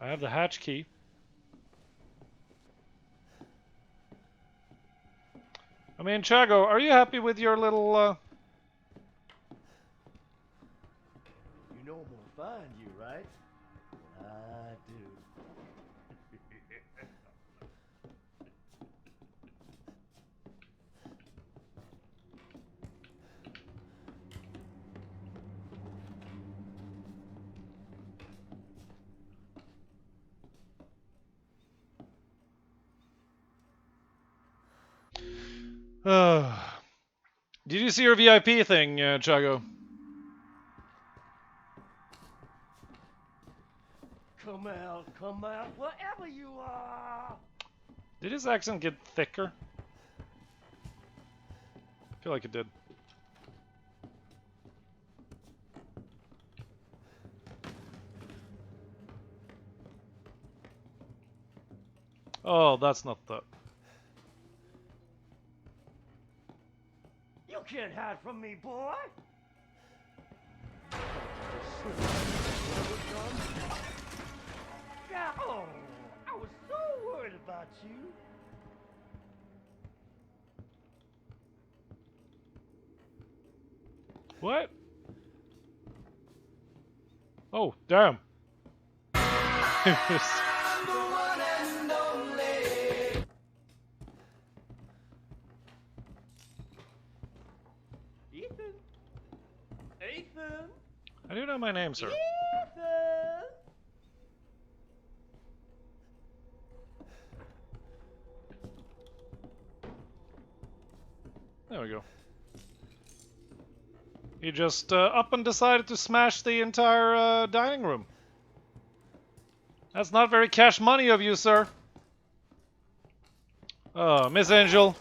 I have the hatch key. I mean, Chago, are you happy with your little, You know I'm gonna find you, right? I do. Did you see your VIP thing, Chago? Come out, wherever you are! Did his accent get thicker? I feel like it did. Oh, that's not the... You can't hide from me, boy! Oh, I was so worried about you. What? Oh, damn. Ethan! I do know my name, sir. Ethan! There we go. He just up and decided to smash the entire dining room. That's not very cash money of you, sir. Oh, Miss Angel.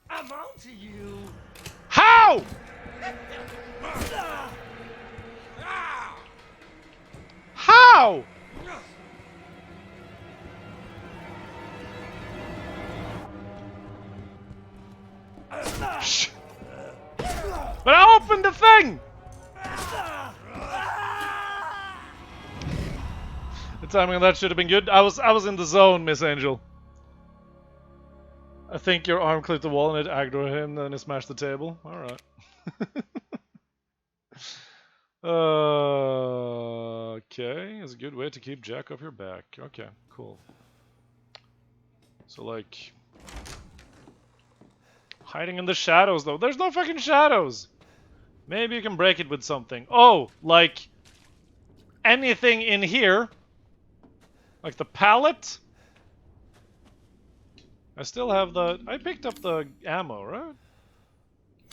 I'm on to you. How? How? Shh. But I opened the thing! The timing on that should have been good. I was in the zone, Miss Angel. I think your arm clipped the wall and it aggroed him, then it smashed the table. Alright. Okay, it's a good way to keep Jack off your back. Okay, cool. So, like... hiding in the shadows, though. There's no fucking shadows! Maybe you can break it with something. Oh, like... anything in here. Like the pallet. I still have the... I picked up the ammo, right?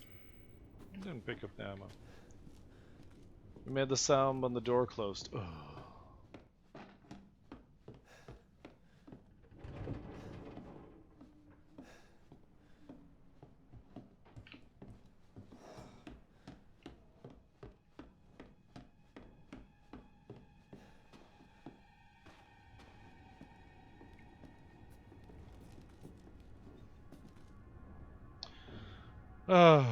I didn't pick up the ammo. We made the sound when the door closed. Ugh.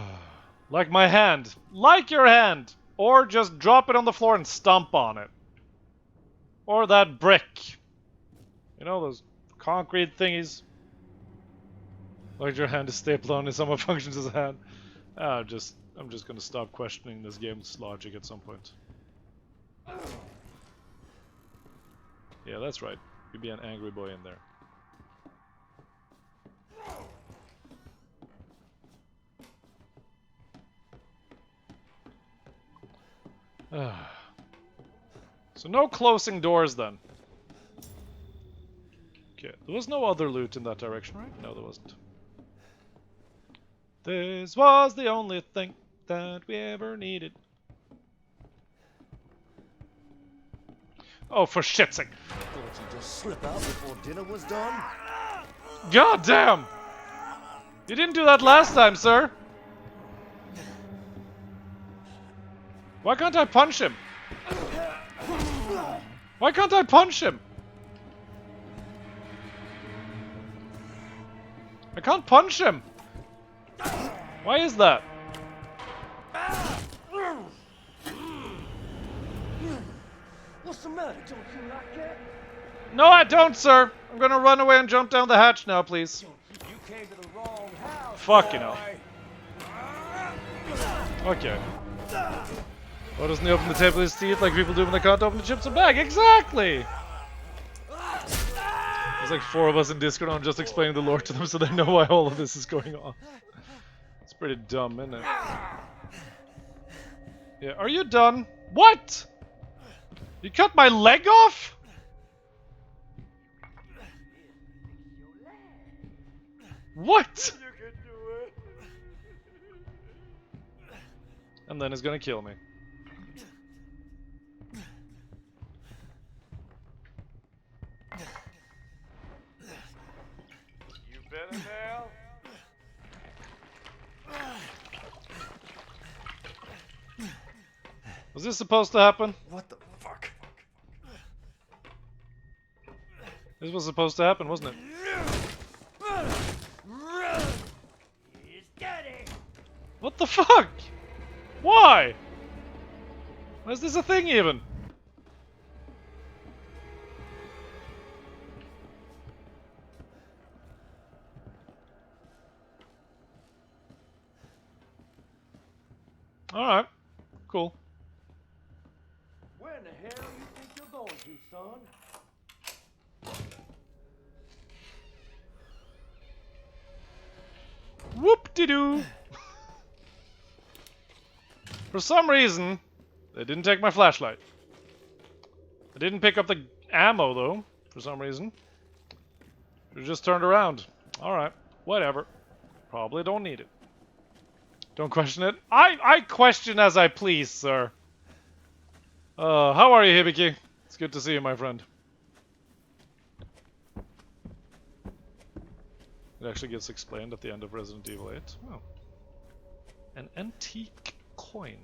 Like my hand. Like your hand! Or just drop it on the floor and stomp on it. Or that brick. You know, those concrete thingies. Like your hand is stapled on and someone functions as a hand. I'm just gonna stop questioning this game's logic at some point. Yeah, that's right. You'd be an angry boy in there. So no closing doors then. Okay, there was no other loot in that direction, right? No, there wasn't. This was the only thing that we ever needed. Oh, for shit's sake. Thought you just slip out before dinner was done? God damn! You didn't do that last time, sir! Why can't I punch him? Why can't I punch him? I can't punch him! Why is that? What's the matter? Don't you like that? No, I don't, sir! I'm gonna run away and jump down the hatch now, please. You came to the wrong house. Fuck, you know. Okay. Why doesn't he open the table with his teeth like people do when they can't open the chips and bag? Exactly! There's like 4 of us in Discord and I'm just explaining the lore to them so they know why all of this is going on. It's pretty dumb, isn't it? Yeah, are you done? What? You cut my leg off? What? And then he's gonna kill me. You better now. Was this supposed to happen? What the fuck? This was supposed to happen, wasn't it? What the fuck? Why? Why is this a thing even? Alright. Cool. Where in the hell do you think you're going to, son? Whoop-de-doo! For some reason, they didn't take my flashlight. I didn't pick up the ammo, though, for some reason. It just turned around. Alright, whatever. Probably don't need it. Don't question it. I question as I please, sir. How are you, Hibiki? It's good to see you, my friend. It actually gets explained at the end of Resident Evil 8. Oh. An antique coin.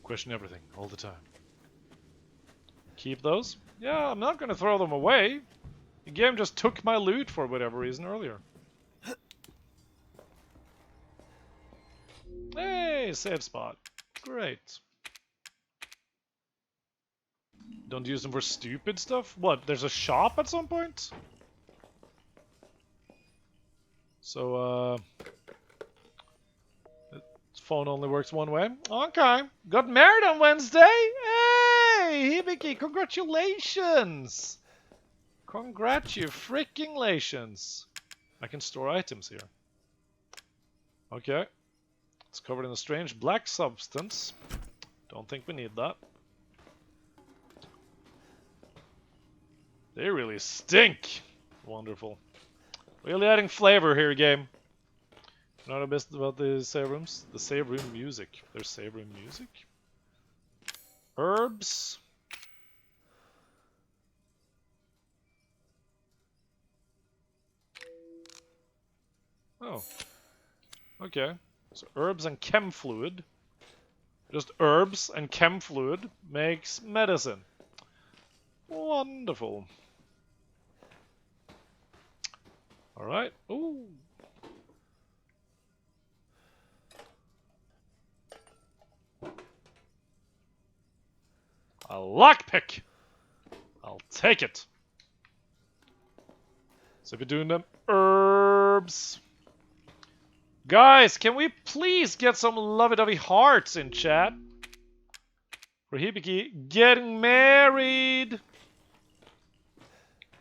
Question everything, all the time. Keep those? Yeah, I'm not gonna throw them away. The game just took my loot for whatever reason earlier. Hey, save spot. Great. Don't use them for stupid stuff? What, there's a shop at some point? So, phone only works one way. Okay. Got married on Wednesday? Hey, Hibiki, congratulations! Congratulations. I can store items here. Okay. It's covered in a strange black substance. Don't think we need that. They really stink. Wonderful. Really adding flavor here, game. You know the best about the save rooms? The save room music. There's save room music. Herbs. Oh. Okay. So herbs and chem fluid. Just herbs and chem fluid makes medicine. Wonderful. Alright. Ooh. A lockpick! I'll take it. So we're doing them herbs. Guys, can we please get some lovey-dovey hearts in chat? For Hibiki getting married!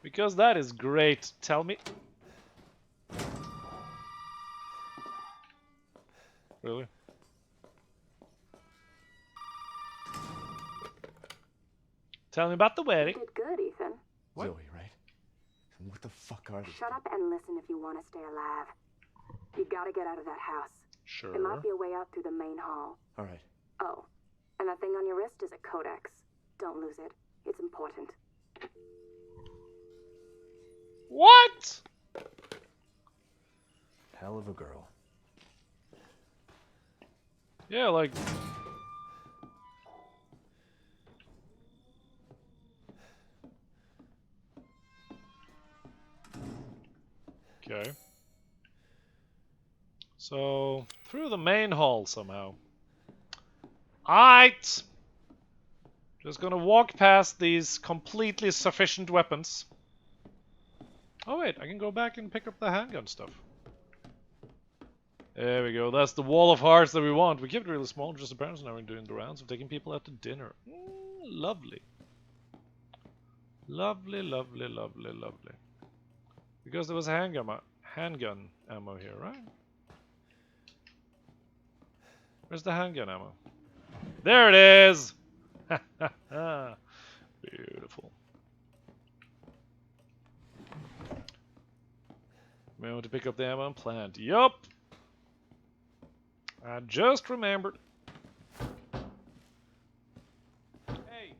Because that is great. Tell me. Really? Tell me about the wedding. You did good, Ethan. What? Zoe, right? And what the fuck are these? Shut up and listen if you want to stay alive. You gotta get out of that house. Sure. There might be a way out through the main hall. All right. Oh, and that thing on your wrist is a codex. Don't lose it. It's important. What? Hell of a girl. Yeah, like... Okay. So, through the main hall somehow. Aight! Just gonna walk past these completely sufficient weapons. Oh wait, I can go back and pick up the handgun stuff. There we go, that's the wall of hearts that we want. We kept it really small, just apparently now we're doing the rounds of taking people out to dinner. Lovely. Lovely, lovely, lovely, lovely. Because there was a handgun ammo here, right? Where's the handgun ammo? There it is! Beautiful. We want to pick up the ammo and plant. Yup! I just remembered. Hey!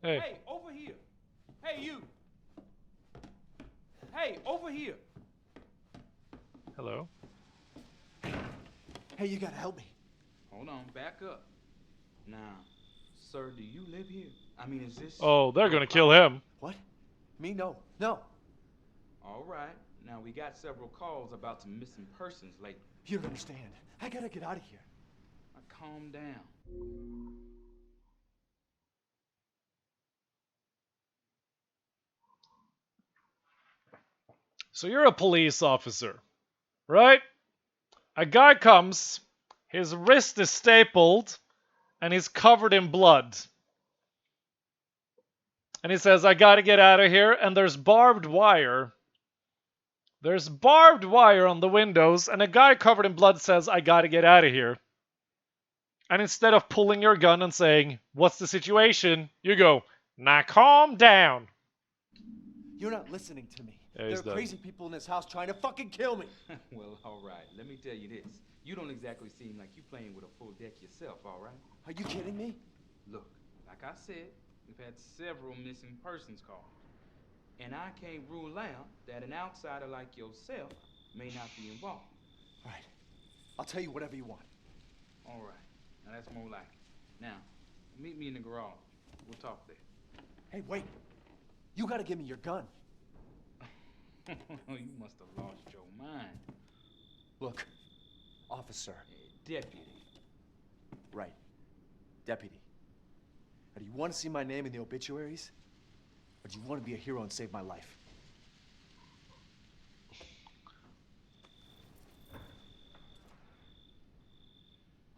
Hey. Hey, over here! Hey, you! Hey, over here! Hello? Hey, you gotta help me. Hold on, back up. Now, sir, do you live here? I mean, is this... Oh, they're gonna kill him. What? Me? No. No. All right. Now, we got several calls about some missing persons lately. You don't understand. I gotta get out of here. Now, calm down. So you're a police officer, right? A guy comes, his wrist is stapled, and he's covered in blood. And he says, I gotta get out of here, and there's barbed wire. There's barbed wire on the windows, and a guy covered in blood says, I gotta get out of here. And instead of pulling your gun and saying, what's the situation? You go, now calm down. You're not listening to me. Yeah, there are crazy people in this house trying to fucking kill me. Well, all right. Let me tell you this. You don't exactly seem like you playing with a full deck yourself, all right? Are you kidding me? Look, like I said, we've had several missing persons calls. And I can't rule out that an outsider like yourself may not be involved. All right. I'll tell you whatever you want. All right. Now, that's more like it. Now, meet me in the garage. We'll talk there. Hey, wait. You gotta give me your gun. You must have lost your mind. Look, officer. Deputy. Right. Deputy. Now, do you want to see my name in the obituaries? Or do you want to be a hero and save my life?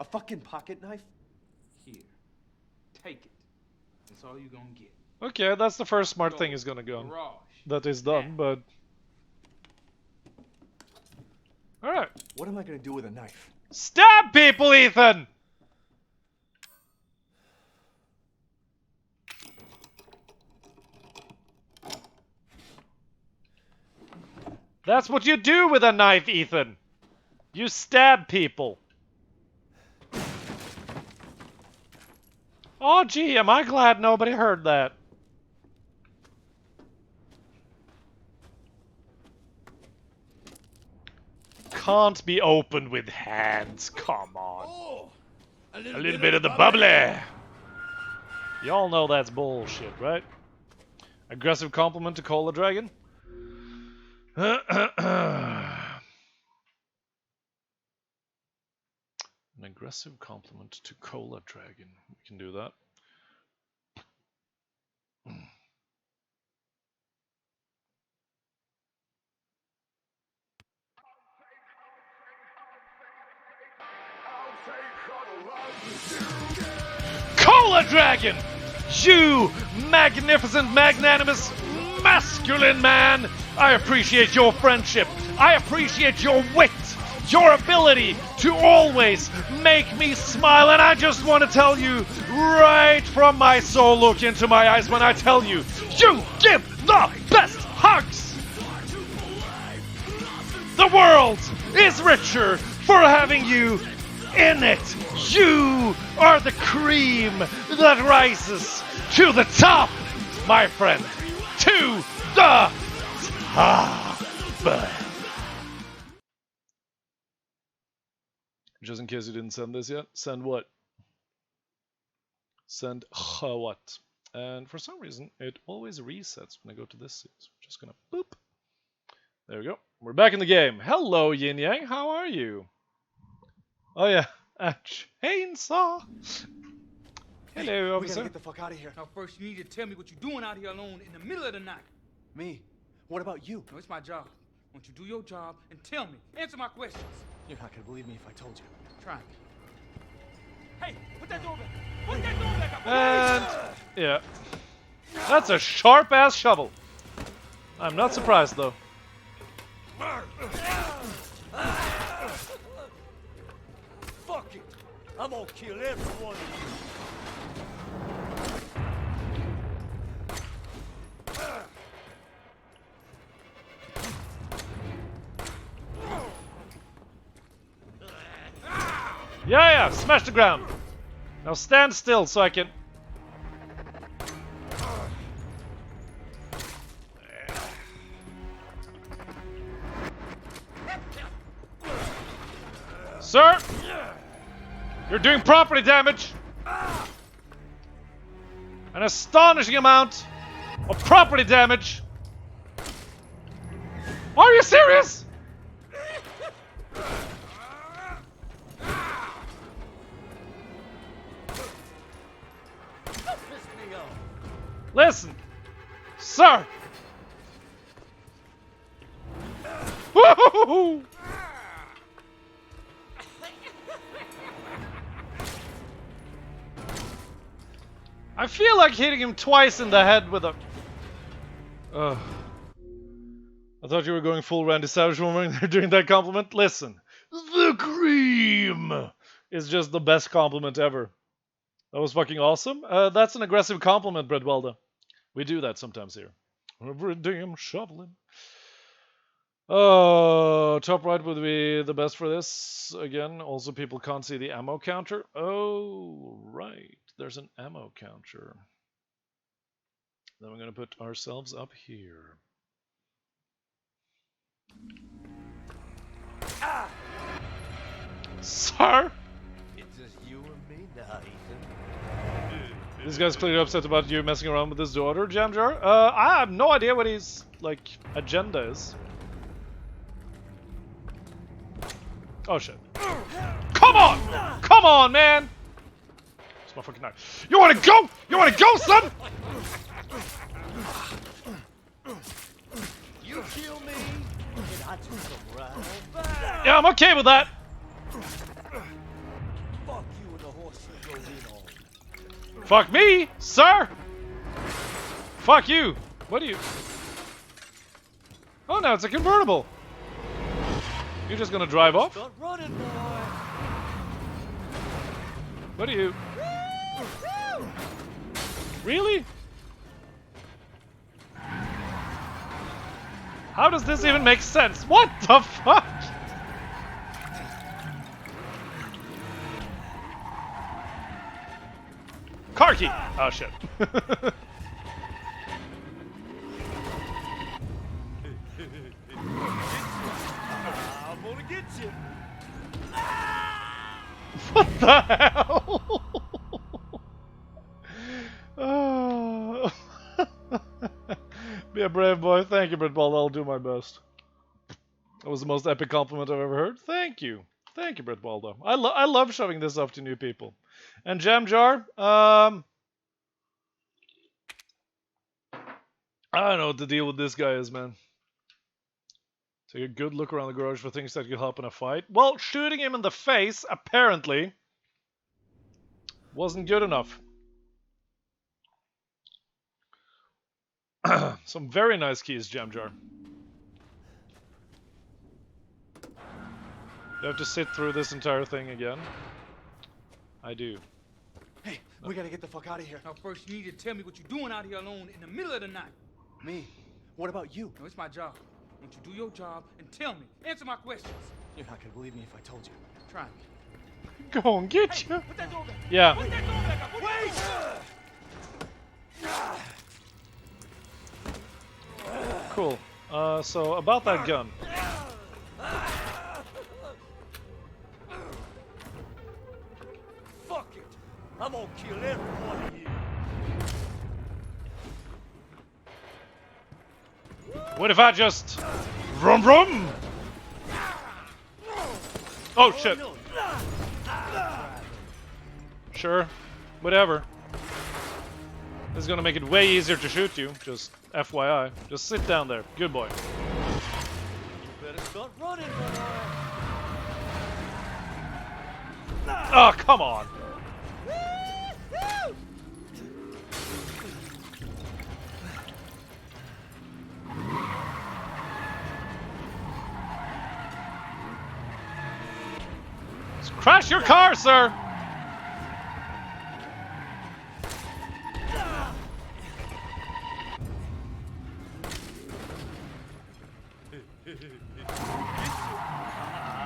A fucking pocket knife? Here. Take it. That's all you're gonna get. Okay, that's the first smart thing he's gonna go. That is done, but... Alright. What am I gonna do with a knife? Stab people, Ethan! That's what you do with a knife, Ethan. You stab people. Oh, gee, am I glad nobody heard that. Can't be opened with hands. Come on. Oh, a little bit of the bubbly. Y'all know that's bullshit, right? Aggressive compliment to Cola Dragon. An aggressive compliment to Cola Dragon. We can do that. Cola Dragon! You magnificent, magnanimous, masculine man! I appreciate your friendship. I appreciate your wit. Your ability to always make me smile. And I just want to tell you right from my soul, look into my eyes when I tell you, you give the best hugs! The world is richer for having you in it. You are the cream that rises to the top, my friend. To the top. Just in case you didn't send this yet, send what? Send what? And for some reason, it always resets when I go to this scene. So I'm just gonna boop. There we go. We're back in the game. Hello, Yin Yang. How are you? Oh yeah, a chainsaw. Hello, we officer. gotta get the fuck out of here. Now, first, you need to tell me what you're doing out here alone in the middle of the night. Me? What about you? No, it's my job. Won't you do your job and tell me? Answer my questions. You're not gonna believe me if I told you. Try me. Hey, put that door back. Put that door back up. And yeah, that's a sharp-ass shovel. I'm not surprised though. Fuck it! I'm gonna kill every one of Yeah, smash the ground. Now stand still so I can... Sir! You're doing property damage! An astonishing amount of property damage! Are you serious? Listen, sir. Woo-hoo-hoo-hoo. I feel like hitting him twice in the head with a... I thought you were going full Randy Savage when they're doing that compliment. Listen, the cream is just the best compliment ever. That was fucking awesome. That's an aggressive compliment, Breadwelda. We do that sometimes here. Every damn shoveling. Oh, top right would be the best for this. Again, also people can't see the ammo counter. Oh, right. There's an ammo counter. Then we're going to put ourselves up here. Ah! Sir? It's just you and me now, Ethan. This guy's clearly upset about you messing around with his daughter, Jamjar. I have no idea what his, like, agenda is. Oh, shit. Come on! Come on, man! It's my fucking knife. You wanna go? You wanna go, son? You kill me, and I took them right back. Yeah, I'm okay with that. Fuck you and the horse you rode in on. Fuck me, sir! Fuck you! What are you... Oh, no, it's a convertible! You're just gonna drive off? Start running, boy! What are you... Really? How does this even make sense? What the fuck? Car key! Oh shit. I'm gonna get you. What the hell? Oh. Be a brave boy. Thank you, Britball. I'll do my best. That was the most epic compliment I've ever heard. Thank you. Thank you, Britbaldo. I love shoving this off to new people. And Jam Jar, I don't know what the deal with this guy is, man. Take a good look around the garage for things that could help in a fight. Well, shooting him in the face, apparently, wasn't good enough. Some very nice keys, Jam Jar. You have to sit through this entire thing again. I do. Hey, we gotta get the fuck out of here. Now, first, you need to tell me what you're doing out here alone in the middle of the night. Me? What about you? No, it's my job. Won't you do your job and tell me? Answer my questions. You're not gonna believe me if I told you. Try me. Go and get Hey, you. put that door back. Yeah. Put that door back up. Wait! Cool. So about that gun. Fuck it. I'm gonna kill every one of you. What if I just vroom vroom? Oh shit. Sure. Whatever. This is gonna make it way easier to shoot you. Just FYI. Just sit down there. Good boy. You better start running, brother. Oh, come on. Crash your car, sir!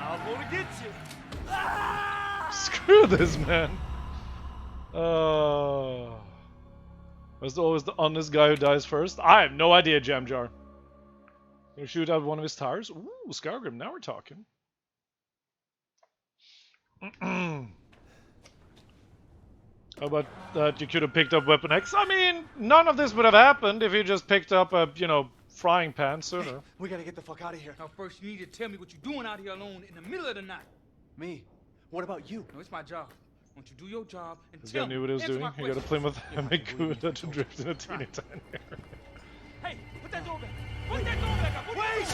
I'm gonna get you. Screw this, man. There's always the honest guy who dies first. I have no idea, Jam Jar. You shoot out one of his tires? Ooh, Skyrim, now we're talking. How about that you could have picked up Weapon X? I mean, none of this would have happened if you just picked up a, you know, frying pan sooner. Hey, we gotta get the fuck out of here. Now, first, you need to tell me what you're doing out here alone in the middle of the night. Me? What about you? No, it's my job. Won't you do your job and This tell guy me? knew what he was Answer doing. my He got a questions. Plymouth Hamakuda to drift in a teeny tiny area. Hey, put that door back. Put that door back up. Wait!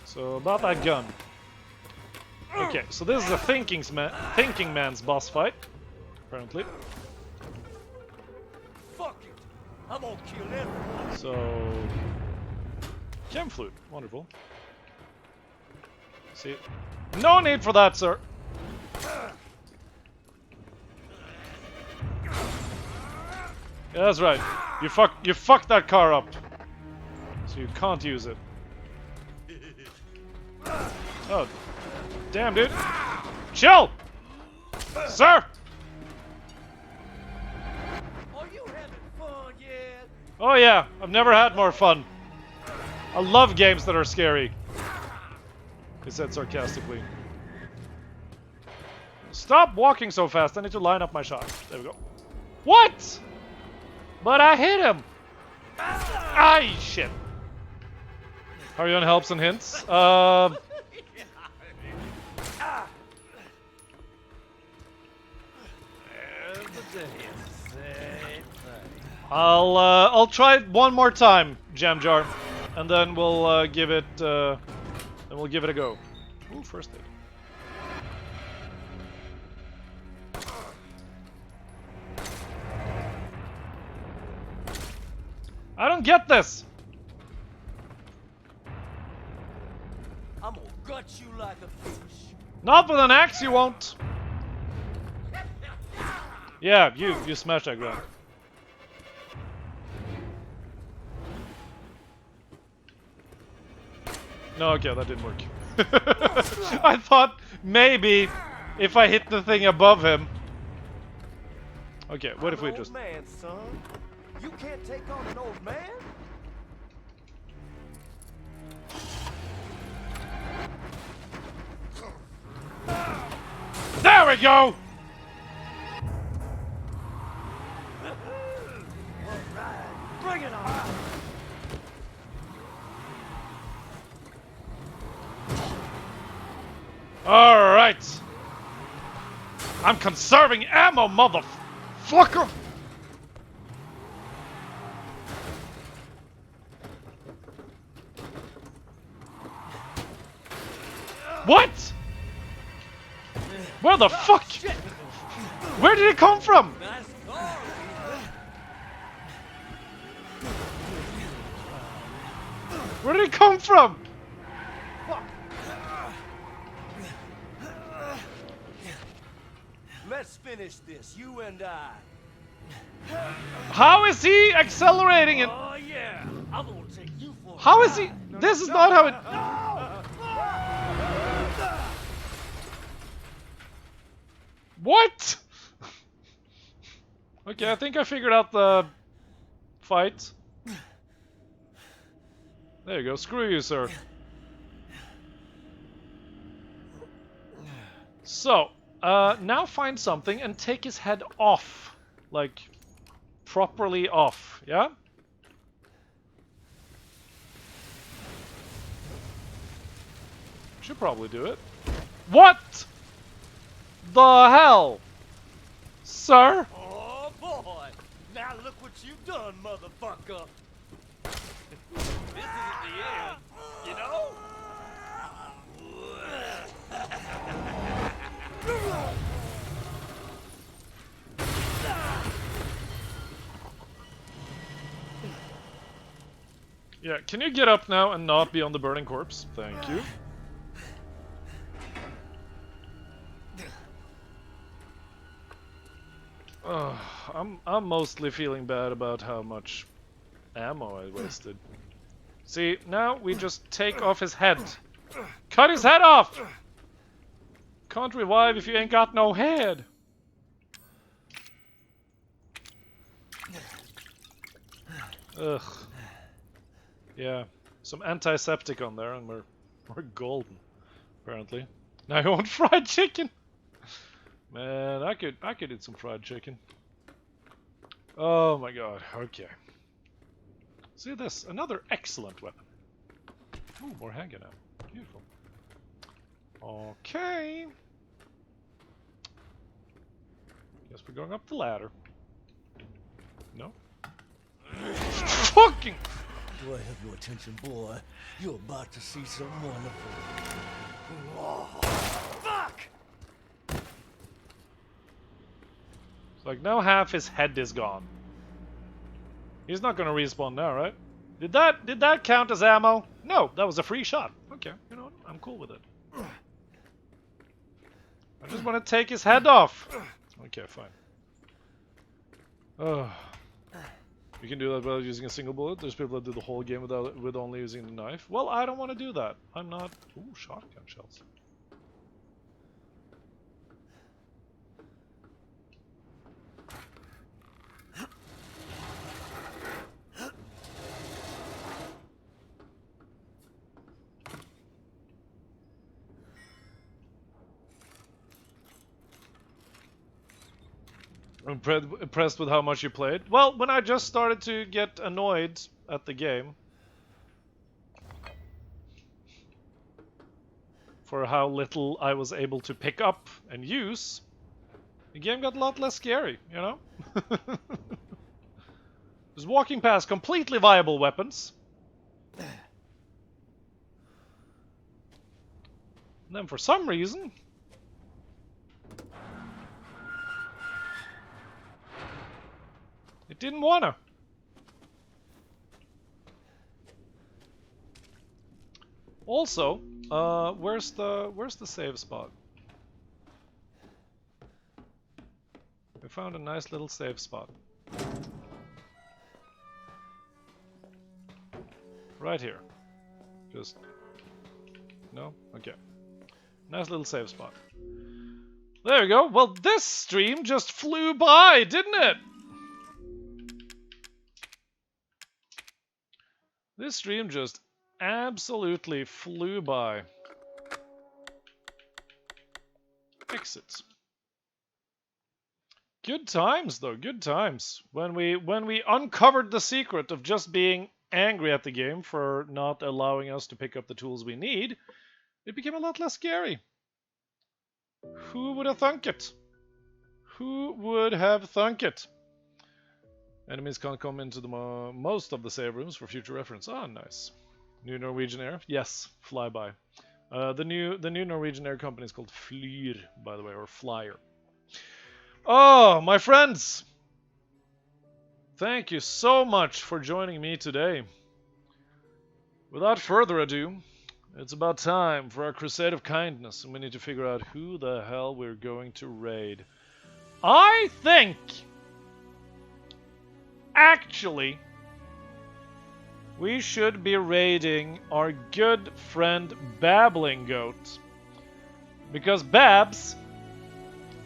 So about that gun. Okay, so this is a thinking man's boss fight, apparently. Fuck it. I'm gonna kill everyone. So Chem flute, wonderful. See, no need for that, sir. Yeah, that's right. You fucked that car up, so you can't use it. Oh, damn, dude. Chill, sir. Are you having fun yet? Oh yeah, I've never had more fun. I love games that are scary. He said sarcastically. Stop walking so fast. I need to line up my shot. There we go. What? But I hit him. Ay, shit. How are you on helps and hints? I'll try it one more time, Jam Jar, and then we'll give it a go. Ooh, first aid. I don't get this. I'm gonna gut you like a fish. Not with an axe, you won't. Yeah, you smash that ground. No, okay, that didn't work. I thought maybe if I hit the thing above him. Okay, what if we just... man, son. You can't take on an old man? There we go! Bring it on! Alright! I'm conserving ammo, motherfucker! What? Where the fuck? Where did it come from? Where did it come from? Let's finish this, you and I. How is he accelerating it? Oh yeah, I'm gonna take you for. How is he? This is not how it. What? Okay, I think I figured out the fight. There you go. Screw you, sir. So, now find something and take his head off. Like, properly off, yeah? Should probably do it. What the hell? Sir? Oh boy! Now look what you've done, motherfucker! This isn't the end, you know? Yeah, can you get up now and not be on the burning corpse? Thank you. I'm mostly feeling bad about how much ammo I wasted. See, now we just take off his head. Cut his head off! Can't revive if you ain't got no head. Ugh. Yeah, some antiseptic on there and we're golden, apparently. Now you want fried chicken? Man, I could eat some fried chicken. Oh my god, okay. See this, another excellent weapon. Ooh, more handgun ammo. Beautiful. Okay. Guess we're going up the ladder. No? Fucking! Do I have your attention, boy? You're about to see some wonderful. Oh, fuck! It's like now half his head is gone. He's not gonna respawn now, right? Did that count as ammo? No, that was a free shot. Okay, you know what? I'm cool with it. I just want to take his head off. Okay, fine. You can do that without using a single bullet. There's people that do the whole game with only using the knife. Well, I don't want to do that. I'm not... Ooh, shotgun shells. Impressed with how much you played? Well, when I just started to get annoyed at the game for how little I was able to pick up and use, the game got a lot less scary, you know? Just walking past completely viable weapons. And then for some reason... it didn't wanna. Also, where's the save spot? We found a nice little save spot. Right here. Just No? Okay. Nice little save spot. There we go. Well, this stream just flew by, didn't it? This stream just absolutely flew by. Exit. Good times, though. Good times. When we uncovered the secret of just being angry at the game for not allowing us to pick up the tools we need, it became a lot less scary. Who would have thunk it? Who would have thunk it? Enemies can't come into the most of the save rooms for future reference. Ah, nice. New Norwegian Air? Yes, flyby. The new Norwegian Air company is called Flyr, by the way, or Flyer. Oh, my friends! Thank you so much for joining me today. Without further ado, it's about time for our crusade of kindness, and we need to figure out who the hell we're going to raid. I think, actually, we should be raiding our good friend Babbling Goat. Because Babs,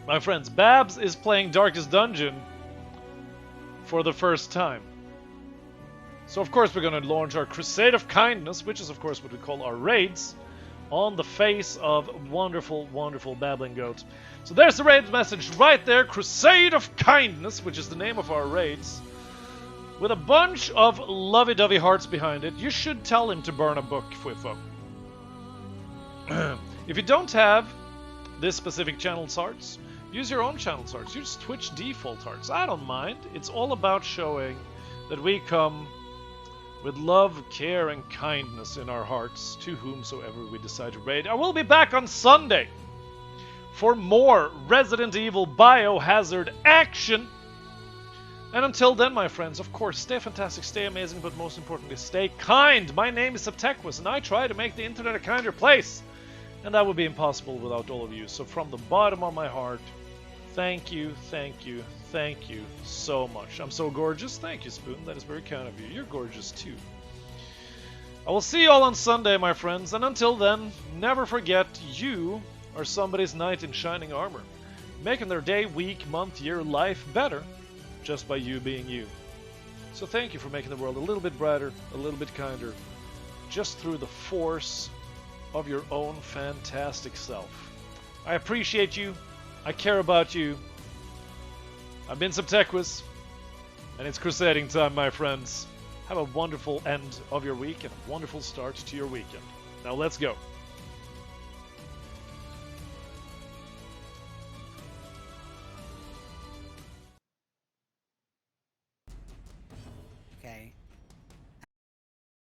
my friends, Babs is playing Darkest Dungeon for the first time. So of course we're going to launch our Crusade of Kindness, which is of course what we call our raids, on the face of wonderful, wonderful Babbling Goat. So there's the raid message right there, Crusade of Kindness, which is the name of our raids, with a bunch of lovey-dovey hearts behind it. You should tell him to burn a book, Fwifo. If you don't have this specific channel's hearts, use your own channel's hearts. Use Twitch default hearts. I don't mind. It's all about showing that we come with love, care, and kindness in our hearts to whomsoever we decide to raid. I will be back on Sunday for more Resident Evil Biohazard action. And until then, my friends, of course, stay fantastic, stay amazing, but most importantly, stay kind. My name is Septeques, and I try to make the internet a kinder place. And that would be impossible without all of you. So from the bottom of my heart, thank you, thank you, thank you so much. I'm so gorgeous. Thank you, Spoon. That is very kind of you. You're gorgeous too. I will see you all on Sunday, my friends. And until then, never forget you are somebody's knight in shining armor, making their day, week, month, year, life better just by you being you. So thank you for making the world a little bit brighter, a little bit kinder, just through the force of your own fantastic self. I appreciate you. I care about you. I've been Septeques, and it's crusading time, my friends. Have a wonderful end of your week and a wonderful start to your weekend. Now let's go.